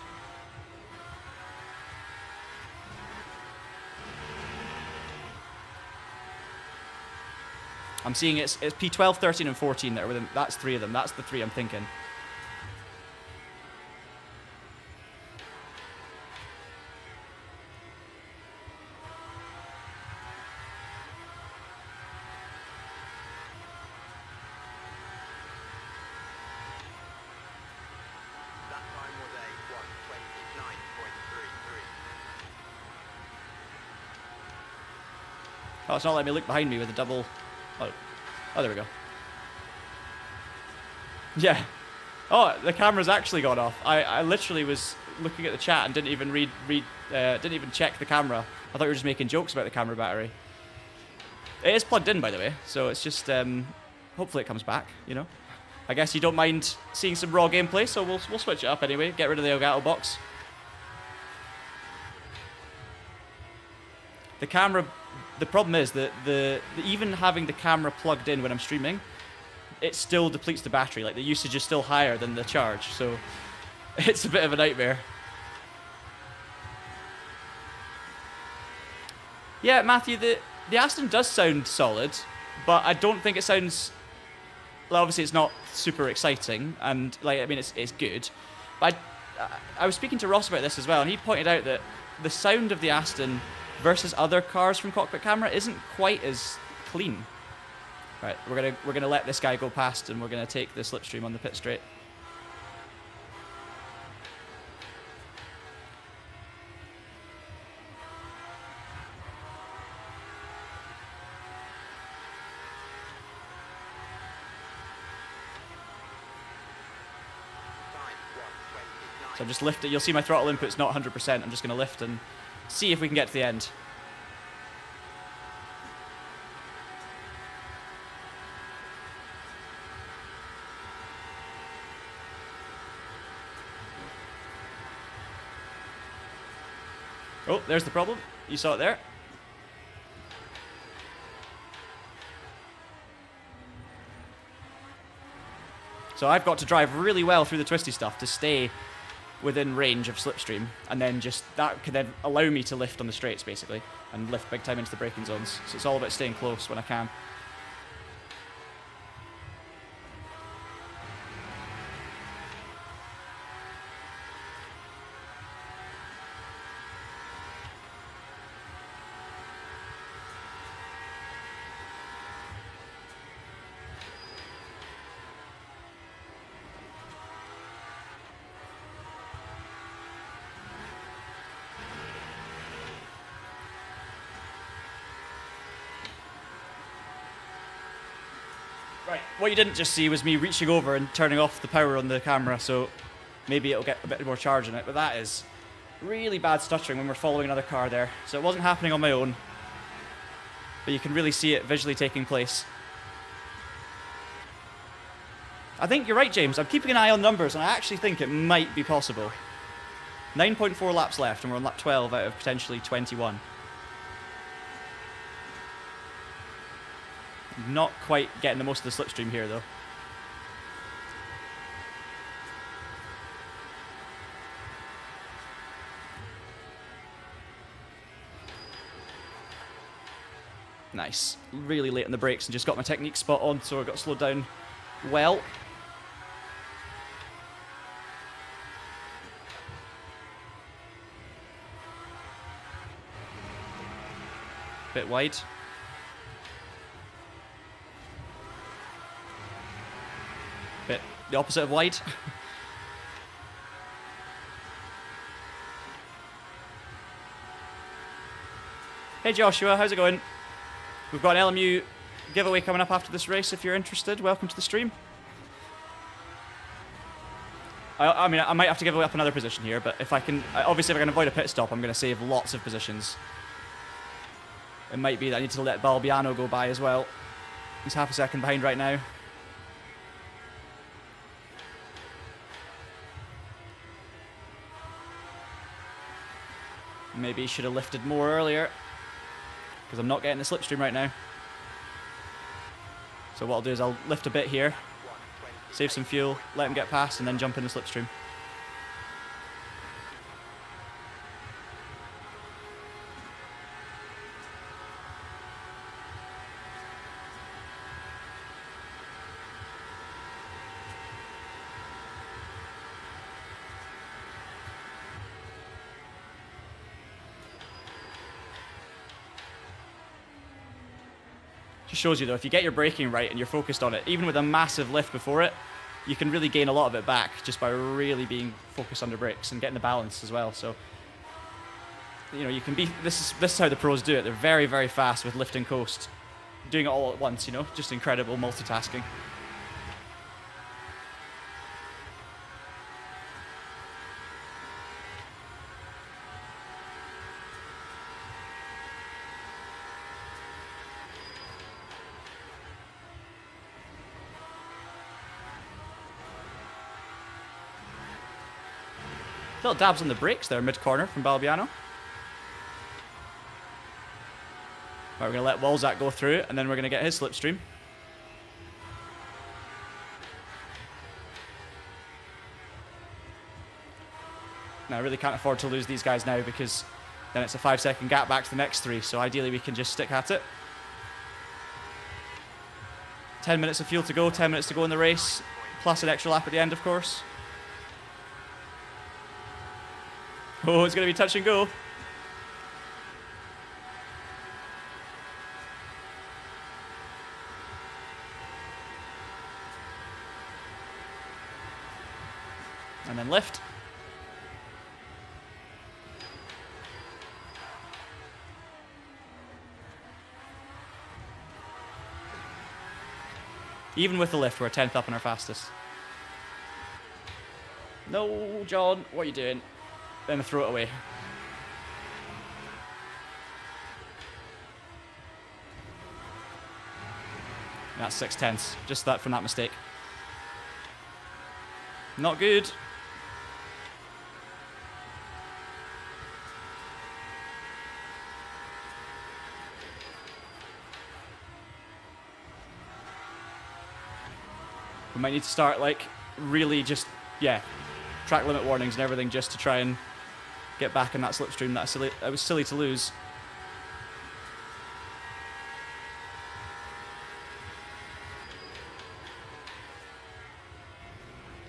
I'm seeing it's P12, 13, and 14 that are within. That's 3 of them. That's the 3 I'm thinking. Oh, it's not letting me look behind me with a double. Oh, there we go. Yeah. Oh, the camera's actually gone off. I literally was looking at the chat and didn't even didn't even check the camera. I thought you were just making jokes about the camera battery. It is plugged in, by the way, so it's just hopefully it comes back. You know, I guess you don't mind seeing some raw gameplay, so we'll switch it up anyway. Get rid of the Elgato box. The camera. The problem is that even having the camera plugged in when I'm streaming, it still depletes the battery. Like, the usage is still higher than the charge, so it's a bit of a nightmare. Yeah, Matthew, the Aston does sound solid, but I don't think it sounds. Well, obviously, it's not super exciting, and like, I mean, it's good, But I was speaking to Ross about this as well, and he pointed out that the sound of the Aston versus other cars from cockpit camera isn't quite as clean. Right, we're gonna let this guy go past, and we're gonna take the slipstream on the pit straight. So I'm just lifting. You'll see my throttle input's not 100%. I'm just going to lift and see if we can get to the end. Oh, there's the problem. You saw it there. So I've got to drive really well through the twisty stuff to stay within range of slipstream, and then just that could then allow me to lift on the straights basically, and lift big time into the braking zones. So it's all about staying close when I can. Right, what you didn't just see was me reaching over and turning off the power on the camera, so maybe it'll get a bit more charge in it, but that is really bad stuttering when we're following another car there. So it wasn't happening on my own, but you can really see it visually taking place. I think you're right, James. I'm keeping an eye on numbers, and I actually think it might be possible. 9.4 laps left, and we're on lap 12 out of potentially 21. Not quite getting the most of the slipstream here, though. Nice. Really late on the brakes and just got my technique spot on, so I got slowed down well. Bit wide. Bit the opposite of wide. Hey Joshua, how's it going? We've got an LMU giveaway coming up after this race if you're interested. Welcome to the stream. I mean, I might have to give away up another position here, but if I can, obviously if I can avoid a pit stop, I'm going to save lots of positions. It might be that I need to let Balbiano go by as well. He's half a second behind right now. Maybe he should have lifted more earlier, because I'm not getting the slipstream right now. So what I'll do is I'll lift a bit here, save some fuel, let him get past, and then jump in the slipstream. Just shows you though, if you get your braking right and you're focused on it, even with a massive lift before it, you can really gain a lot of it back just by really being focused on the brakes and getting the balance as well. So, you know, you can be, this is how the pros do it. They're very, very fast with lift and coast, doing it all at once, you know, just incredible multitasking. Little dabs on the brakes there, mid-corner from Balbiano. Right, we're going to let Walzak go through, and then we're going to get his slipstream. Now, I really can't afford to lose these guys now, because then it's a 5-second gap back to the next three, so ideally we can just stick at it. 10 minutes of fuel to go, 10 minutes to go in the race, plus an extra lap at the end, of course. Oh, it's going to be touch and go. And then lift. Even with the lift, we're 10th up in our fastest. No, John, what are you doing? Then throw it away. That's 6/10. Just that from that mistake. Not good. We might need to start, like, really just, yeah, track limit warnings and everything just to try and get back in that slipstream. That was silly to lose.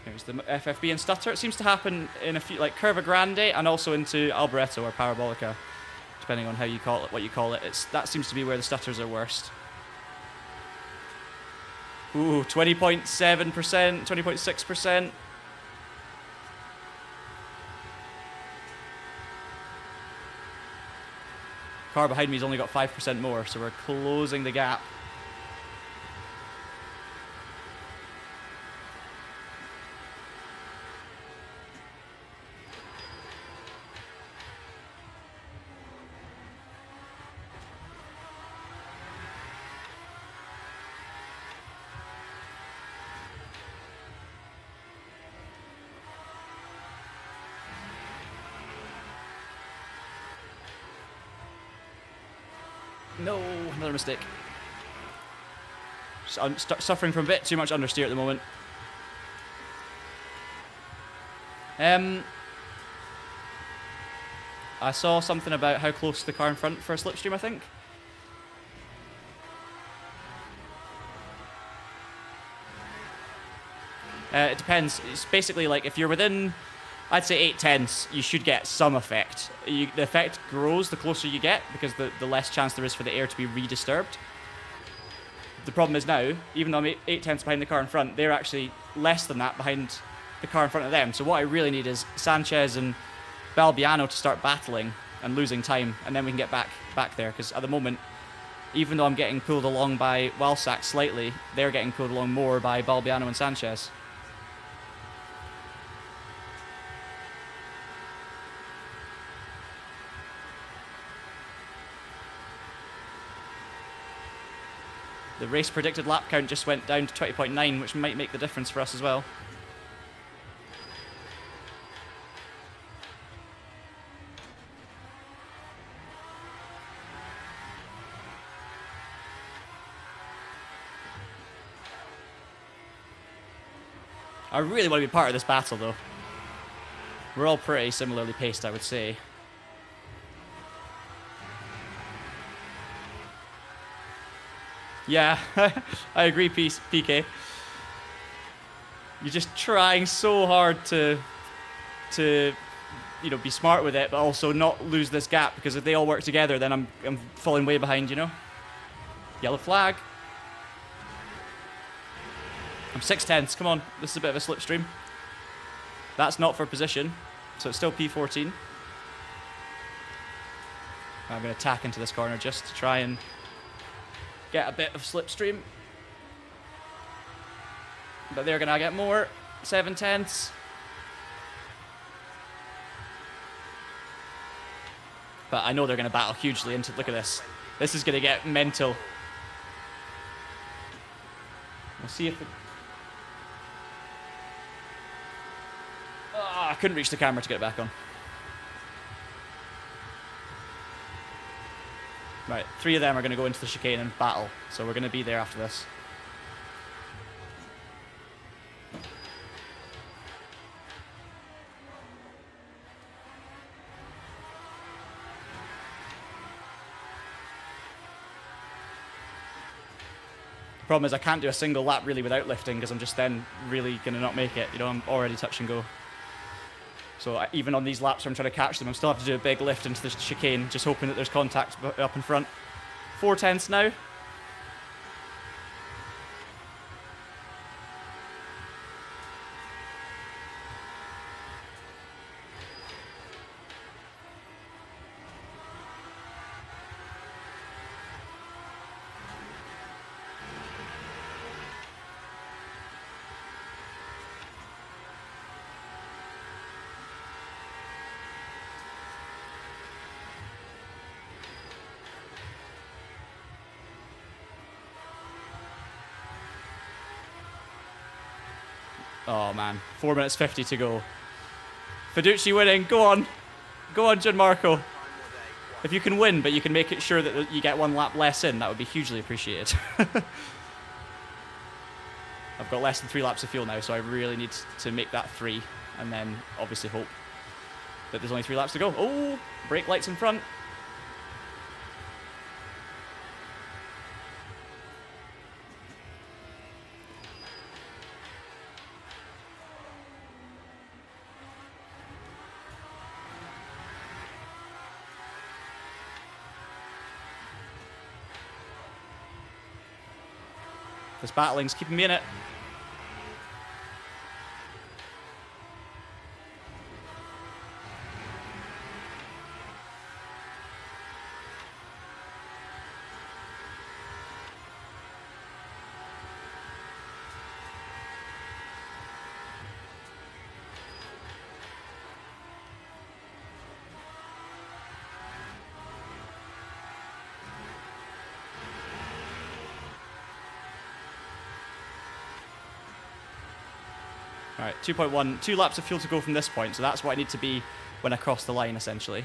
Here's the FFB and stutter. It seems to happen in a few, like Curva Grande and also into Alboreto or Parabolica, depending on how you call it, what you call it. That seems to be where the stutters are worst. Ooh, 20.7%, 20.6%. Car behind me's only got 5% more, so we're closing the gap. No, another mistake. I'm suffering from a bit too much understeer at the moment. I saw something about how close to the car in front for a slipstream, I think. It depends. It's basically like if you're within, I'd say 8/10, you should get some effect. The effect grows the closer you get because the less chance there is for the air to be redisturbed. The problem is now, even though I'm 8/10 behind the car in front, they're actually less than that behind the car in front of them. So what I really need is Sanchez and Balbiano to start battling and losing time, and then we can get back there. Because at the moment, even though I'm getting pulled along by Walsack slightly, they're getting pulled along more by Balbiano and Sanchez. The race predicted lap count just went down to 20.9, which might make the difference for us as well. I really want to be part of this battle, though. We're all pretty similarly paced, I would say. Yeah, I agree, PK. You're just trying so hard to you know, be smart with it, but also not lose this gap, because if they all work together, then I'm falling way behind, you know? Yellow flag. I'm 6/10. Come on, this is a bit of a slipstream. That's not for position, so it's still P14. I'm going to tack into this corner just to try and get a bit of slipstream. But they're going to get more. 7/10. But I know they're going to battle hugely into... Look at this. This is going to get mental. We'll see if... I couldn't reach the camera to get it back on. Right, 3 of them are going to go into the chicane and battle, so we're going to be there after this. The problem is I can't do a single lap really without lifting, because I'm just then really going to not make it. You know, I'm already touch and go. So even on these laps where I'm trying to catch them, I'm still have to do a big lift into the chicane, just hoping that there's contact up in front. 4/10 now. Oh man, 4 minutes 50 to go. Fiducci winning, go on. Go on, Gianmarco. If you can win, but you can make it sure that you get 1 lap less in, that would be hugely appreciated. I've got less than 3 laps of fuel now, so I really need to make that 3, and then obviously hope that there's only 3 laps to go. Oh, brake lights in front. This battling's keeping me in it. All right, 2.1, 2 laps of fuel to go from this point, so that's what I need to be when I cross the line, essentially.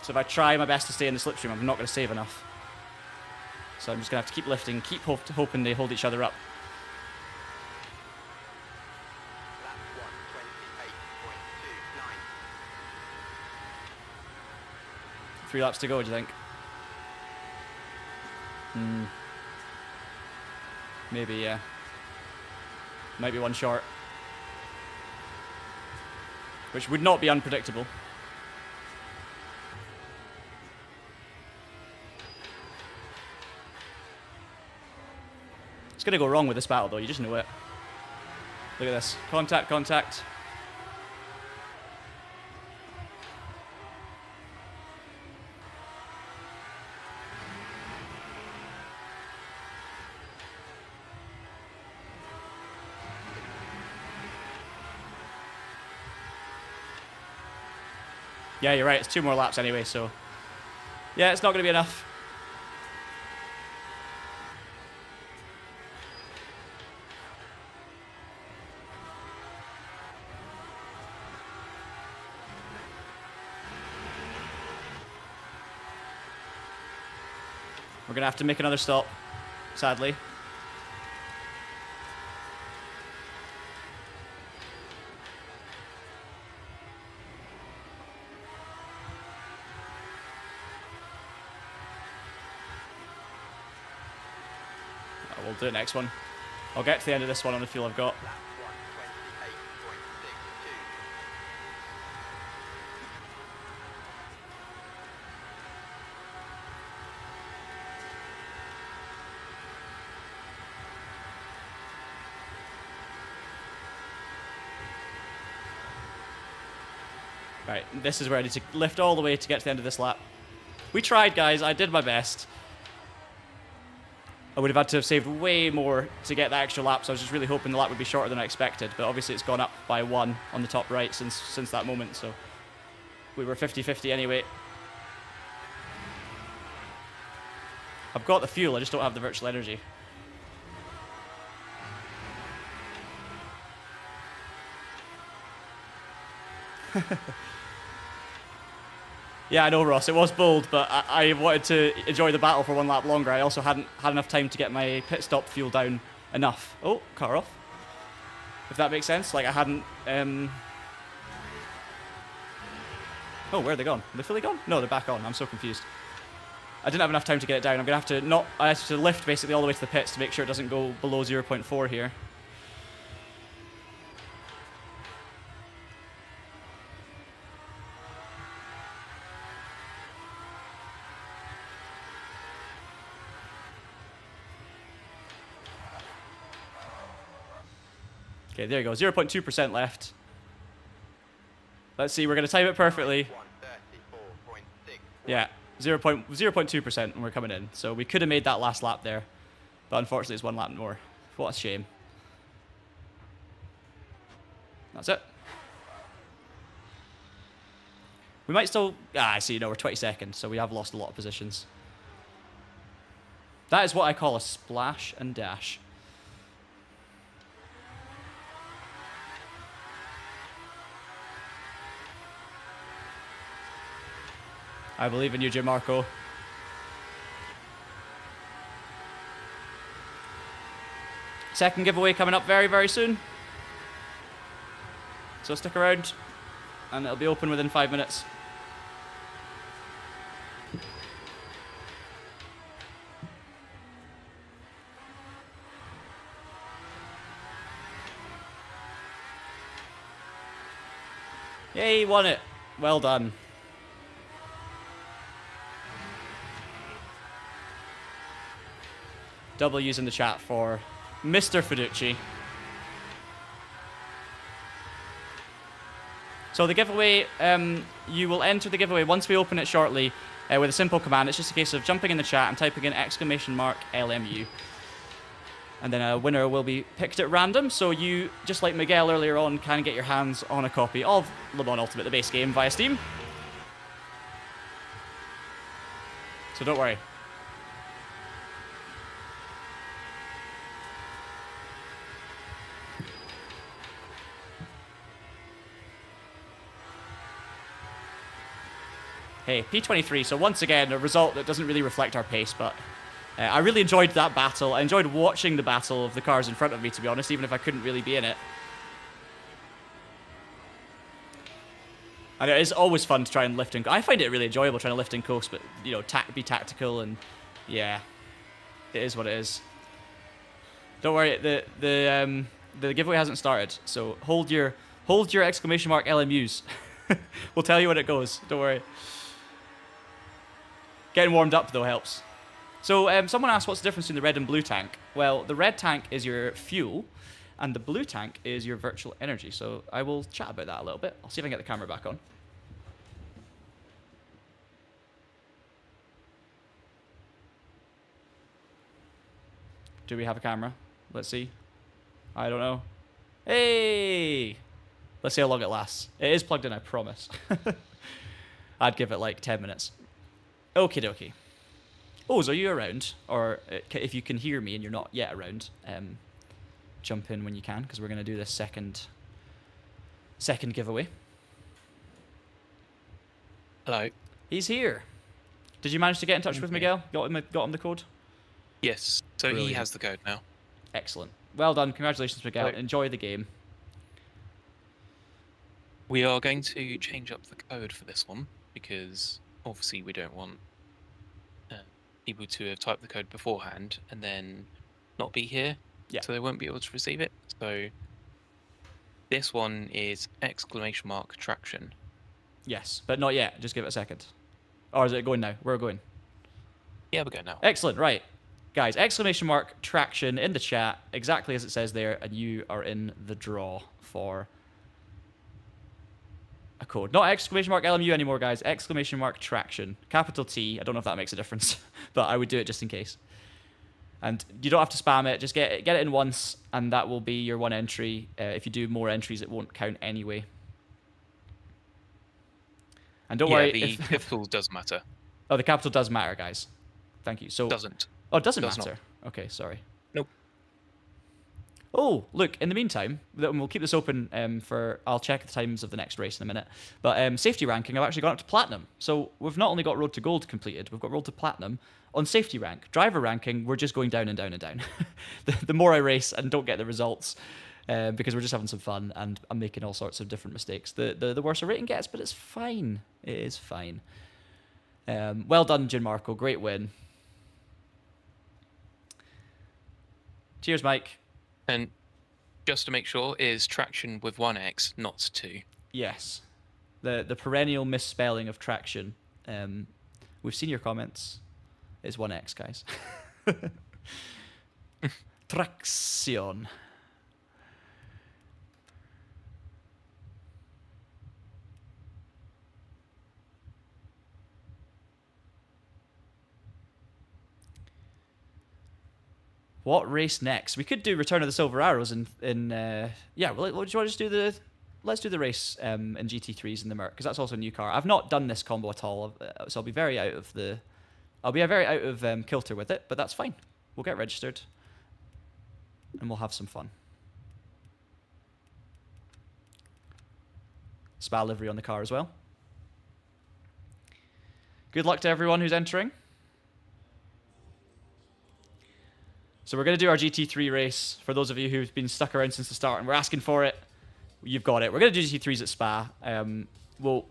So if I try my best to stay in the slipstream, I'm not going to save enough. So I'm just going to have to keep lifting, keep hoping they hold each other up. Lap 1:28.29. 3 laps to go, do you think? Maybe, yeah. Might be 1 short. Which would not be unpredictable. It's going to go wrong with this battle, though. You just know it. Look at this. Contact, contact. Yeah, you're right. It's 2 more laps anyway, so... Yeah, it's not going to be enough. We're going to have to make another stop, sadly. We'll do it next one. I'll get to the end of this one on the fuel I've got. Lap 1:28.62. Right, this is where I need to lift all the way to get to the end of this lap. We tried, guys. I did my best. I would have had to have saved way more to get that extra lap, so I was just really hoping the lap would be shorter than I expected. But obviously it's gone up by 1 on the top right since that moment, so we were 50-50 anyway. I've got the fuel, I just don't have the virtual energy. Yeah, I know, Ross. It was bold, but I wanted to enjoy the battle for 1 lap longer. I also hadn't had enough time to get my pit stop fuel down enough. Oh, car off. If that makes sense. Like, I hadn't... Oh, where are they gone? Are they fully gone? No, they're back on. I'm so confused. I didn't have enough time to get it down. I'm going to have to not... I have to lift basically all the way to the pits to make sure it doesn't go below 0.4 here. Okay, there you go. 0.2% left. Let's see. We're going to time it perfectly. 134.6. Yeah, 0.2%, and we're coming in. So we could have made that last lap there, but unfortunately it's one lap more. What a shame. That's it. We might still... I see. No, we're 22nd, so we have lost a lot of positions. That is what I call a splash and dash. I believe in you, Gianmarco. Second giveaway coming up very, very soon. So stick around, and it'll be open within 5 minutes. Yay, won it. Well done. W's in the chat for Mr. Fiducci. So the giveaway, you will enter the giveaway once we open it shortly with a simple command. It's just a case of jumping in the chat and typing in !LMU. And then a winner will be picked at random. So you, just like Miguel earlier on, can get your hands on a copy of Le Mans Ultimate, the base game, via Steam. So don't worry. Hey, P23, so once again, a result that doesn't really reflect our pace, but I really enjoyed that battle. I enjoyed watching the battle of the cars in front of me, to be honest, even if I couldn't really be in it. And it is always fun to try and lift and... I find it really enjoyable trying to lift and coast, but, you know, be tactical and... Yeah, it is what it is. Don't worry, the giveaway hasn't started, so hold your !LMUs. We'll tell you when it goes, don't worry. Getting warmed up, though, helps. So, someone asked what's the difference between the red and blue tank. Well, the red tank is your fuel, and the blue tank is your virtual energy. So, I will chat about that a little bit. I'll see if I can get the camera back on. Do we have a camera? Let's see. I don't know. Hey! Let's see how long it lasts. It is plugged in, I promise. I'd give it like 10 minutes. Okie dokie. Oz, are you around? Or if you can hear me and you're not yet around, jump in when you can, because we're going to do this second giveaway. Hello. He's here. Did you manage to get in touch with Miguel? Got him the code? Yes. So Brilliant. he has the code now. Excellent. Well done. Congratulations, Miguel. Hello. Enjoy the game. We are going to change up the code for this one because obviously we don't want people to have typed the code beforehand and then not be here, so they won't be able to receive it. So this one is !traction. Yes, but not yet. Just give it a second. Or is it going now? We're going. Yeah, we're going now. Excellent. Right. Guys, !traction in the chat, exactly as it says there, and you are in the draw for a code. Not !LMU anymore, guys. !traction. Capital T. I don't know if that makes a difference, but I would do it just in case. And you don't have to spam it. Just get it in once, and that will be your one entry. If you do more entries, it won't count anyway. And don't worry. The capital does matter. Oh, the capital does matter, guys. Thank you. So Doesn't. Oh, it doesn't Does matter. not. Okay, sorry. Nope. Oh, look, in the meantime, we'll keep this open for... I'll check the times of the next race in a minute. But safety ranking, I've actually gone up to Platinum. So we've not only got Road to Gold completed, we've got Road to Platinum on safety rank. Driver ranking, we're just going down and down and down. the more I race and don't get the results, because we're just having some fun and I'm making all sorts of different mistakes, the worse a rating gets, but it's fine. It is fine. Well done, Gianmarco. Great win. Cheers, Mike. And just to make sure, is traction with 1X, not 2. Yes. The perennial misspelling of traction. We've seen your comments. It's 1X, guys. Traction. What race next? We could do Return of the Silver Arrows yeah. Well, do you want to just do the? Let's do the race in GT3s in the Merc because that's also a new car. I've not done this combo at all, so I'll be very out of kilter with it. But that's fine. We'll get registered, and we'll have some fun. Spa livery on the car as well. Good luck to everyone who's entering. So we're going to do our GT3 race. For those of you who've been stuck around since the start and we're asking for it, you've got it. We're going to do GT3s at Spa.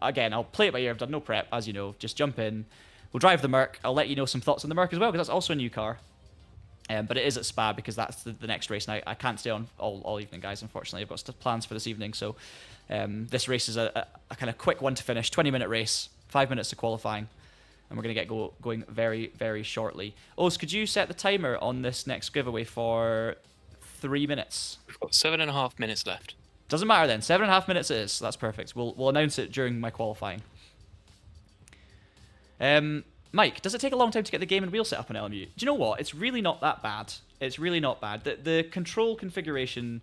Again, I'll play it by ear. I've done no prep, as you know. Just jump in. We'll drive the Merc. I'll let you know some thoughts on the Merc as well, because that's also a new car. But it is at Spa because that's the next race. And I can't stay on all evening, guys, unfortunately. I've got plans for this evening. So this race is a kind of quick one to finish. 20-minute race. 5 minutes to qualifying. And we're going to get going very, very shortly. Oz, could you set the timer on this next giveaway for 3 minutes? We've got 7.5 minutes left. Doesn't matter then. 7.5 minutes it is. That's perfect. We'll announce it during my qualifying. Mike, does it take a long time to get the game and wheel set up on LMU? Do you know what? It's really not that bad. It's really not bad. The control configuration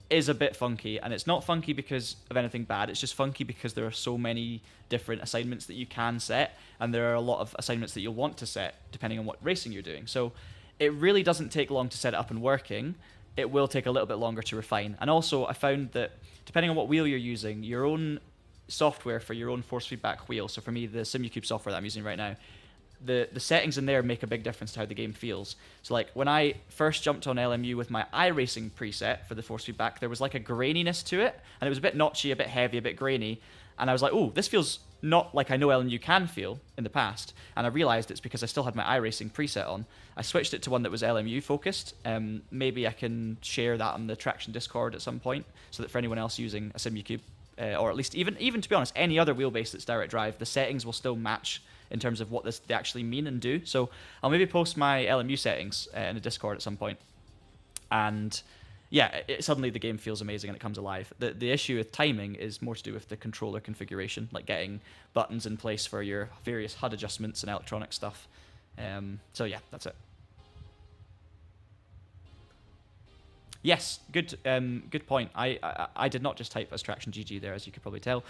is a bit funky, and it's not funky because of anything bad. It's just funky because there are so many different assignments that you can set, and there are a lot of assignments that you'll want to set depending on what racing you're doing. So it really doesn't take long to set it up and working. It will take a little bit longer to refine. And also, I found that depending on what wheel you're using, your own software for your own force feedback wheel, so for me, the Simucube software that I'm using right now, the settings in there make a big difference to how the game feels. So like when I first jumped on LMU with my iRacing preset for the force feedback, there was like a graininess to it, and it was a bit notchy, a bit heavy, a bit grainy, and I was like, oh, this feels not like I know LMU can feel in the past. And I realized it's because I still had my iRacing preset on. I switched it to one that was LMU focused. Maybe I can share that on the Traction Discord at some point, so that for anyone else using a Simucube, or at least even to be honest, any other wheelbase that's direct drive, the settings will still match in terms of what they actually mean and do. So I'll maybe post my LMU settings in the Discord at some point. And yeah, suddenly the game feels amazing and it comes alive. The issue with timing is more to do with the controller configuration, like getting buttons in place for your various HUD adjustments and electronic stuff. So yeah, that's it. Yes, good point. I did not just type as TraxionGG there, as you could probably tell.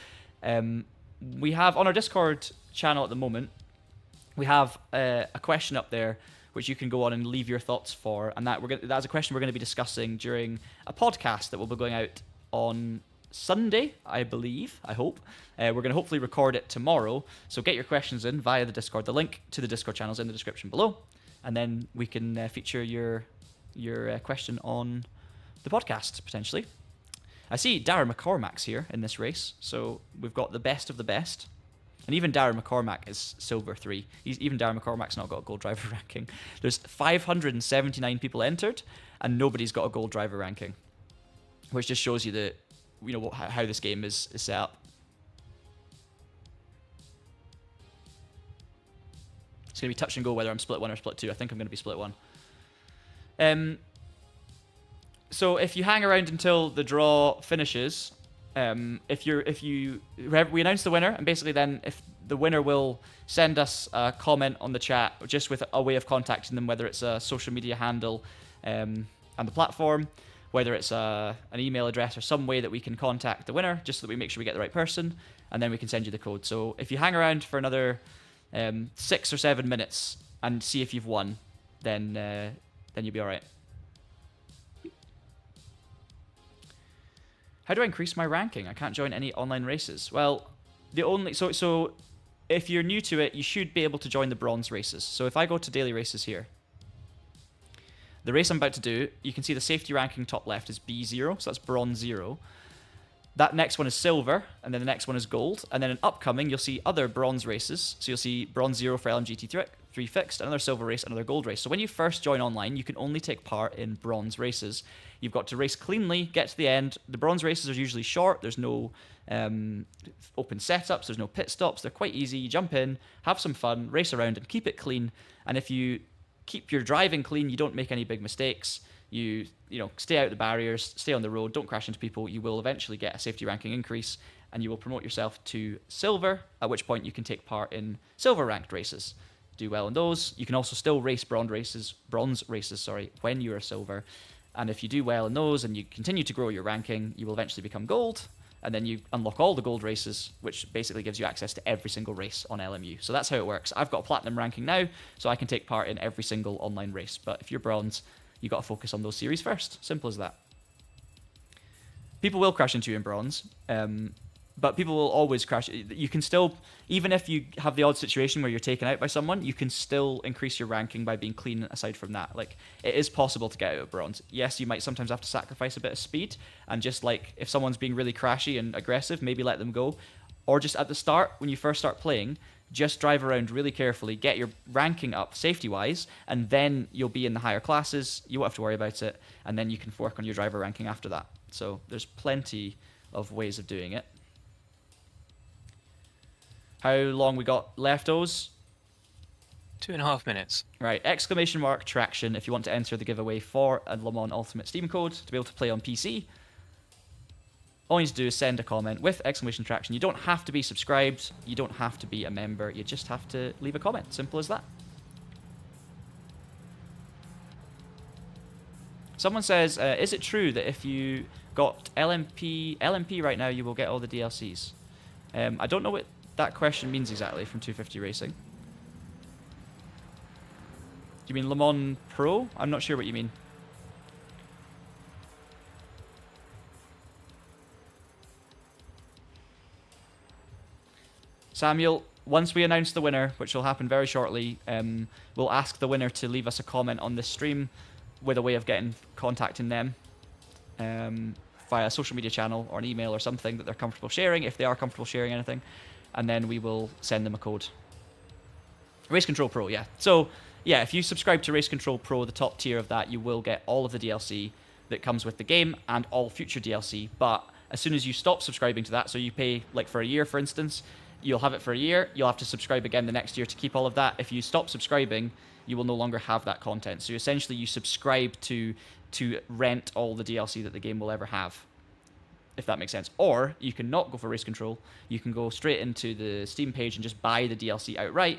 We have on our Discord channel at the moment, we have a question up there which you can go on and leave your thoughts for, and that's a question we're going to be discussing during a podcast that will be going out on Sunday, I believe, I hope. We're going to hopefully record it tomorrow, so get your questions in via the Discord. The link to the Discord channel is in the description below, and then we can feature your question on the podcast, potentially. I see Darren McCormack's here in this race, so we've got the best of the best. And even Darren McCormack is Silver 3. Even Darren McCormack's not got a gold driver ranking. There's 579 people entered, and nobody's got a gold driver ranking, which just shows you that, you know, how this game is set up. It's going to be touch and go whether I'm split 1 or split 2. I think I'm going to be split 1. So if you hang around until the draw finishes, we announce the winner, and basically then if the winner will send us a comment on the chat just with a way of contacting them, whether it's a social media handle and the platform, whether it's an email address or some way that we can contact the winner, just so that we make sure we get the right person, and then we can send you the code. So if you hang around for another 6 or 7 minutes and see if you've won, then you'll be all right. How do I increase my ranking? I can't join any online races. Well, so if you're new to it, you should be able to join the bronze races. So if I go to daily races here, the race I'm about to do, you can see the safety ranking top left is B0, so that's bronze 0. That next one is silver, and then the next one is gold. And then in upcoming, you'll see other bronze races. So you'll see bronze 0 for LMGT3 fixed, another silver race, another gold race. So when you first join online, you can only take part in bronze races. You've got to race cleanly, get to the end. The bronze races are usually short. There's no open setups. There's no pit stops. They're quite easy. You jump in, have some fun, race around, and keep it clean. And if you keep your driving clean, you don't make any big mistakes. You stay out the barriers, stay on the road, don't crash into people. You will eventually get a safety ranking increase, and you will promote yourself to silver, at which point you can take part in silver ranked races. do well in those. You can also still race bronze races, sorry, when you're a silver. And if you do well in those and you continue to grow your ranking, you will eventually become gold. And then you unlock all the gold races, which basically gives you access to every single race on LMU. So that's how it works. I've got a platinum ranking now, so I can take part in every single online race. But if you're bronze, you got to focus on those series first. Simple as that. People will crash into you in bronze, but people will always crash. You can still, even if you have the odd situation where you're taken out by someone, you can still increase your ranking by being clean aside from that. Like, it is possible to get out of bronze. Yes, you might sometimes have to sacrifice a bit of speed, and just like, if someone's being really crashy and aggressive, maybe let them go. Or just at the start, when you first start playing, just drive around really carefully, get your ranking up safety-wise, and then you'll be in the higher classes, you won't have to worry about it, and then you can work on your driver ranking after that. So there's plenty of ways of doing it. How long we got left, Oz? 2.5 minutes. Right, exclamation mark Traction if you want to enter the giveaway for a Le Mans Ultimate Steam code to be able to play on PC. All you need to do is send a comment with exclamation Traction. You don't have to be subscribed, you don't have to be a member, you just have to leave a comment. Simple as that. Someone says, is it true that if you got LMP right now, you will get all the DLCs? I don't know what that question means exactly from 250 Racing. Do you mean Le Mans Pro? I'm not sure what you mean. Samuel, once we announce the winner, which will happen very shortly, we'll ask the winner to leave us a comment on this stream with a way of contacting them via a social media channel or an email or something that they're comfortable sharing, if they are comfortable sharing anything, and then we will send them a code. Race Control Pro, yeah. So, yeah, if you subscribe to Race Control Pro, the top tier of that, you will get all of the DLC that comes with the game and all future DLC, but as soon as you stop subscribing to that, so you pay, like, for a year, for instance, you'll have it for a year, you'll have to subscribe again the next year to keep all of that. If you stop subscribing, you will no longer have that content. So essentially you subscribe to rent all the DLC that the game will ever have, if that makes sense. Or you can not go for Race Control, you can go straight into the Steam page and just buy the DLC outright.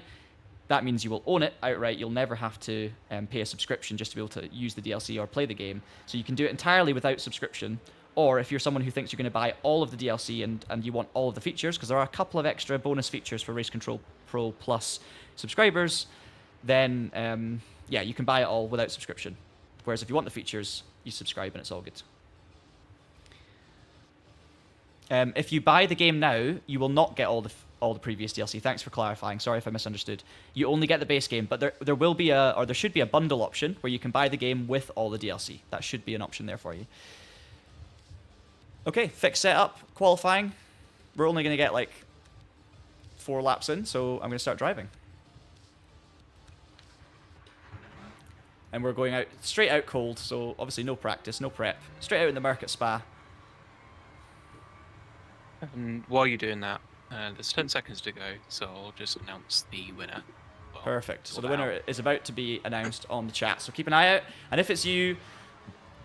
That means you will own it outright, you'll never have to pay a subscription just to be able to use the DLC or play the game. So you can do it entirely without subscription. Or if you're someone who thinks you're going to buy all of the DLC and you want all of the features, because there are a couple of extra bonus features for Race Control Pro Plus subscribers, then yeah, you can buy it all without subscription. Whereas if you want the features, you subscribe and it's all good. If you buy the game now, you will not get all the previous DLC. Thanks for clarifying. Sorry if I misunderstood. You only get the base game, but there will be there should be a bundle option where you can buy the game with all the DLC. That should be an option there for you. Okay, fixed setup, qualifying. We're only going to get like 4 laps in, so I'm going to start driving. And we're going out straight out cold, so obviously no practice, no prep. Straight out in the Merc Spa. And while you're doing that, there's 10 seconds to go, so I'll just announce the winner. Well, perfect. So the winner is about to be announced on the chat, so keep an eye out. And if it's you,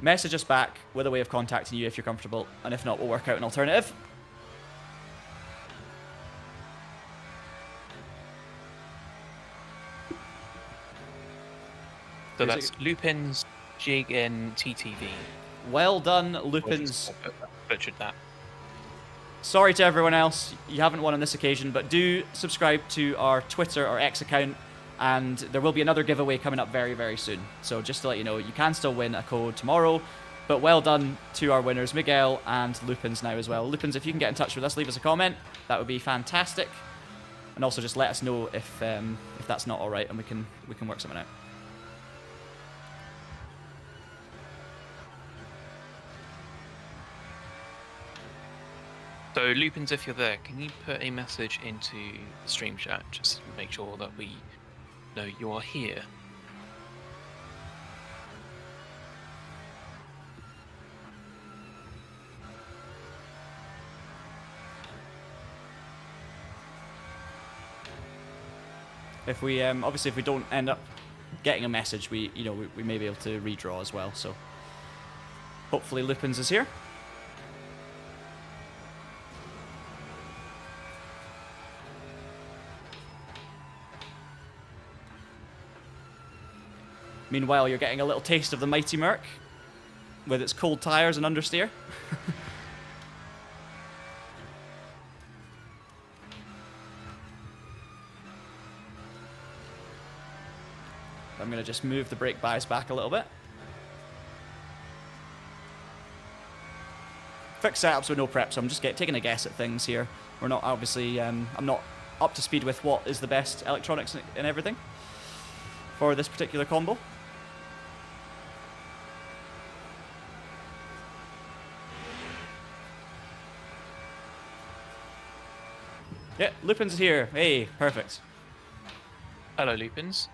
message us back with a way of contacting you if you're comfortable, and if not, we'll work out an alternative. So that's Lupin's Jig and TTV. Well done, Lupin's. Butchered that. Sorry to everyone else, you haven't won on this occasion, but do subscribe to our Twitter or X account, and there will be another giveaway coming up very, very soon. So just to let you know, you can still win a code tomorrow, but well done to our winners, Miguel and Lupins now as well. Lupins, if you can get in touch with us, leave us a comment. That would be fantastic. And also just let us know if that's not all right, and we can work something out. So, Lupins, if you're there, can you put a message into the stream chat just to make sure that we know you are here? If we obviously if we don't end up getting a message, we may be able to redraw as well. So hopefully Lupins is here. Meanwhile, you're getting a little taste of the mighty Merc with its cold tires and understeer. I'm going to just move the brake bias back a little bit. Fixed setups with no prep, so I'm just taking a guess at things here. We're not obviously, I'm not up to speed with what is the best electronics and everything for this particular combo. Yeah, Lupin's here. Hey, perfect. Hello, Lupins.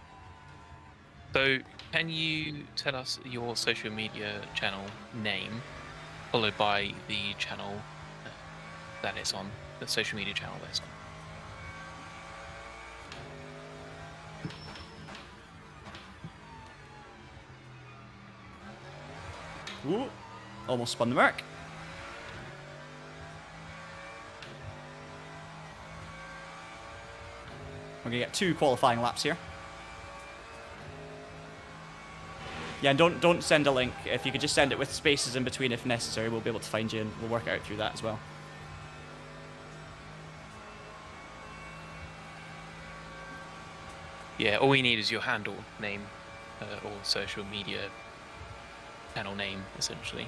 So, can you tell us your social media channel name, followed by the channel that it's on, the social media channel that it's on? Ooh, almost spun the Merc. We're going to get 2 qualifying laps here. Yeah, and don't send a link. If you could just send it with spaces in between if necessary, we'll be able to find you and we'll work out through that as well. Yeah, all we need is your handle name or social media channel name, essentially.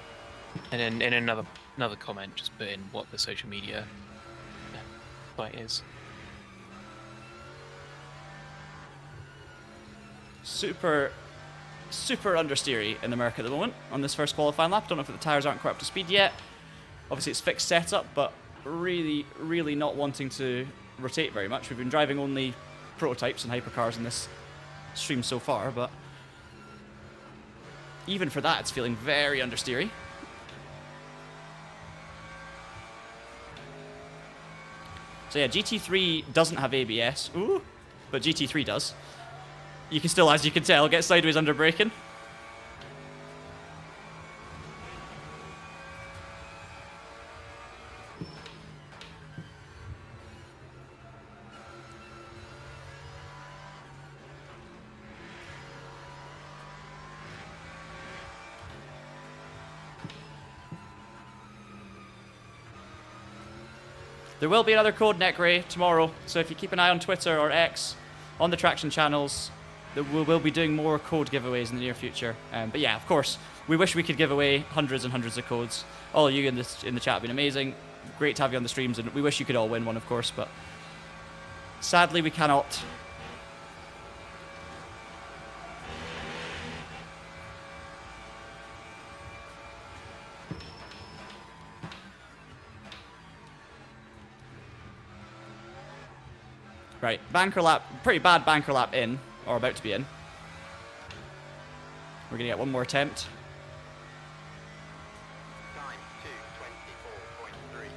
And then in another comment, just put in what the social media site is. Super understeery in America at the moment on this first qualifying lap. Don't know if the tyres aren't quite up to speed yet. Obviously it's fixed setup, but really not wanting to rotate very much. We've been driving only prototypes and hypercars in this stream so far, but even for that it's feeling very understeery. So yeah, GT3 doesn't have ABS, ooh, but GT3 does. You can still, as you can tell, get sideways under braking. There will be another code neck ray tomorrow, so if you keep an eye on Twitter or X, on the Traction channels, we will be doing more code giveaways in the near future. But yeah, of course, we wish we could give away hundreds and hundreds of codes. All of you in the chat have been amazing. Great to have you on the streams, and we wish you could all win one, of course, but sadly we cannot. Right, banker lap, pretty bad banker lap in, or about to be in. We're going to get one more attempt. Time 2:24.30.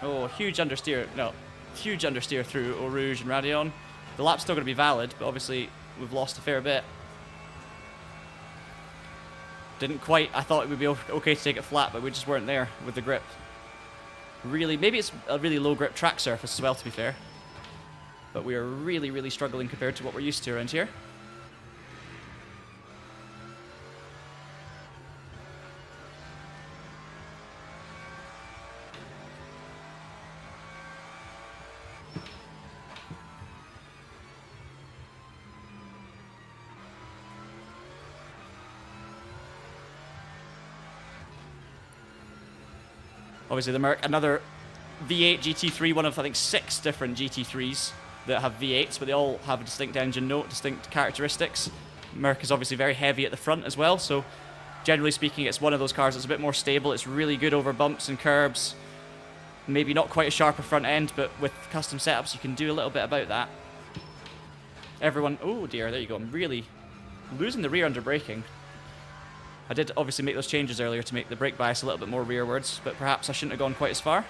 Oh, huge understeer. No, huge understeer through Eau Rouge and Radeon. The lap's still going to be valid, but obviously we've lost a fair bit. Didn't quite. I thought it would be okay to take it flat, but we just weren't there with the grip. Really, maybe it's a really low grip track surface as well, to be fair. But we are really struggling compared to what we're used to around here. Obviously the Merc, another V8 GT3, one of I think 6 different GT3s that have V8s, but they all have a distinct engine note, distinct characteristics. Merc is obviously very heavy at the front as well, so generally speaking it's one of those cars that's a bit more stable. It's really good over bumps and curbs. Maybe not quite a sharper front end, but with custom setups you can do a little bit about that. Everyone, oh dear, there you go, I'm really losing the rear under braking. I did obviously make those changes earlier to make the brake bias a little bit more rearwards, but perhaps I shouldn't have gone quite as far.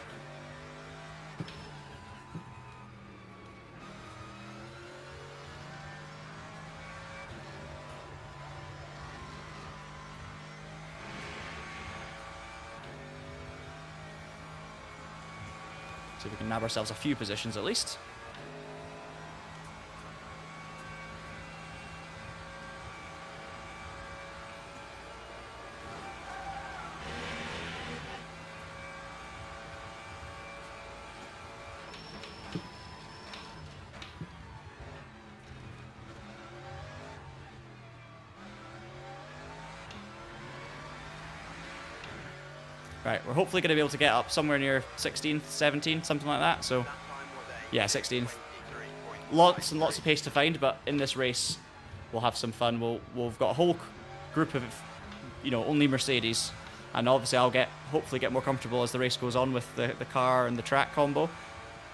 See if we can nab ourselves a few positions at least. Right, we're hopefully going to be able to get up somewhere near 16th, 17th, something like that. So, yeah, 16th. Lots and lots of pace to find, but in this race, we'll have some fun. We've got a whole group of, only Mercedes, and obviously I'll hopefully get more comfortable as the race goes on with the car and the track combo,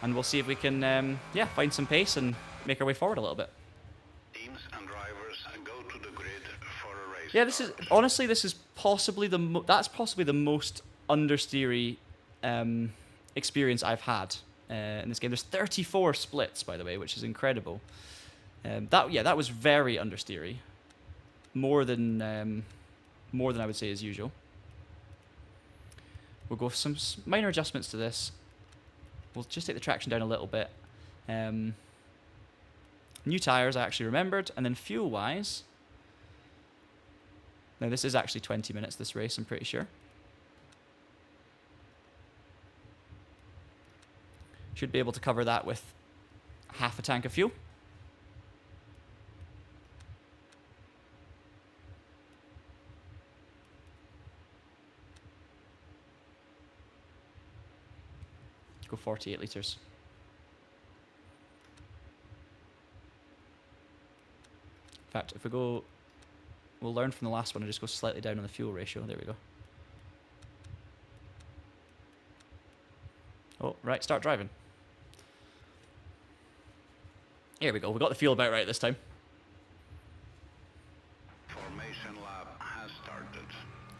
and we'll see if we can, find some pace and make our way forward a little bit. Teams and drivers go to the grid for a race. Yeah, this is possibly that's possibly the most understeery experience I've had in this game. There's 34 splits, by the way, which is incredible. That was very understeery, more than I would say is usual. We'll go with some minor adjustments to this. We'll just take the traction down a little bit. New tires, I actually remembered, and then fuel-wise. Now this is actually 20 minutes. This race, I'm pretty sure. Should be able to cover that with half a tank of fuel. Go 48 litres. In fact, if we go, we'll learn from the last one and just go slightly down on the fuel ratio. There we go. Oh, right, start driving. Here we go. We got the fuel about right this time. Formation lap has started.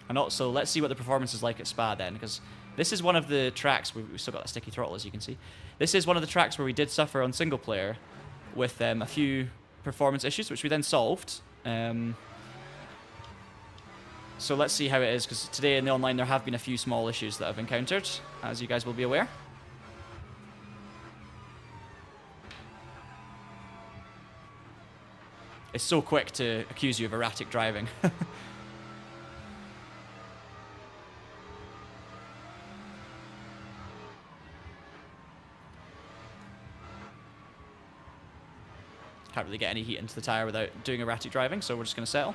And also, let's see what the performance is like at Spa then, because this is one of the tracks, we've still got a sticky throttle as you can see. This is one of the tracks where we did suffer on single player with a few performance issues, which we then solved. So let's see how it is, because today in the online there have been a few small issues that I've encountered, as you guys will be aware. It's so quick to accuse you of erratic driving. Can't really get any heat into the tyre without doing erratic driving, so we're just going to settle.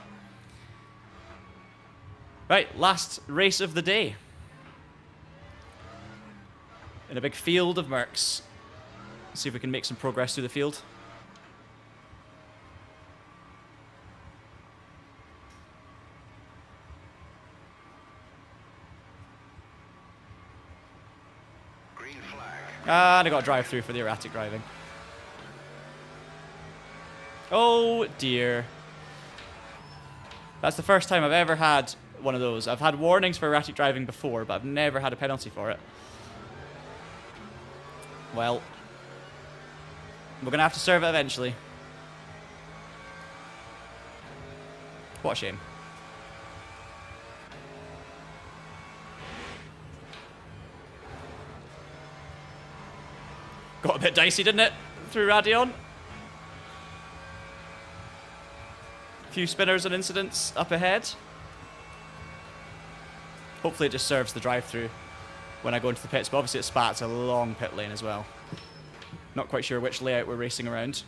Right, last race of the day. In a big field of Mercs. See if we can make some progress through the field. Green flag. And I got a drive through for the erratic driving. Oh dear. That's the first time I've ever had one of those. I've had warnings for erratic driving before, but I've never had a penalty for it. Well, we're going to have to serve it eventually. What a shame. Got a bit dicey, didn't it? Through Radeon. Few spinners and incidents up ahead. Hopefully it just serves the drive-through when I go into the pits, but obviously at Spa it's a long pit lane as well. Not quite sure which layout we're racing around.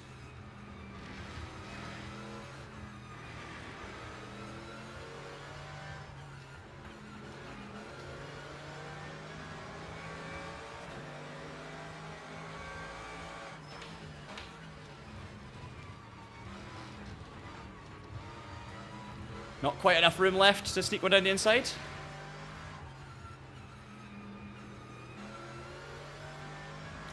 Not quite enough room left to sneak one down the inside.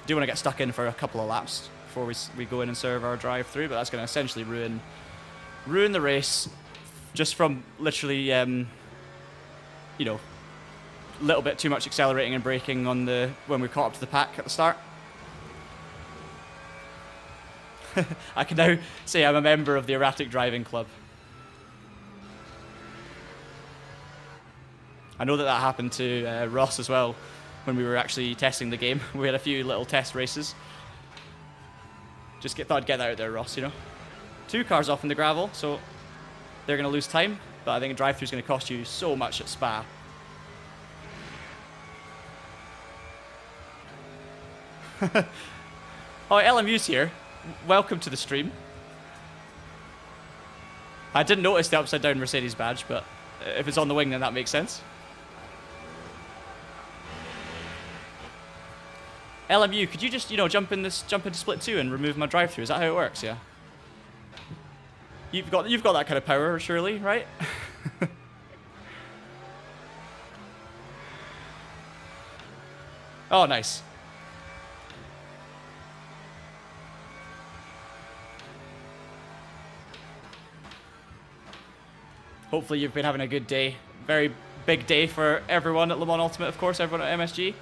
Do want to get stuck in for a couple of laps before we go in and serve our drive-through, but that's going to essentially ruin the race just from literally, you know, a little bit too much accelerating and braking on when we caught up to the pack at the start. I can now say I'm a member of the erratic driving club. I know that happened to Ross as well when we were actually testing the game. We had a few little test races. Thought I'd get that out there, Ross, you know. 2 cars off in the gravel, so they're going to lose time, but I think a drive-thru is going to cost you so much at Spa. Oh, LMU's here. Welcome to the stream. I didn't notice the upside-down Mercedes badge, but if it's on the wing, then that makes sense. LMU, could you just, you know, jump into split 2 and remove my drive-thru? Is that how it works? Yeah. You've got that kind of power, surely, right? Oh, nice. Hopefully you've been having a good day. Very big day for everyone at Le Mans Ultimate, of course, everyone at MSG.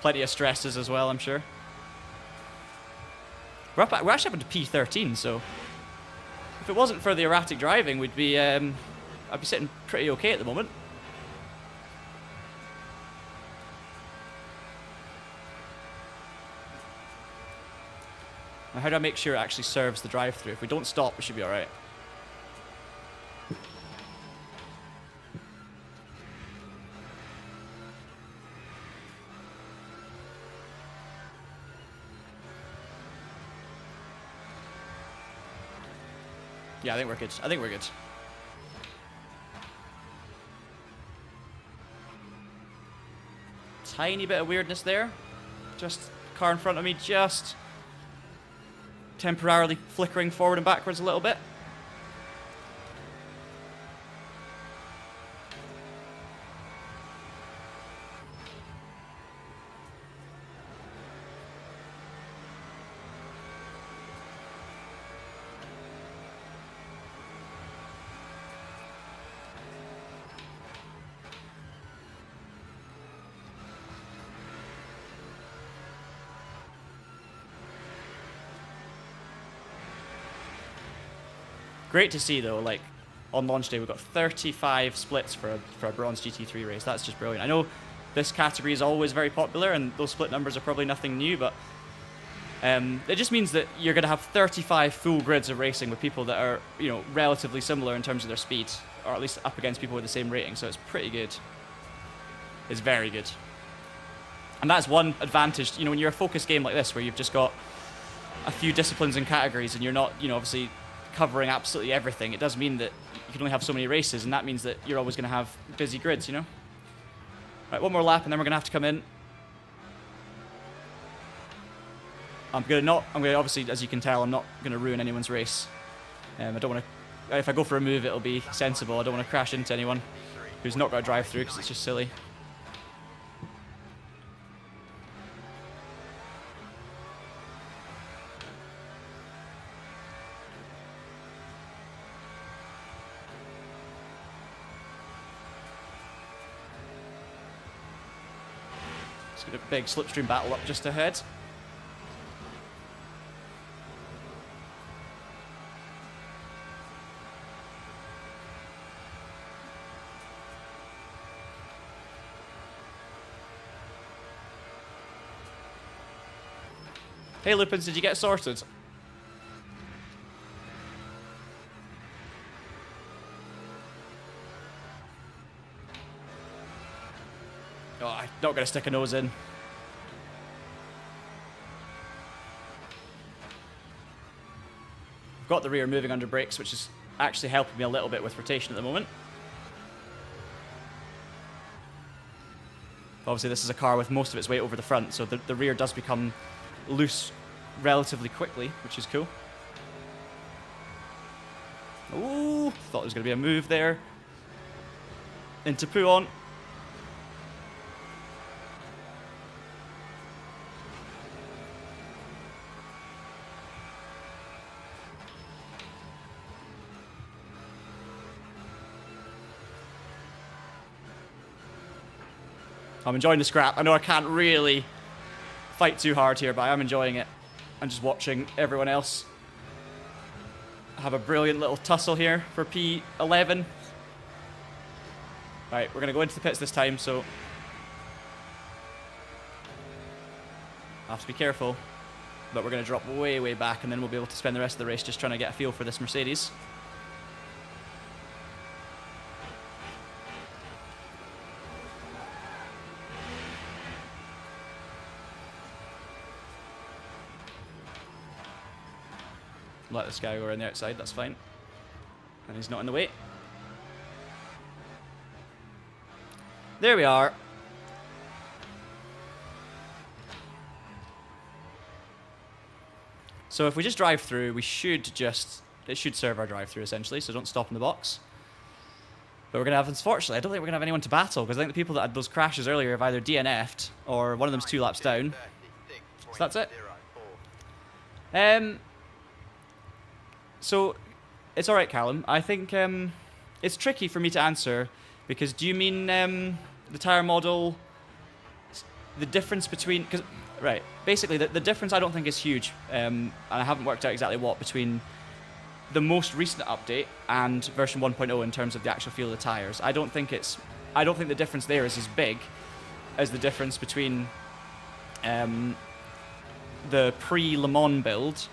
Plenty of stresses as well, I'm sure. We're actually up into P13, so if it wasn't for the erratic driving, we'd be I'd be sitting pretty okay at the moment. Now, how do I make sure it actually serves the drive-thru? If we don't stop, we should be all right. Yeah, I think we're good. I think we're good. Tiny bit of weirdness there. Just car in front of me, just temporarily flickering forward and backwards a little bit. Great to see though, like on launch day we've got 35 splits for a bronze GT3 race. That's just brilliant. I know this category is always very popular and those split numbers are probably nothing new, but it just means that you're going to have 35 full grids of racing with people that are, you know, relatively similar in terms of their speed, or at least up against people with the same rating. So it's pretty good. It's very good. And that's one advantage, you know, when you're a focused game like this where you've just got a few disciplines and categories and you're not, you know, obviously covering absolutely everything. It does mean that you can only have so many races, and that means that you're always going to have busy grids, you know? Right, one more lap and then we're going to have to come in. I'm going to obviously, as you can tell, I'm not going to ruin anyone's race. I don't want to, if I go for a move, it'll be sensible. I don't want to crash into anyone who's not got to drive through because it's just silly. A big slipstream battle up just ahead. Hey Lupins, did you get sorted? Oh, I'm not going to stick a nose in. I've got the rear moving under brakes, which is actually helping me a little bit with rotation at the moment. Obviously, this is a car with most of its weight over the front, so the rear does become loose relatively quickly, which is cool. Ooh, thought there was going to be a move there. Into Pouon. I'm enjoying the scrap. I know I can't really fight too hard here, but I am enjoying it. I'm just watching everyone else have a brilliant little tussle here for P11. Right, we're going to go into the pits this time, so I have to be careful. But we're going to drop way, way back, and then we'll be able to spend the rest of the race just trying to get a feel for this Mercedes. Let this guy go around the outside, that's fine. And he's not in the way. There we are. So if we just drive through, we should just... It should serve our drive through, essentially, so don't stop in the box. But we're going to have, unfortunately, I don't think we're going to have anyone to battle, because I think the people that had those crashes earlier have either DNF'd, or one of them's 2 laps down. So that's it. So, it's alright, Callum. I think it's tricky for me to answer, because do you mean the tyre model, the difference between... Cause, right, basically the difference I don't think is huge, and I haven't worked out exactly what, between the most recent update and version 1.0 in terms of the actual feel of the tyres. I don't think the difference there is as big as the difference between the pre-Le Mans build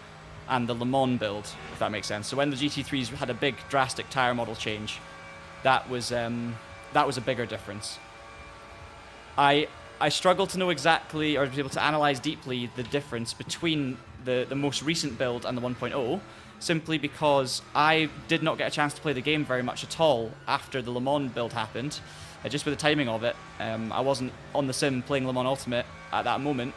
and the Le Mans build, if that makes sense. So when the GT3s had a big drastic tyre model change, that was a bigger difference. I struggle to know exactly, or to be able to analyse deeply, the difference between the most recent build and the 1.0, simply because I did not get a chance to play the game very much at all after the Le Mans build happened. Just with the timing of it, I wasn't on the sim playing Le Mans Ultimate at that moment.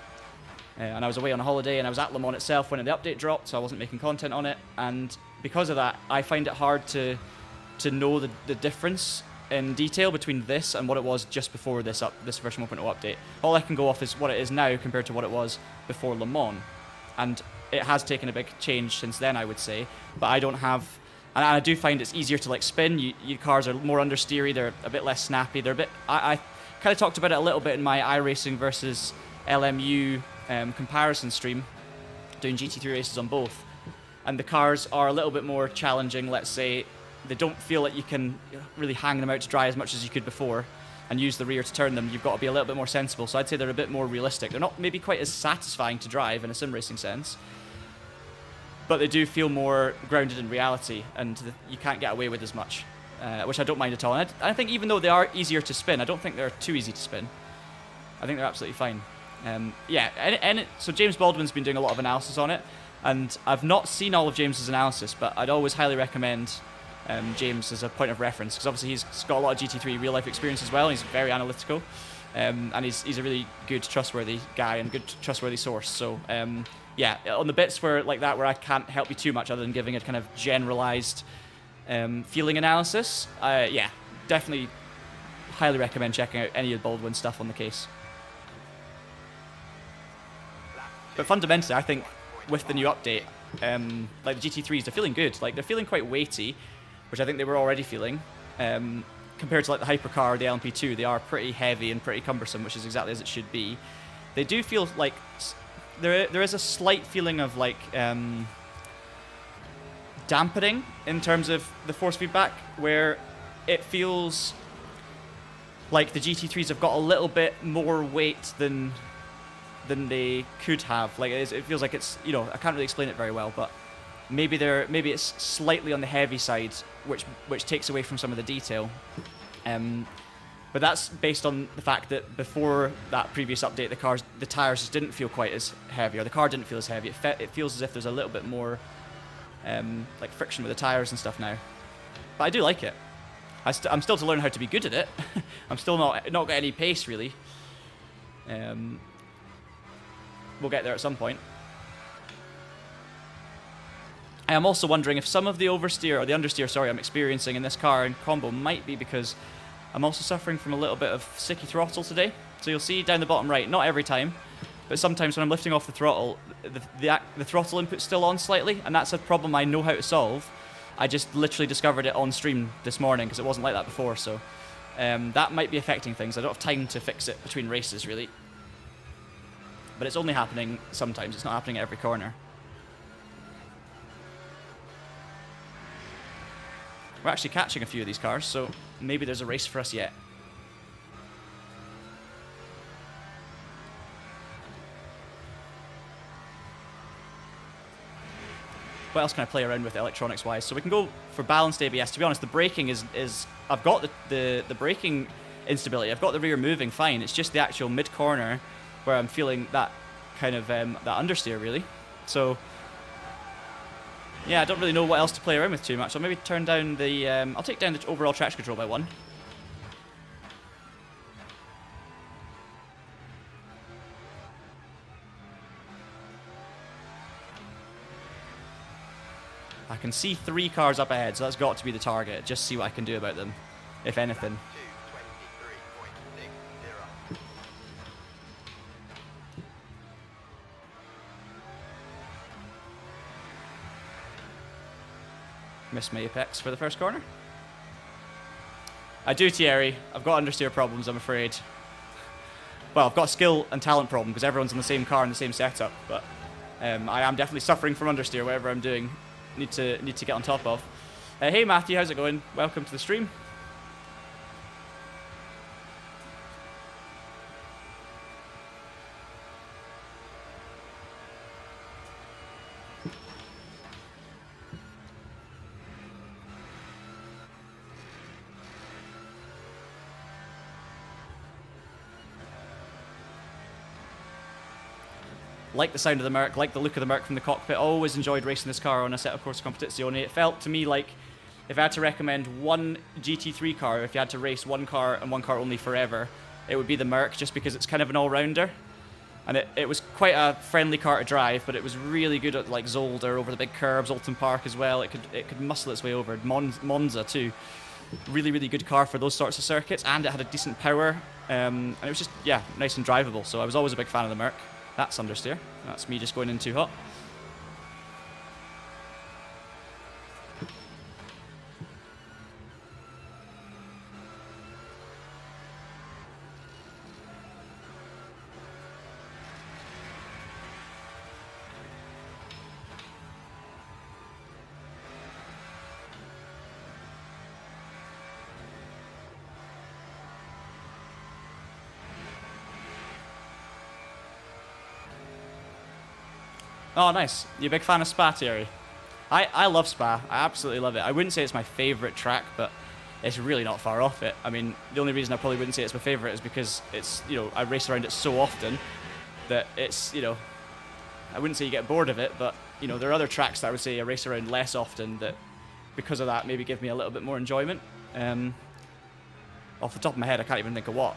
And I was away on a holiday, and I was at Le Mans itself when the update dropped, so I wasn't making content on it. And because of that, I find it hard to know the difference in detail between this and what it was just before this version 1.0 update. All I can go off is what it is now compared to what it was before Le Mans. And it has taken a big change since then, I would say. But I don't have... And I do find it's easier to like spin. Your cars are more understeery, they're a bit less snappy. They're a bit... I kind of talked about it a little bit in my iRacing versus LMU comparison stream, doing GT3 races on both. And the cars are a little bit more challenging, let's say. They don't feel like you can really hang them out to dry as much as you could before and use the rear to turn them. You've got to be a little bit more sensible. So I'd say they're a bit more realistic. They're not maybe quite as satisfying to drive in a sim racing sense, but they do feel more grounded in reality, and you can't get away with as much, which I don't mind at all. And I think even though they are easier to spin, I don't think they're too easy to spin. I think they're absolutely fine. Yeah, and so James Baldwin's been doing a lot of analysis on it, and I've not seen all of James's analysis, but I'd always highly recommend James as a point of reference, because obviously he's got a lot of GT3 real life experience as well, and he's very analytical, and he's a really good, trustworthy guy and good, trustworthy source. So yeah, on the bits where I can't help you too much other than giving a kind of generalized feeling analysis, yeah, definitely highly recommend checking out any of Baldwin's stuff on the case. But fundamentally, I think with the new update, like the GT3s, they're feeling good. Like, they're feeling quite weighty, which I think they were already feeling. Compared to like the hypercar or the LMP2, they are pretty heavy and pretty cumbersome, which is exactly as it should be. They do feel like there is a slight feeling of like dampening in terms of the force feedback, where it feels like the GT3s have got a little bit more weight than they could have. Like, it feels like it's, you know, I can't really explain it very well, but maybe it's slightly on the heavy side, which takes away from some of the detail. But that's based on the fact that before that previous update, the tires just didn't feel quite as heavy, or the car didn't feel as heavy. It feels as if there's a little bit more like friction with the tires and stuff now. But I do like it. I'm still to learn how to be good at it. I'm still not got any pace really. We'll get there at some point. I am also wondering if some of the oversteer, or the understeer, sorry, I'm experiencing in this car and combo might be because I'm also suffering from a little bit of sticky throttle today. So you'll see down the bottom right, not every time, but sometimes when I'm lifting off the throttle, the throttle input's still on slightly, and that's a problem I know how to solve. I just literally discovered it on stream this morning because it wasn't like that before, so that might be affecting things. I don't have time to fix it between races, really. But it's only happening sometimes, it's not happening at every corner. We're actually catching a few of these cars, so maybe there's a race for us yet. what else can I play around with electronics wise? So we can go for balanced ABS. To be honest, the braking is I've got the braking instability. I've got the rear moving fine. It's just the actual mid corner where I'm feeling that kind of that understeer really. So yeah, I don't really know what else to play around with too much. I'll maybe turn down the I'll take down the overall traction control by 1. I can see 3 cars up ahead, so that's got to be the target. Just see what I can do about them, if anything. 223.60. Missed my apex for the first corner. I do, Thierry. I've got understeer problems, I'm afraid. Well, I've got skill and talent problem because everyone's in the same car and the same setup, but I am definitely suffering from understeer, whatever I'm doing. Need to get on top of. Hey Matthew, how's it going? Welcome to the stream. Like the sound of the Merc, like the look of the Merc from the cockpit. Always enjoyed racing this car on a set of Corsa Competizione. It felt to me like if I had to recommend one GT3 car, if you had to race one car and one car only forever, it would be the Merc, just because it's kind of an all-rounder. And it was quite a friendly car to drive, but it was really good at like Zolder over the big curves, Alton Park as well. It could muscle its way over. Monza too. Really, really good car for those sorts of circuits, and it had a decent power. And it was just, yeah, nice and drivable. So I was always a big fan of the Merc. That's understeer. That's me just going in too hot. Oh, nice. You a big fan of Spa, Thierry? I love Spa. I absolutely love it. I wouldn't say it's my favourite track, but it's really not far off it. I mean, the only reason I probably wouldn't say it's my favourite is because it's, you know, I race around it so often that it's, you know, I wouldn't say you get bored of it, but, you know, there are other tracks that I would say I race around less often that, because of that, maybe give me a little bit more enjoyment. Off the top of my head, I can't even think of what.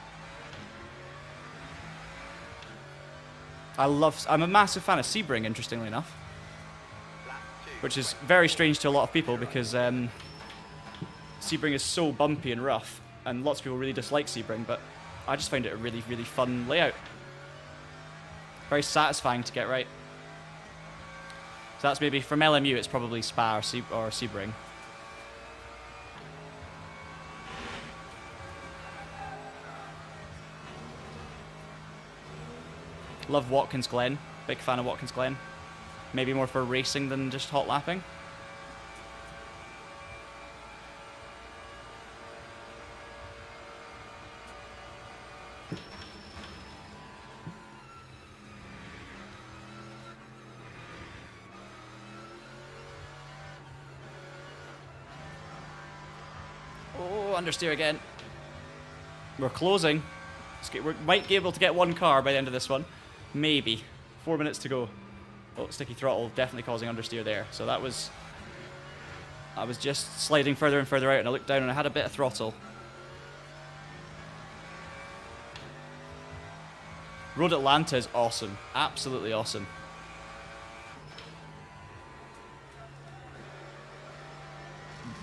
I'm a massive fan of Sebring, interestingly enough, which is very strange to a lot of people because Sebring is so bumpy and rough, and lots of people really dislike Sebring, but I just find it a really, really fun layout. Very satisfying to get right. So that's maybe, from LMU, it's probably Spa or Sebring. Love Watkins Glen. Big fan of Watkins Glen. Maybe more for racing than just hot lapping. Oh, understeer again. We're closing. We might be able to get one car by the end of this one. Maybe. 4 minutes to go. Oh, sticky throttle definitely causing understeer there. So that was... I was just sliding further and further out, and I looked down and I had a bit of throttle. Road Atlanta is awesome. Absolutely awesome.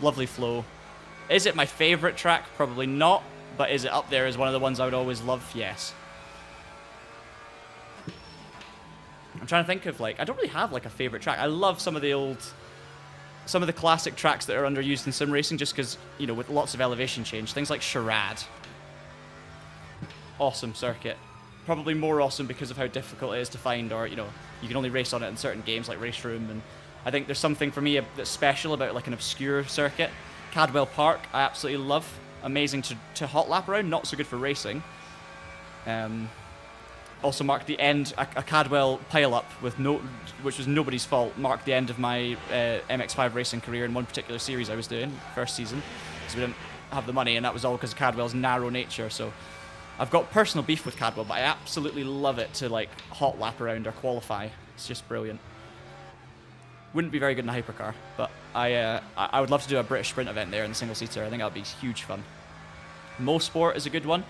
Lovely flow. Is it my favourite track? Probably not. But is it up there as one of the ones I would always love? Yes. I'm trying to think of, like, I don't really have, like, a favourite track. I love some of the classic tracks that are underused in sim racing just because, you know, with lots of elevation change. Things like Charade. Awesome circuit. Probably more awesome because of how difficult it is to find, or, you know, you can only race on it in certain games like Race Room. And I think there's something for me that's special about, like, an obscure circuit. Cadwell Park, I absolutely love. Amazing to hot lap around, not so good for racing. But also marked the end. A Cadwell pile-up with which was nobody's fault, marked the end of my MX-5 racing career in one particular series I was doing, first season, because we didn't have the money, and that was all because of Cadwell's narrow nature. So I've got personal beef with Cadwell, but I absolutely love it to like hot lap around or qualify. It's just brilliant. Wouldn't be very good in a hypercar, but I would love to do a British sprint event there in the single seater. I think that would be huge fun. Mo Sport is a good one.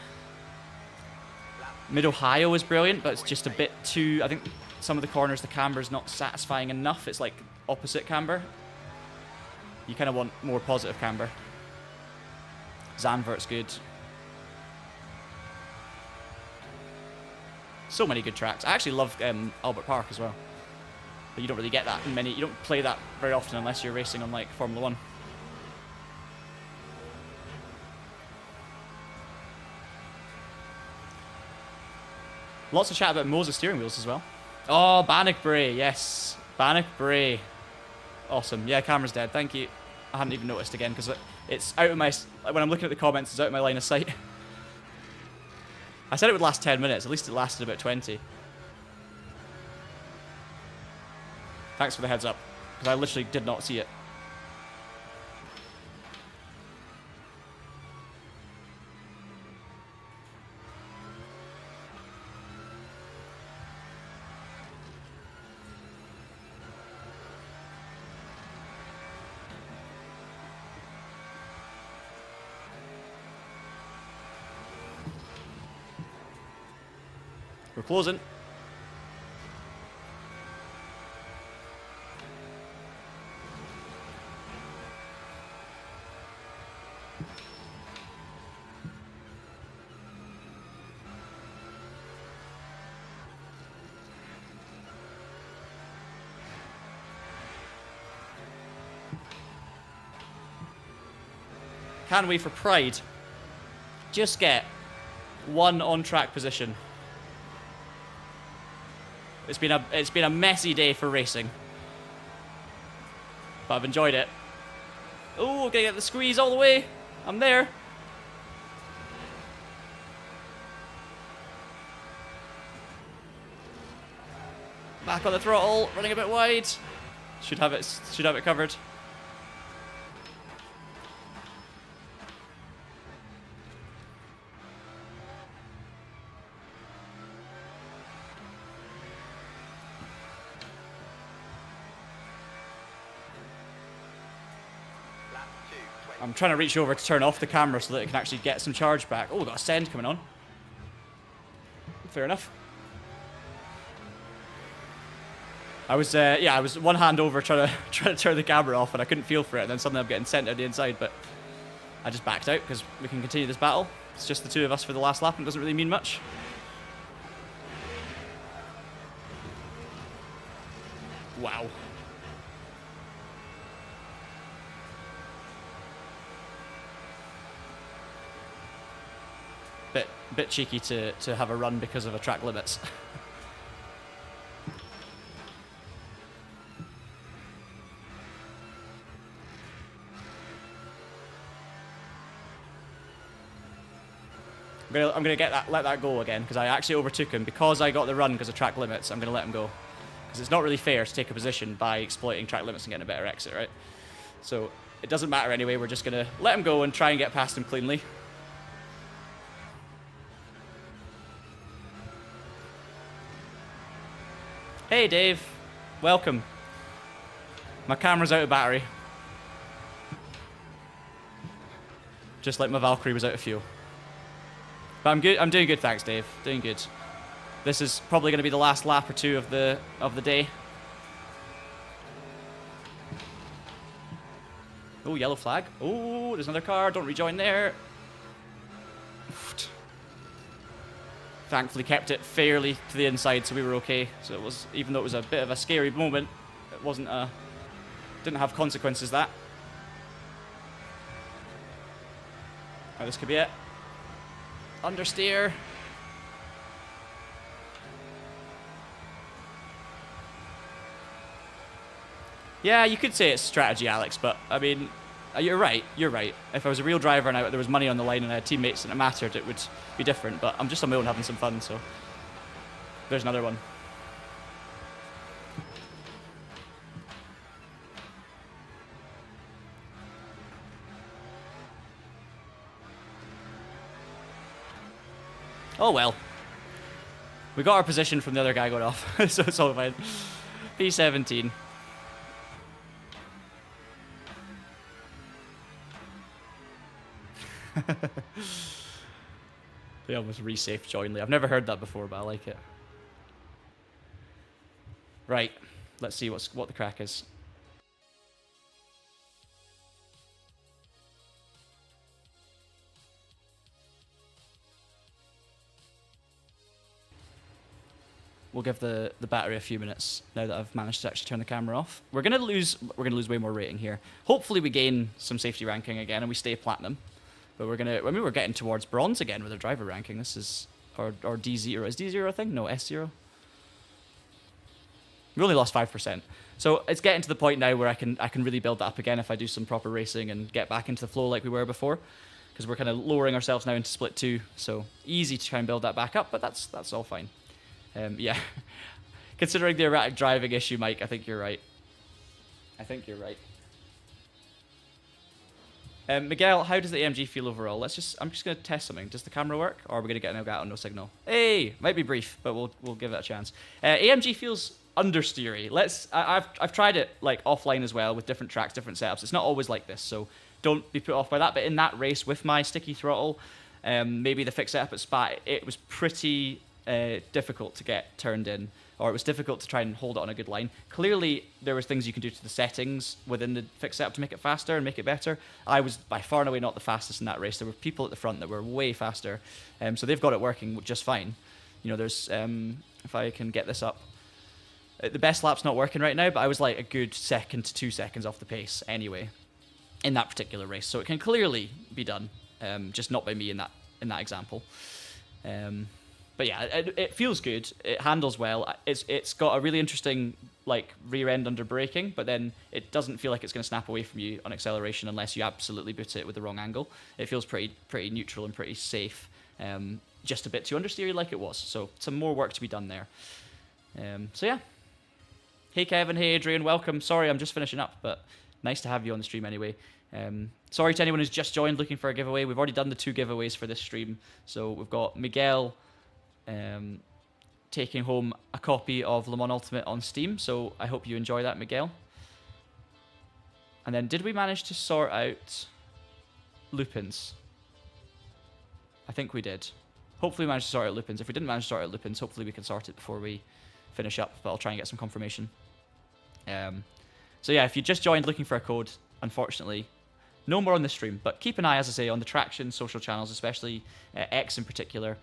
Mid Ohio is brilliant, but it's just a bit too. I think some of the corners, the camber is not satisfying enough. It's like opposite camber. You kind of want more positive camber. Zandvoort's good. So many good tracks. I actually love Albert Park as well. But you don't really get that in many. You don't play that very often unless you're racing on like Formula 1. Lots of chat about Moses steering wheels as well. Oh, Bannockbury, yes. Bannockbury. Awesome. Yeah, camera's dead. Thank you. I hadn't even noticed again because it's out of my... When I'm looking at the comments, it's out of my line of sight. I said it would last 10 minutes. At least it lasted about 20. Thanks for the heads up, because I literally did not see it. We're closing. Can we, for pride, just get one on-track position? It's been a messy day for racing, but I've enjoyed it. Oh, gonna get the squeeze all the way. I'm there. Back on the throttle, running a bit wide. Should have it covered. I'm trying to reach over to turn off the camera so that it can actually get some charge back. Oh, we've got a send coming on. Fair enough. I was one hand over trying to turn the camera off, and I couldn't feel for it. And then suddenly I'm getting sent out the inside, but I just backed out because we can continue this battle. It's just the two of us for the last lap, and it doesn't really mean much. Wow. Bit cheeky to have a run because of a track limits. I'm gonna let that go again because I actually overtook him because I got the run because of track limits. I'm gonna let him go because it's not really fair to take a position by exploiting track limits and getting a better exit, right? So it doesn't matter anyway. We're just gonna let him go and try and get past him cleanly. Hey Dave, welcome. My camera's out of battery. Just like my Valkyrie was out of fuel. But I'm good. I'm doing good, thanks Dave. Doing good. This is probably going to be the last lap or two of the day. Oh, yellow flag. Oh, there's another car. Don't rejoin there. Thankfully kept it fairly to the inside, so we were okay. So it was, even though it was a bit of a scary moment, it wasn't didn't have consequences. That. Right, this could be it. Understeer. Yeah, you could say it's strategy, Alex, but I mean, you're right. You're right. If I was a real driver and there was money on the line and I had teammates and it mattered, it would be different. But I'm just on my own having some fun, so There's another one. Oh well. We got our position from the other guy going off, so it's all fine. P17. They almost resafed jointly. I've never heard that before, but I like it. Right, let's see what the crack is. We'll give the battery a few minutes now that I've managed to actually turn the camera off. We're gonna lose way more rating here. Hopefully we gain some safety ranking again and we stay platinum. But we're gonna, I mean, we're getting towards bronze again with our driver ranking. This is or D0. Is D0 a thing? No, S0. We only lost 5%. So it's getting to the point now where I can really build that up again if I do some proper racing and get back into the flow like we were before. Because we're kind of lowering ourselves now into split 2. So easy to try and build that back up, but that's all fine. Yeah. Considering the erratic driving issue, Mike, I think you're right. Miguel, how does the AMG feel overall? I'm just going to test something. Does the camera work, or are we going to get an Elgato no signal? Hey, might be brief, but we'll give it a chance. AMG feels understeery. I've tried it like offline as well with different tracks, different setups. It's not always like this, so don't be put off by that. But in that race with my sticky throttle, maybe the fixed setup at Spa, it was pretty difficult to get turned in, or it was difficult to try and hold it on a good line. Clearly, there was things you can do to the settings within the fixed setup to make it faster and make it better. I was by far and away not the fastest in that race. There were people at the front that were way faster, so they've got it working just fine. You know, there's if I can get this up, the best lap's not working right now, but I was like a good second to 2 seconds off the pace anyway in that particular race, so it can clearly be done, just not by me in that example. But yeah, it feels good. It handles well. It's got a really interesting like rear end under braking, but then it doesn't feel like it's going to snap away from you on acceleration unless you absolutely boot it with the wrong angle. It feels pretty neutral and pretty safe. Just a bit too understeery like it was. So some more work to be done there. So yeah. Hey Kevin, hey Adrian, welcome. Sorry, I'm just finishing up, but nice to have you on the stream anyway. Sorry to anyone who's just joined looking for a giveaway. We've already done the 2 giveaways for this stream. So we've got Miguel taking home a copy of Le Mans Ultimate on Steam, so I hope you enjoy that, Miguel. And then did we manage to sort out Lupins? I think we did. Hopefully we managed to sort out Lupins. If we didn't manage to sort out Lupins, hopefully we can sort it before we finish up, but I'll try and get some confirmation. So yeah, if you just joined looking for a code, unfortunately no more on the stream, but keep an eye, as I say, on the Traction social channels, especially X in particular.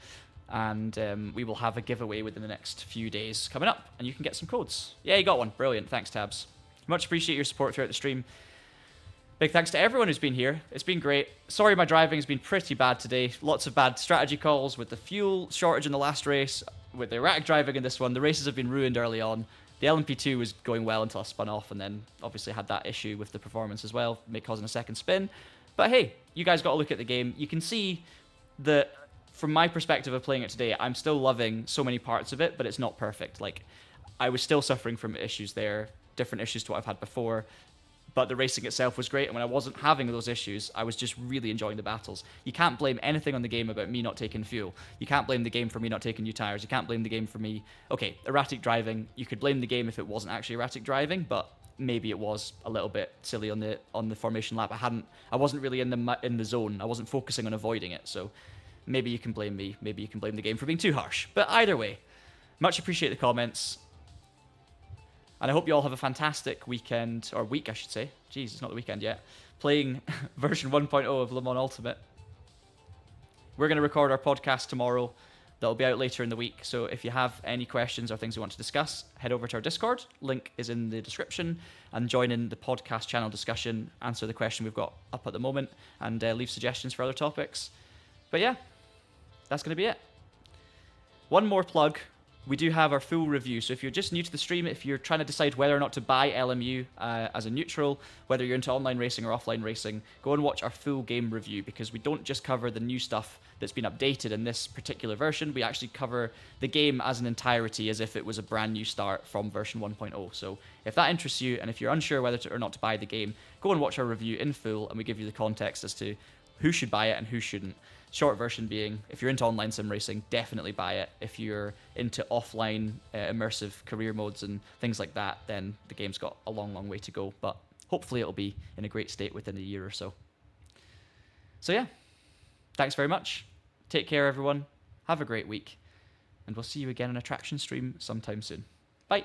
And we will have a giveaway within the next few days coming up, and you can get some codes. Yeah, you got one. Brilliant. Thanks, Tabs. Much appreciate your support throughout the stream. Big thanks to everyone who's been here. It's been great. Sorry my driving has been pretty bad today. Lots of bad strategy calls with the fuel shortage in the last race, with the erratic driving in this one. The races have been ruined early on. The LMP2 was going well until I spun off, and then obviously had that issue with the performance as well, causing a second spin. But hey, you guys got to look at the game. You can see that from my perspective of playing it today, I'm still loving so many parts of it, but it's not perfect. Like, I was still suffering from issues there, different issues to what I've had before, but the racing itself was great, and when I wasn't having those issues, I was just really enjoying the battles. You can't blame anything on the game about me not taking fuel. You can't blame the game for me not taking new tires. You can't blame the game for me... Okay, erratic driving, you could blame the game if it wasn't actually erratic driving, but maybe it was a little bit silly on the formation lap. I wasn't really in the zone. I wasn't focusing on avoiding it, so maybe you can blame me. Maybe you can blame the game for being too harsh. But either way, much appreciate the comments. And I hope you all have a fantastic weekend, or week, I should say. Jeez, it's not the weekend yet. Playing version 1.0 of Le Mans Ultimate. We're going to record our podcast tomorrow. That'll be out later in the week. So if you have any questions or things you want to discuss, head over to our Discord. Link is in the description. And join in the podcast channel discussion. Answer the question we've got up at the moment. And leave suggestions for other topics. But yeah, that's going to be it. One more plug. we do have our full review. So if you're just new to the stream, if you're trying to decide whether or not to buy LMU as a neutral, whether you're into online racing or offline racing, go and watch our full game review, because we don't just cover the new stuff that's been updated in this particular version. We actually cover the game as an entirety, as if it was a brand new start from version 1.0. So if that interests you, and if you're unsure whether or not to buy the game, go and watch our review in full, and we give you the context as to who should buy it and who shouldn't. Short version being, if you're into online sim racing, definitely buy it. If you're into offline immersive career modes and things like that, then the game's got a long, long way to go. But hopefully it'll be in a great state within a year or so. So yeah, thanks very much. Take care, everyone. Have a great week. And we'll see you again on a Traction stream sometime soon. Bye.